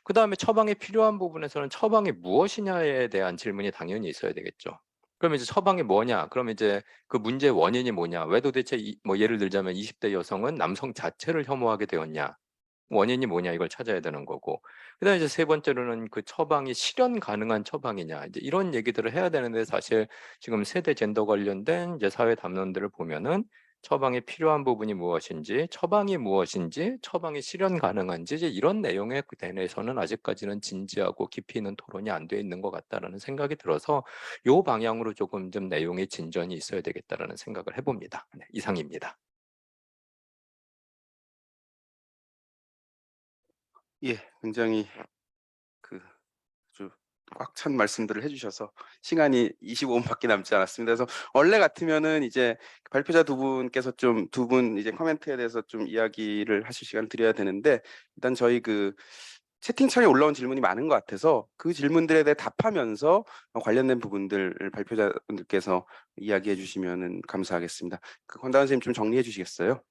그 다음에 처방이 필요한 부분에서는 처방이 무엇이냐에 대한 질문이 당연히 있어야 되겠죠. 그럼 이제 처방이 뭐냐? 그럼 이제 그 문제의 원인이 뭐냐? 왜 도대체 뭐 예를 들자면 20대 여성은 남성 자체를 혐오하게 되었냐? 원인이 뭐냐 이걸 찾아야 되는 거고 그다음에 이제 세 번째로는 그 처방이 실현 가능한 처방이냐 이제 이런 얘기들을 해야 되는데 사실 지금 세대 젠더 관련된 이제 사회 담론들을 보면은 처방이 필요한 부분이 무엇인지 처방이 무엇인지 처방이 실현 가능한지 이제 이런 내용에 대해서는 아직까지는 진지하고 깊이 있는 토론이 안 돼 있는 것 같다라는 생각이 들어서 요 방향으로 조금 좀 내용의 진전이 있어야 되겠다라는 생각을 해봅니다. 네, 이상입니다. 예, 굉장히 그 아주 꽉 찬 말씀들을 해주셔서 시간이 25분밖에 남지 않았습니다. 그래서 원래 같으면은 이제 발표자 두 분께서 좀 두 분 이제 코멘트에 대해서 좀 이야기를 하실 시간을 드려야 되는데 일단 저희 그 채팅창에 올라온 질문이 많은 것 같아서 그 질문들에 대해 답하면서 관련된 부분들을 발표자분들께서 이야기해 주시면은 감사하겠습니다. 그 권다은 선생님 좀 정리해 주시겠어요?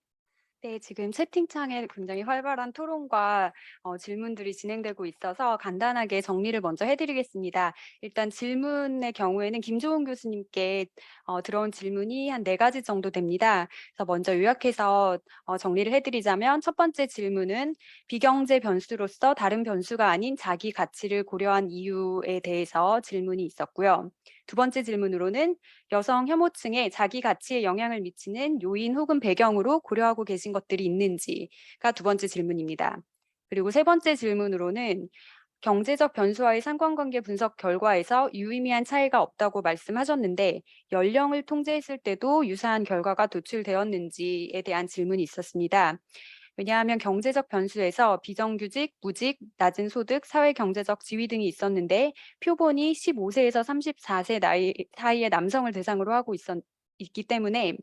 네, 지금 채팅창에 굉장히 활발한 토론과 질문들이 진행되고 있어서 간단하게 정리를 먼저 해드리겠습니다. 일단 질문의 경우에는 김조은 교수님께 들어온 질문이 한 4가지 정도 됩니다. 그래서 먼저 요약해서 정리를 해드리자면 첫 번째 질문은 비경제 변수로서 다른 변수가 아닌 자기 가치를 고려한 이유에 대해서 질문이 있었고요. 두 번째 질문으로는 여성 혐오층에 자기 가치에 영향을 미치는 요인 혹은 배경으로 고려하고 계신 것들이 있는지가 두 번째 질문입니다. 그리고 세 번째 질문으로는 경제적 변수와의 상관관계 분석 결과에서 유의미한 차이가 없다고 말씀하셨는데 연령을 통제했을 때도 유사한 결과가 도출되었는지에 대한 질문이 있었습니다. 왜냐하면 경제적 변수에서 비정규직, 무직, 낮은 소득, 사회경제적 지위 등이 있었는데 표본이 15세에서 34세 나이 사이의 남성을 대상으로 하고 있기 때문에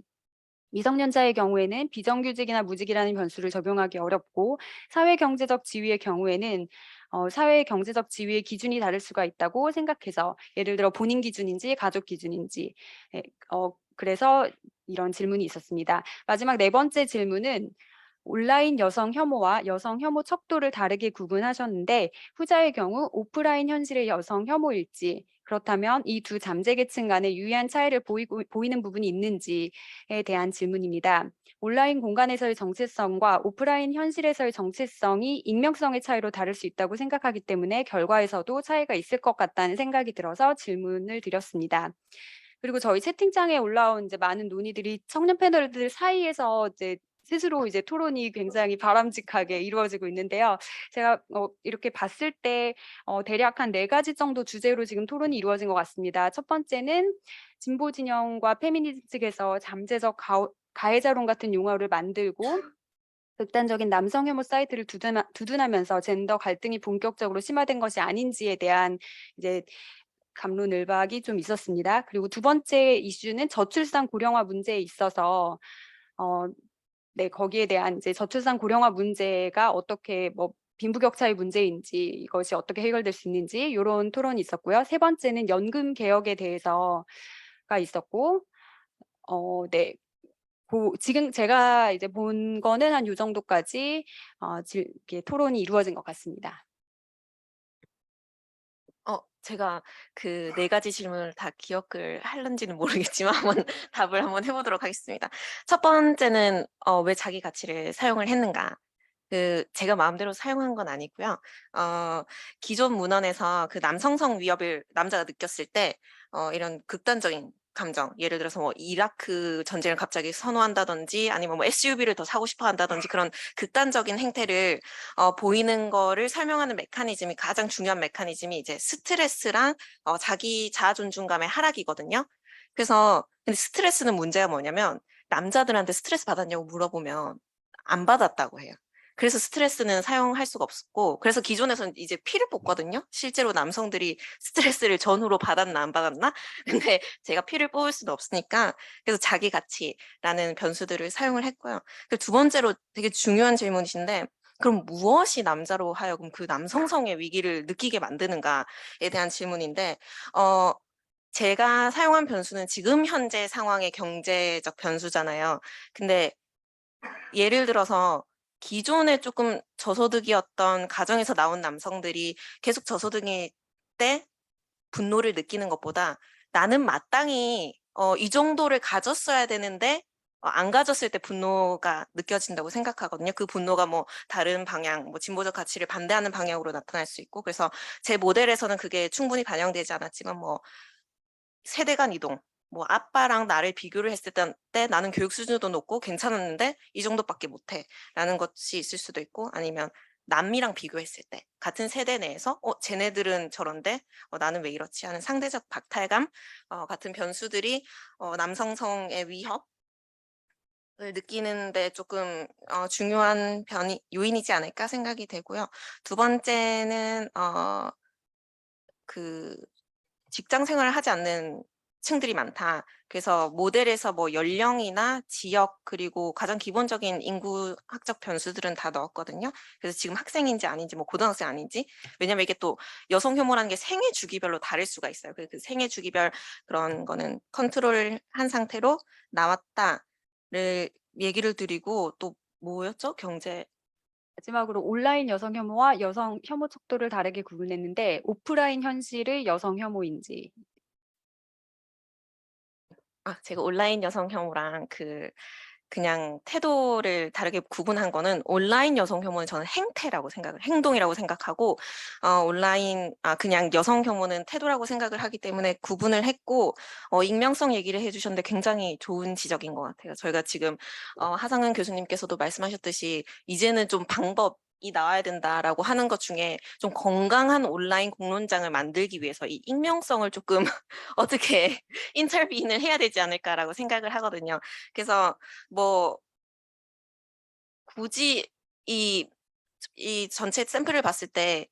미성년자의 경우에는 비정규직이나 무직이라는 변수를 적용하기 어렵고 사회경제적 지위의 경우에는 사회경제적 지위의 기준이 다를 수가 있다고 생각해서 예를 들어 본인 기준인지 가족 기준인지 그래서 이런 질문이 있었습니다. 마지막 4번째 질문은 온라인 여성 혐오와 여성 혐오 척도를 다르게 구분하셨는데 후자의 경우 오프라인 현실의 여성 혐오일지 그렇다면 이 두 잠재 계층 간의 유의한 차이를 보이는 부분이 있는지에 대한 질문입니다. 온라인 공간에서의 정체성과 오프라인 현실에서의 정체성이 익명성의 차이로 다를 수 있다고 생각하기 때문에 결과에서도 차이가 있을 것 같다는 생각이 들어서 질문을 드렸습니다. 그리고 저희 채팅창에 올라온 이제 많은 논의들이 청년 패널들 사이에서 이제 스스로 이제 토론이 굉장히 바람직하게 이루어지고 있는데요. 제가 이렇게 봤을 때 대략 한 4가지 정도 주제로 지금 토론이 이루어진 것 같습니다. 첫 번째는 진보 진영과 페미니즘 측에서 잠재적 가해자론 같은 용어를 만들고 극단적인 남성 혐오 사이트를 두둔하면서 젠더 갈등이 본격적으로 심화된 것이 아닌지에 대한 이제 갑론을박이 좀 있었습니다. 그리고 두 번째 이슈는 저출산 고령화 문제에 있어서 네, 거기에 대한 이제 저출산 고령화 문제가 어떻게 뭐 빈부격차의 문제인지 이것이 어떻게 해결될 수 있는지 이런 토론이 있었고요. 세 번째는 연금 개혁에 대해서가 있었고, 네, 지금 제가 이제 본 거는 한 요 정도까지 이렇게 토론이 이루어진 것 같습니다. 제가 그 네 가지 질문을 다 기억을 할는지는 모르겠지만 한번 답을 한번 해 보도록 하겠습니다. 첫 번째는 왜 자기 가치를 사용을 했는가? 제가 마음대로 사용한 건 아니고요. 기존 문헌에서 그 남성성 위협을 남자가 느꼈을 때 이런 극단적인 감정, 예를 들어서 뭐 이라크 전쟁을 갑자기 선호한다든지 아니면 뭐 SUV를 더 사고 싶어 한다든지 그런 극단적인 행태를 보이는 거를 설명하는 메커니즘이 가장 중요한 메커니즘이 이제 스트레스랑 자기 자아 존중감의 하락이거든요. 그래서 근데 스트레스는 문제가 뭐냐면 남자들한테 스트레스 받았냐고 물어보면 안 받았다고 해요. 그래서 스트레스는 사용할 수가 없었고, 그래서 기존에서는 이제 피를 뽑거든요. 실제로 남성들이 스트레스를 전후로 받았나 안 받았나? 근데 제가 피를 뽑을 수는 없으니까 그래서 자기 가치라는 변수들을 사용을 했고요. 그리고 두 번째로 되게 중요한 질문이신데, 그럼 무엇이 남자로 하여금 그 남성성의 위기를 느끼게 만드는가에 대한 질문인데, 제가 사용한 변수는 지금 현재 상황의 경제적 변수잖아요. 근데 예를 들어서 기존에 조금 저소득이었던 가정에서 나온 남성들이 계속 저소득일 때 분노를 느끼는 것보다 나는 마땅히 이 정도를 가졌어야 되는데 안 가졌을 때 분노가 느껴진다고 생각하거든요. 그 분노가 뭐 다른 방향, 뭐 진보적 가치를 반대하는 방향으로 나타날 수 있고, 그래서 제 모델에서는 그게 충분히 반영되지 않았지만 뭐 세대 간 이동, 뭐 아빠랑 나를 비교를 했을 때 나는 교육 수준도 높고 괜찮았는데 이 정도밖에 못해 라는 것이 있을 수도 있고, 아니면 남이랑 비교했을 때 같은 세대 내에서 쟤네들은 저런데 나는 왜 이렇지 하는 상대적 박탈감 같은 변수들이 남성성의 위협을 느끼는데 조금 중요한 요인이지 않을까 생각이 되고요. 두 번째는 그 직장 생활을 하지 않는 층들이 많다. 그래서 모델에서 뭐 연령이나 지역 그리고 가장 기본적인 인구학적 변수들은 다 넣었거든요. 그래서 지금 학생인지 아닌지 뭐 고등학생 아닌지, 왜냐면 이게 또 여성 혐오라는 게 생애 주기별로 다를 수가 있어요. 그 생애 주기별 그런 거는 컨트롤한 상태로 나왔다를 얘기를 드리고, 또 뭐였죠? 경제 마지막으로 온라인 여성 혐오와 여성 혐오 척도를 다르게 구분했는데 오프라인 현실의 여성 혐오인지. 제가 온라인 여성 혐오랑 그냥 태도를 다르게 구분한 거는, 온라인 여성 혐오는 저는 행동이라고 생각하고, 그냥 여성 혐오는 태도라고 생각을 하기 때문에 구분을 했고, 익명성 얘기를 해주셨는데 굉장히 좋은 지적인 것 같아요. 저희가 지금 하상은 교수님께서도 말씀하셨듯이 이제는 좀 방법이 나와야 된다라고 하는 것 중에 좀 건강한 온라인 공론장을 만들기 위해서 이 익명성을 조금 어떻게 인터뷰인을 해야 되지 않을까라고 생각을 하거든요. 그래서 뭐 굳이 이 전체 샘플을 봤을 때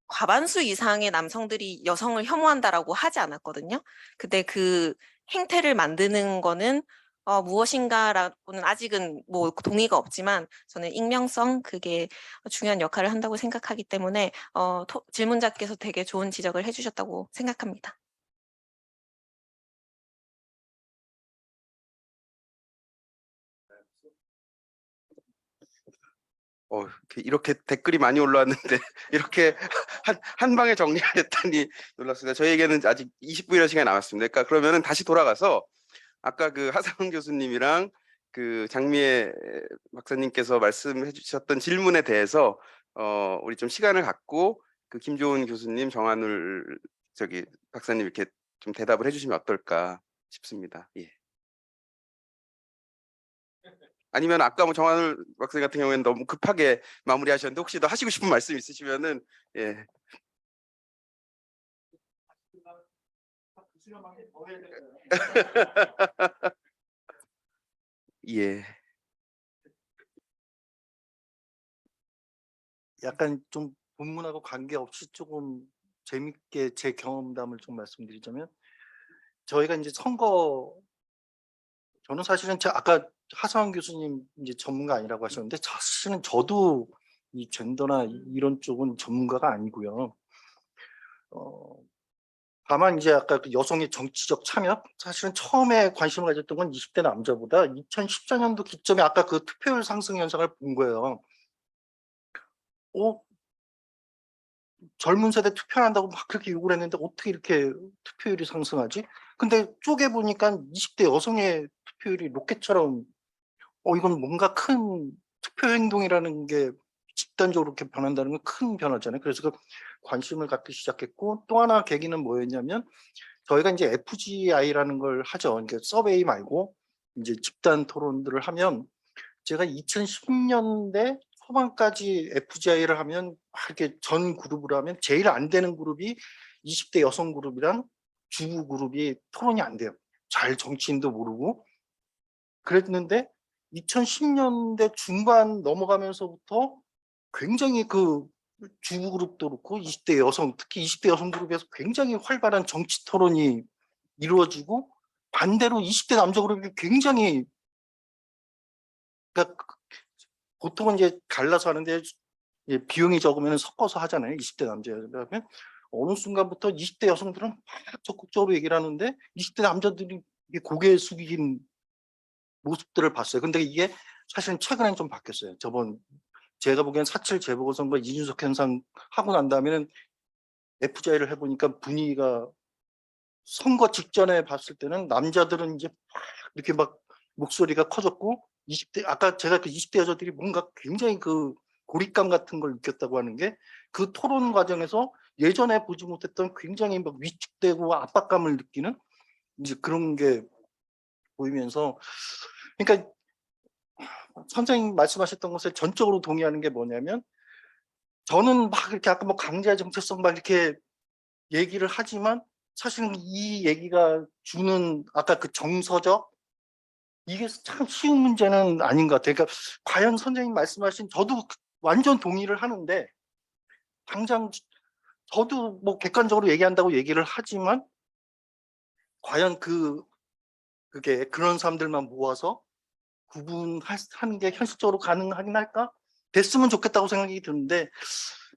과반수 이상의 남성들이 여성을 혐오한다라고 하지 않았거든요. 근데 그 행태를 만드는 거는 무엇인가라고는 아직은 뭐 동의가 없지만, 저는 익명성 그게 중요한 역할을 한다고 생각하기 때문에 질문자께서 되게 좋은 지적을 해주셨다고 생각합니다. 이렇게 댓글이 많이 올라왔는데 이렇게 한 방에 정리가 됐다니 놀랐습니다. 저희에게는 아직 20분이라는 시간이 남았습니다. 그러니까 그러면은 다시 돌아가서 아까 그 하상훈 교수님이랑 그 장미애 박사님께서 말씀해 주셨던 질문에 대해서 우리 좀 시간을 갖고 그 김조은 교수님, 정한울 박사님 이렇게 좀 대답을 해주시면 어떨까 싶습니다. 예. 아니면 아까 뭐 정한울 박사님 같은 경우에는 너무 급하게 마무리하셨는데 혹시 더 하시고 싶은 말씀 있으시면은 예. 예. 약간 좀 본문하고 관계없이 조금 재밌게 제 경험담을 좀 말씀드리자면, 저희가 이제 선거, 저는 사실은 아까 하상원 교수님 이제 전문가 아니라고 하셨는데, 사실은 저도 이 젠더나 이런 쪽은 전문가가 아니고요. 다만 이제 아까 그 여성의 정치적 참여, 사실은 처음에 관심을 가졌던 건 20대 남자보다 2014년도 기점에 아까 그 투표율 상승 현상을 본 거예요. 젊은 세대 투표한다고 막 그렇게 욕을 했는데 어떻게 이렇게 투표율이 상승하지? 근데 쪼개보니까 20대 여성의 투표율이 로켓처럼, 이건 뭔가 큰 투표 행동이라는 게 집단적으로 이렇게 변한다는 건 큰 변화잖아요. 그래서 그 관심을 갖기 시작했고, 또 하나 계기는 뭐였냐면, 저희가 이제 FGI라는 걸 하죠. 그러니까 서베이 말고 이제 집단 토론들을 하면, 제가 2010년대 초반까지 FGI를 하면 이렇게 전 그룹으로 하면 제일 안 되는 그룹이 20대 여성 그룹이랑 주부 그룹이 토론이 안 돼요. 잘 정치인도 모르고. 그랬는데 2010년대 중반 넘어가면서부터 굉장히 그 주부 그룹도 그렇고 20대 여성, 특히 20대 여성 그룹에서 굉장히 활발한 정치 토론이 이루어지고, 반대로 20대 남자 그룹이 굉장히, 그러니까 보통은 이제 갈라서 하는데 비용이 적으면 섞어서 하잖아요. 20대 남자라면 어느 순간부터 20대 여성들은 막 적극적으로 얘기를 하는데 20대 남자들이 고개 숙인 모습들을 봤어요. 근데 이게 사실은 최근엔 좀 바뀌었어요. 제가 보기엔 4.7 재보궐선거 이준석 현상 하고 난 다음에는 FGI를 해보니까 분위기가, 선거 직전에 봤을 때는 남자들은 이제 막 이렇게 막 목소리가 커졌고, 20대, 아까 제가 그 20대 여자들이 뭔가 굉장히 그 고립감 같은 걸 느꼈다고 하는 게, 그 토론 과정에서 예전에 보지 못했던 굉장히 막 위축되고 압박감을 느끼는 이제 그런 게 보이면서, 그러니까 선생님 말씀하셨던 것에 전적으로 동의하는 게 뭐냐면, 저는 막 이렇게 아까 뭐 강제 정체성 막 이렇게 얘기를 하지만, 사실은 이 얘기가 주는 아까 그 정서적, 이게 참 쉬운 문제는 아닌 것 같아요. 그러니까 과연 선생님 말씀하신, 저도 완전 동의를 하는데, 당장 저도 뭐 객관적으로 얘기한다고 얘기를 하지만, 과연 그게 그런 사람들만 모아서 구분하는 게 현실적으로 가능하긴 할까? 됐으면 좋겠다고 생각이 드는데,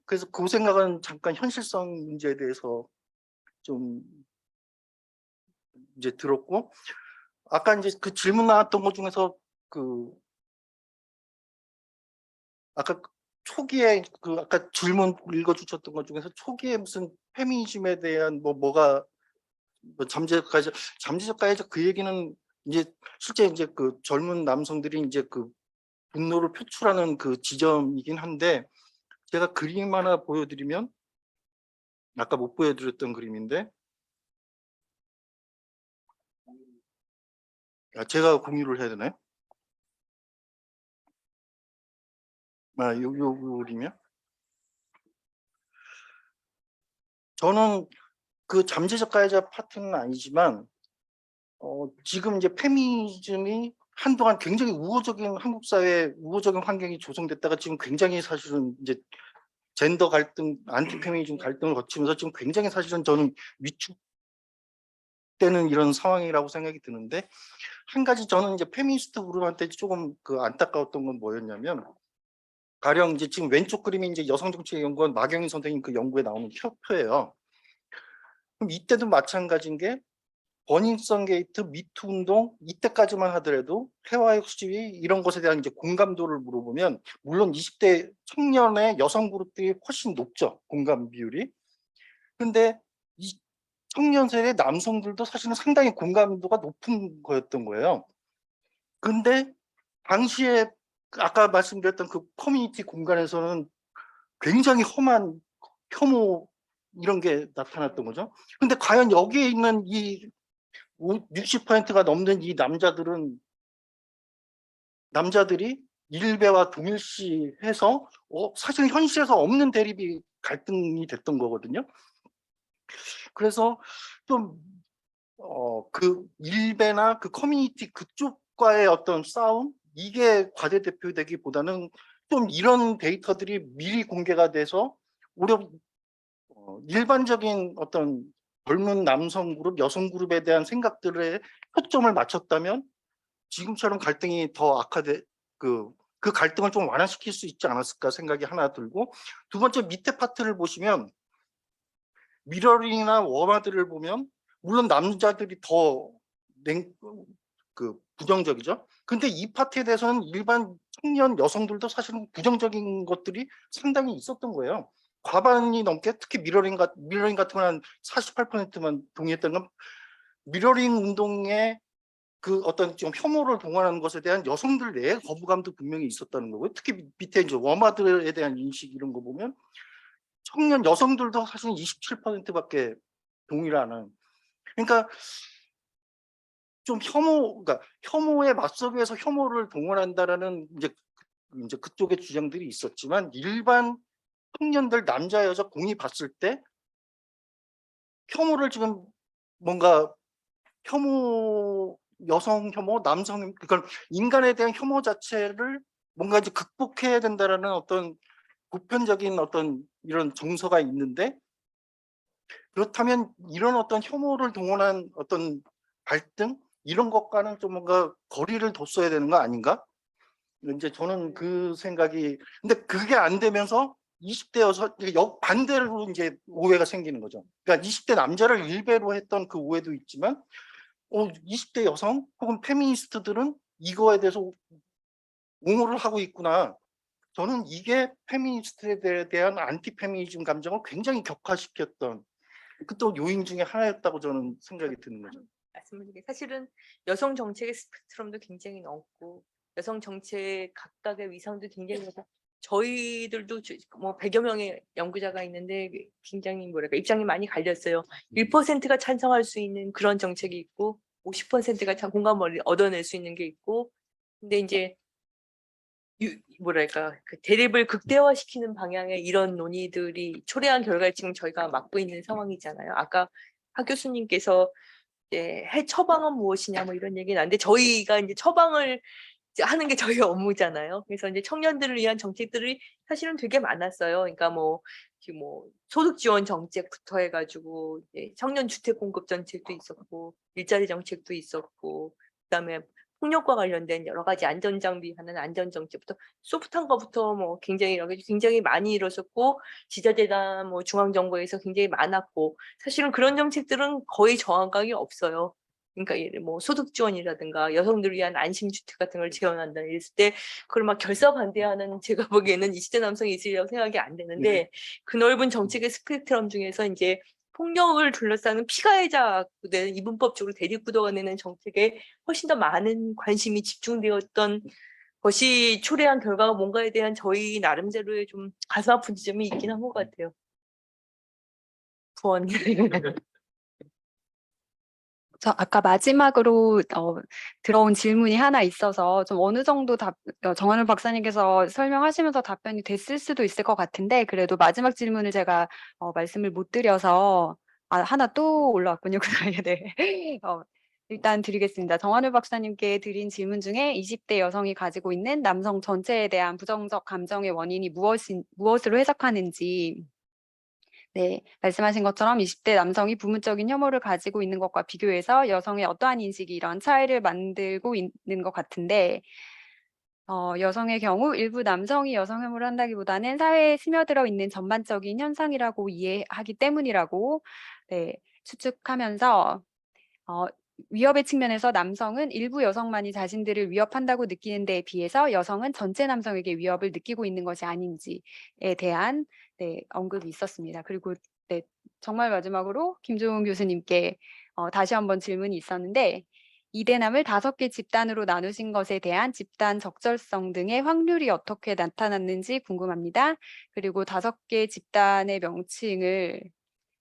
그래서 그 생각은 잠깐 현실성 문제에 대해서 좀 이제 들었고, 아까 이제 그 질문 나왔던 것 중에서 아까 초기에 아까 질문 읽어주셨던 것 중에서 초기에 무슨 페미니즘에 대한 뭐가 잠재적 가해자 그 얘기는 이제 실제 이제 그 젊은 남성들이 이제 그 분노를 표출하는 그 지점이긴 한데, 제가 그림 하나 보여드리면, 아까 못 보여드렸던 그림인데, 제가 공유를 해야 되나요? 요 그림이요? 저는 그 잠재적 가해자 파트는 아니지만, 지금 이제 페미니즘이 한동안 굉장히 우호적인 한국 사회 우호적인 환경이 조성됐다가 지금 굉장히 사실은 이제 젠더 갈등, 안티 페미니즘 갈등을 거치면서 지금 굉장히 사실은 저는 위축되는 이런 상황이라고 생각이 드는데, 한 가지 저는 이제 페미니스트 그룹한테 조금 그 안타까웠던 건 뭐였냐면, 가령 이제 지금 왼쪽 그림이 이제 여성정치연구원 마경희 선생님 그 연구에 나오는 표예요. 그럼 이때도 마찬가지인 게, 버닝썬 게이트, 미투 운동 이때까지만 하더라도 해와의 수지위 이런 것에 대한 이제 공감도를 물어보면, 물론 20대 청년의 여성 그룹들이 훨씬 높죠, 공감 비율이. 근데 이 청년 세대 남성들도 사실은 상당히 공감도가 높은 거였던 거예요. 근데 당시에 아까 말씀드렸던 그 커뮤니티 공간에서는 굉장히 험한 혐오 이런 게 나타났던 거죠. 근데 과연 여기에 있는 이 60%가 넘는 이 남자들이 일배와 동일시해서 사실 현실에서 없는 대립이 갈등이 됐던 거거든요. 그래서 좀 그 일배나 그 커뮤니티 그쪽과의 어떤 싸움, 이게 과대대표되기보다는 좀 이런 데이터들이 미리 공개가 돼서 오히려 일반적인 어떤 젊은 남성 그룹, 여성 그룹에 대한 생각들에 초점을 맞췄다면 지금처럼 갈등이 더 그 갈등을 좀 완화시킬 수 있지 않았을까 생각이 하나 들고, 두 번째 밑에 파트를 보시면 미러링이나 워마드를 보면 물론 남자들이 더 부정적이죠. 근데 이 파트에 대해서는 일반 청년 여성들도 사실은 부정적인 것들이 상당히 있었던 거예요. 과반이 넘게, 특히 미러링 같은 건 한 48%만 동의했던 건 미러링 운동에 그 어떤 좀 혐오를 동원하는 것에 대한 여성들 내의 거부감도 분명히 있었다는 거고요. 특히 밑에 이제 워마드에 대한 인식 이런 거 보면 청년 여성들도 사실 27%밖에 동의를 안 하는. 그러니까 좀 그러니까 혐오에 맞서기 위해서 혐오를 동원한다라는 이제 그쪽의 주장들이 있었지만, 일반 청년들 남자 여자 공이 봤을 때 혐오를 지금 뭔가 여성 혐오, 남성 혐오, 그러니까 인간에 대한 혐오 자체를 뭔가 이제 극복해야 된다라는 어떤 보편적인 어떤 이런 정서가 있는데, 그렇다면 이런 어떤 혐오를 동원한 어떤 갈등 이런 것과는 좀 뭔가 거리를 뒀어야 되는 거 아닌가? 이제 저는 그 생각이, 근데 그게 안 되면서 20대 반대로 이제 오해가 생기는 거죠. 그러니까 20대 남자를 일배로 했던 그 오해도 있지만 20대 여성 혹은 페미니스트들은 이거에 대해서 옹호를 하고 있구나. 저는 이게 페미니스트에 대한 안티 페미니즘 감정을 굉장히 격화시켰던 그 또 요인 중에 하나였다고 저는 생각이 드는 거죠. 말씀드리게 사실은 여성 정책의 스펙트럼도 굉장히 넓고 여성 정책 각각의 위상도 굉장히 많고 저희들도 뭐 100여 명의 연구자가 있는데 굉장히 뭐랄까 입장이 많이 갈렸어요. 1%가 찬성할 수 있는 그런 정책이 있고 50%가 참 공감을 얻어낼 수 있는 게 있고, 근데 이제 뭐랄까 그 대립을 극대화시키는 방향의 이런 논의들이 초래한 결과를 지금 저희가 맡고 있는 상황이잖아요. 아까 하 교수님께서 해 처방은 무엇이냐 뭐 이런 얘기는 안 돼. 저희가 이제 처방을 이제 하는 게 저희 업무잖아요. 그래서 이제 청년들을 위한 정책들이 사실은 되게 많았어요. 그러니까 지금 소득 지원 정책부터 해가지고 청년 주택 공급 정책도 있었고 일자리 정책도 있었고 그다음에 폭력과 관련된 여러 가지 안전 장비하는 안전 정책부터 소프트한 거부터 굉장히 여러 가지 굉장히 많이 이루어졌고 지자재단 중앙정부에서 굉장히 많았고 사실은 그런 정책들은 거의 저항감이 없어요. 그러니까 소득 지원이라든가 여성들을 위한 안심주택 같은 걸 지원한다 이랬을 때 그걸 막 결사 반대하는 제가 보기에는 20대 남성이 있으리라고 생각이 안 되는데 그 넓은 정책의 스펙트럼 중에서 이제 폭력을 둘러싸는 피가해자된 이분법적으로 대립구도가 되는 정책에 훨씬 더 많은 관심이 집중되었던 것이 초래한 결과가 뭔가에 대한 저희 나름대로의 좀 가슴 아픈 지점이 있긴 한 것 같아요. 부원. 저 아까 마지막으로 들어온 질문이 하나 있어서 좀 어느 정도 정한울 박사님께서 설명하시면서 답변이 됐을 수도 있을 것 같은데 그래도 마지막 질문을 제가 말씀을 못 드려서 하나 또 올라왔군요. 그 사이에 네. 일단 드리겠습니다. 정한울 박사님께 드린 질문 중에 20대 여성이 가지고 있는 남성 전체에 대한 부정적 감정의 원인이 무엇으로 해석하는지, 네, 말씀하신 것처럼 20대 남성이 부문적인 혐오를 가지고 있는 것과 비교해서 여성의 어떠한 인식이 이런 차이를 만들고 있는 것 같은데, 여성의 경우 일부 남성이 여성 혐오를 한다기보다는 사회에 스며들어 있는 전반적인 현상이라고 이해하기 때문이라고 추측하면서 위협의 측면에서 남성은 일부 여성만이 자신들을 위협한다고 느끼는 데에 비해서 여성은 전체 남성에게 위협을 느끼고 있는 것이 아닌지에 대한 언급이 있었습니다. 그리고 정말 마지막으로 김조은 교수님께 다시 한번 질문이 있었는데 이대남을 5개 집단으로 나누신 것에 대한 집단 적절성 등의 확률이 어떻게 나타났는지 궁금합니다. 그리고 5개 집단의 명칭을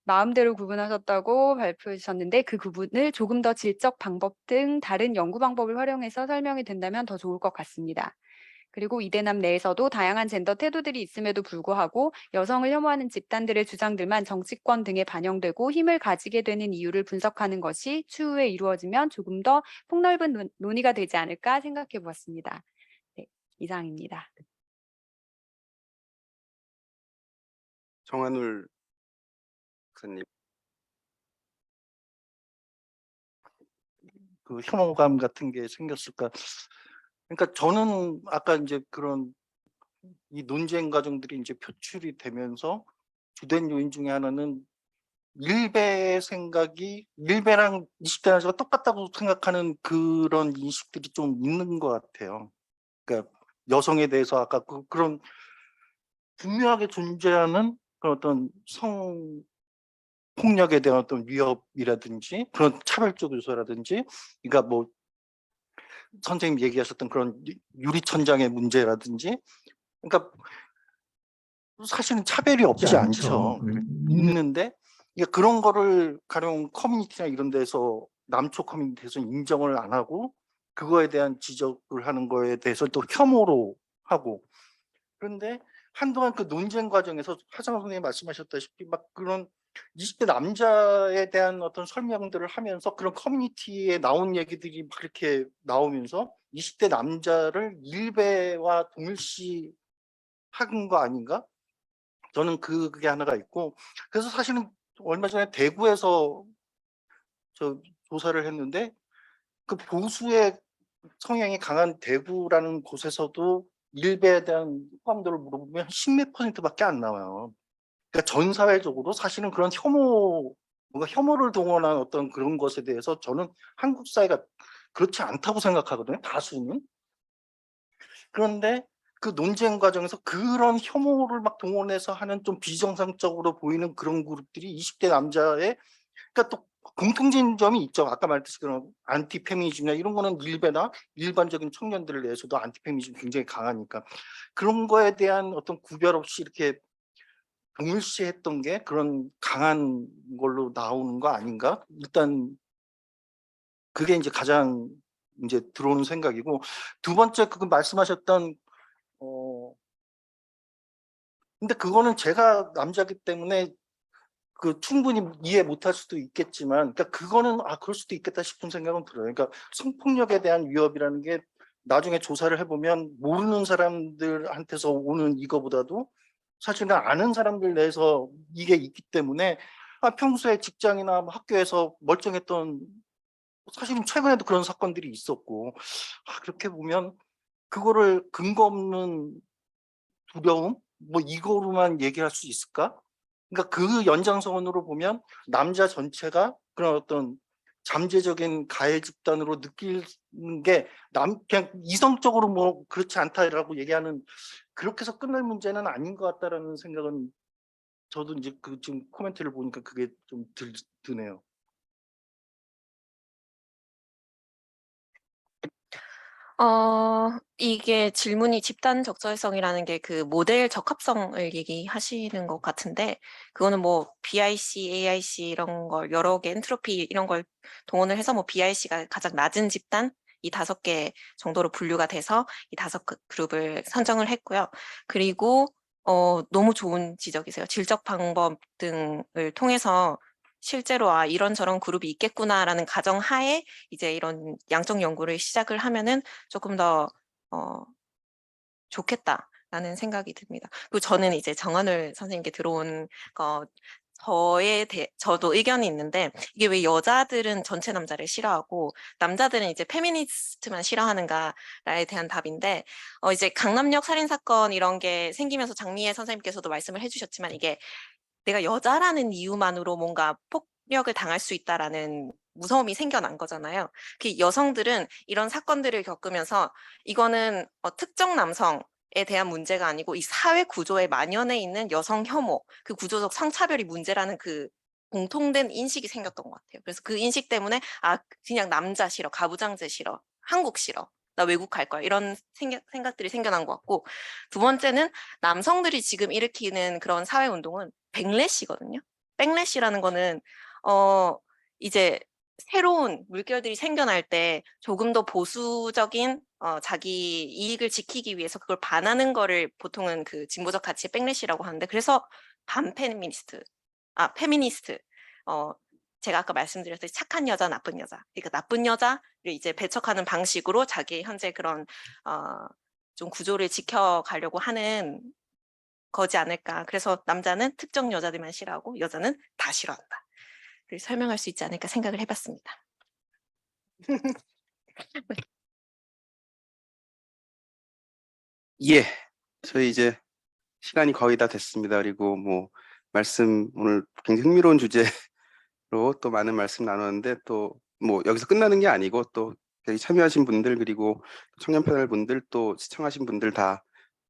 마음대로 구분하셨다고 발표해 주셨는데 그 구분을 조금 더 질적 방법 등 다른 연구 방법을 활용해서 설명이 된다면 더 좋을 것 같습니다. 그리고 이대남 내에서도 다양한 젠더 태도들이 있음에도 불구하고 여성을 혐오하는 집단들의 주장들만 정치권 등에 반영되고 힘을 가지게 되는 이유를 분석하는 것이 추후에 이루어지면 조금 더 폭넓은 논의가 되지 않을까 생각해 보았습니다. 네, 이상입니다. 정한울 박사님. 그 혐오감 같은 게 생겼을까? 그러니까 저는 아까 이제 그런 이 논쟁 과정들이 이제 표출이 되면서 주된 요인 중에 하나는 일베의 생각이 일베랑 20대 남자가 똑같다고 생각하는 그런 인식들이 좀 있는 것 같아요. 그러니까 여성에 대해서 아까 그런 분명하게 존재하는 그런 어떤 폭력에 대한 어떤 위협이라든지 그런 차별적 요소라든지, 그러니까 뭐 선생님 얘기하셨던 그런 유리천장의 문제라든지, 그러니까 사실은 차별이 없지 않죠. 있는데 그런 거를 가령 커뮤니티나 이런 데서 남초 커뮤니티에서 인정을 안 하고 그거에 대한 지적을 하는 거에 대해서 또 혐오로 하고, 그런데 한동안 그 논쟁 과정에서 하정우 선생님이 말씀하셨다시피 막 그런 20대 남자에 대한 어떤 설명들을 하면서 그런 커뮤니티에 나온 얘기들이 막 이렇게 나오면서 20대 남자를 일베와 동일시 한 거 아닌가? 저는 그게 하나가 있고, 그래서 사실은 얼마 전에 대구에서 저 조사를 했는데 그 보수의 성향이 강한 대구라는 곳에서도 일베에 대한 호감도를 물어보면 10몇 %밖에 안 나와요. 그러니까 전 사회적으로 사실은 그런 뭔가 혐오를 동원한 어떤 그런 것에 대해서 저는 한국 사회가 그렇지 않다고 생각하거든요, 다수는. 그런데 그 논쟁 과정에서 그런 혐오를 막 동원해서 하는 좀 비정상적으로 보이는 그런 그룹들이 20대 남자의, 그러니까 또 공통된 점이 있죠. 아까 말했듯이 그런 안티페미니즘이나 이런 거는 일베나 일반적인 청년들을 내에서도 안티페미니즘 굉장히 강하니까 그런 거에 대한 어떤 구별 없이 이렇게 동일시했던 게 그런 강한 걸로 나오는 거 아닌가? 일단 그게 이제 가장 이제 들어오는 생각이고, 두 번째 그 말씀하셨던 근데 그거는 제가 남자기 때문에 그 충분히 이해 못할 수도 있겠지만, 그러니까 그거는 그럴 수도 있겠다 싶은 생각은 들어요. 그러니까 성폭력에 대한 위협이라는 게 나중에 조사를 해보면 모르는 사람들한테서 오는 이거보다도 사실은 아는 사람들 내에서 이게 있기 때문에 평소에 직장이나 뭐 학교에서 멀쩡했던, 사실은 최근에도 그런 사건들이 있었고, 그렇게 보면 그거를 근거 없는 두려움? 뭐 이거로만 얘기할 수 있을까? 그러니까 그 연장선으로 보면 남자 전체가 그런 어떤 잠재적인 가해 집단으로 느끼는 게 그냥 이성적으로 뭐 그렇지 않다라고 얘기하는, 그렇게 해서 끝날 문제는 아닌 것 같다라는 생각은 저도 이제 그 지금 코멘트를 보니까 그게 좀 드네요. 이게 질문이 집단 적절성이라는 게 그 모델 적합성을 얘기하시는 것 같은데, 그거는 뭐 BIC, AIC 이런 걸 여러 개 엔트로피 이런 걸 동원을 해서 뭐 BIC가 가장 낮은 집단 이 5개 정도로 분류가 돼서 이 5그룹을 선정을 했고요. 그리고 너무 좋은 지적이세요. 질적 방법 등을 통해서 실제로 이런저런 그룹이 있겠구나라는 가정하에 이제 이런 양적 연구를 시작을 하면은 조금 더 좋겠다라는 생각이 듭니다. 그리고 저는 이제 정한울 선생님께 들어온 거 저도 의견이 있는데, 이게 왜 여자들은 전체 남자를 싫어하고 남자들은 이제 페미니스트만 싫어하는가에 대한 답인데, 이제 강남역 살인 사건 이런 게 생기면서 장미애 선생님께서도 말씀을 해주셨지만, 이게 내가 여자라는 이유만으로 뭔가 폭력을 당할 수 있다라는 무서움이 생겨난 거잖아요. 그 여성들은 이런 사건들을 겪으면서 이거는 특정 남성에 대한 문제가 아니고 이 사회 구조에 만연해 있는 여성 혐오, 그 구조적 성차별이 문제라는 그 공통된 인식이 생겼던 것 같아요. 그래서 그 인식 때문에 그냥 남자 싫어, 가부장제 싫어, 한국 싫어, 나 외국 갈 거야, 이런 생각들이 생겨난 것 같고, 두 번째는 남성들이 지금 일으키는 그런 사회 운동은 백래시거든요. 백래시라는 거는 이제 새로운 물결들이 생겨날 때 조금 더 보수적인 자기 이익을 지키기 위해서 그걸 반하는 거를 보통은 그 진보적 가치의 백래시라고 하는데, 그래서 반페미니스트, 페미니스트, 제가 아까 말씀드렸듯이 착한 여자, 나쁜 여자, 그러니까 나쁜 여자를 이제 배척하는 방식으로 자기 현재 그런 좀 구조를 지켜가려고 하는 거지 않을까. 그래서 남자는 특정 여자들만 싫어하고 여자는 다 싫어한다. 를 설명할 수 있지 않을까 생각을 해봤습니다. 예, 저희 이제 시간이 거의 다 됐습니다. 그리고 뭐 말씀 오늘 굉장히 흥미로운 주제로 또 많은 말씀 나눴는데 또 뭐 여기서 끝나는 게 아니고 또 여기 참여하신 분들 그리고 청년 패널 분들 또 시청하신 분들 다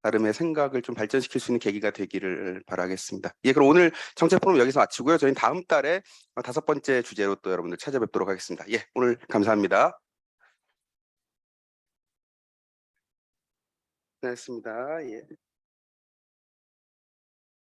나름의 생각을 좀 발전시킬 수 있는 계기가 되기를 바라겠습니다. 예, 그럼 오늘 정책 포럼 여기서 마치고요. 저희는 다음 달에 5번째 주제로 또 여러분들 찾아뵙도록 하겠습니다. 예, 오늘 감사합니다. 고맙습니다. 예.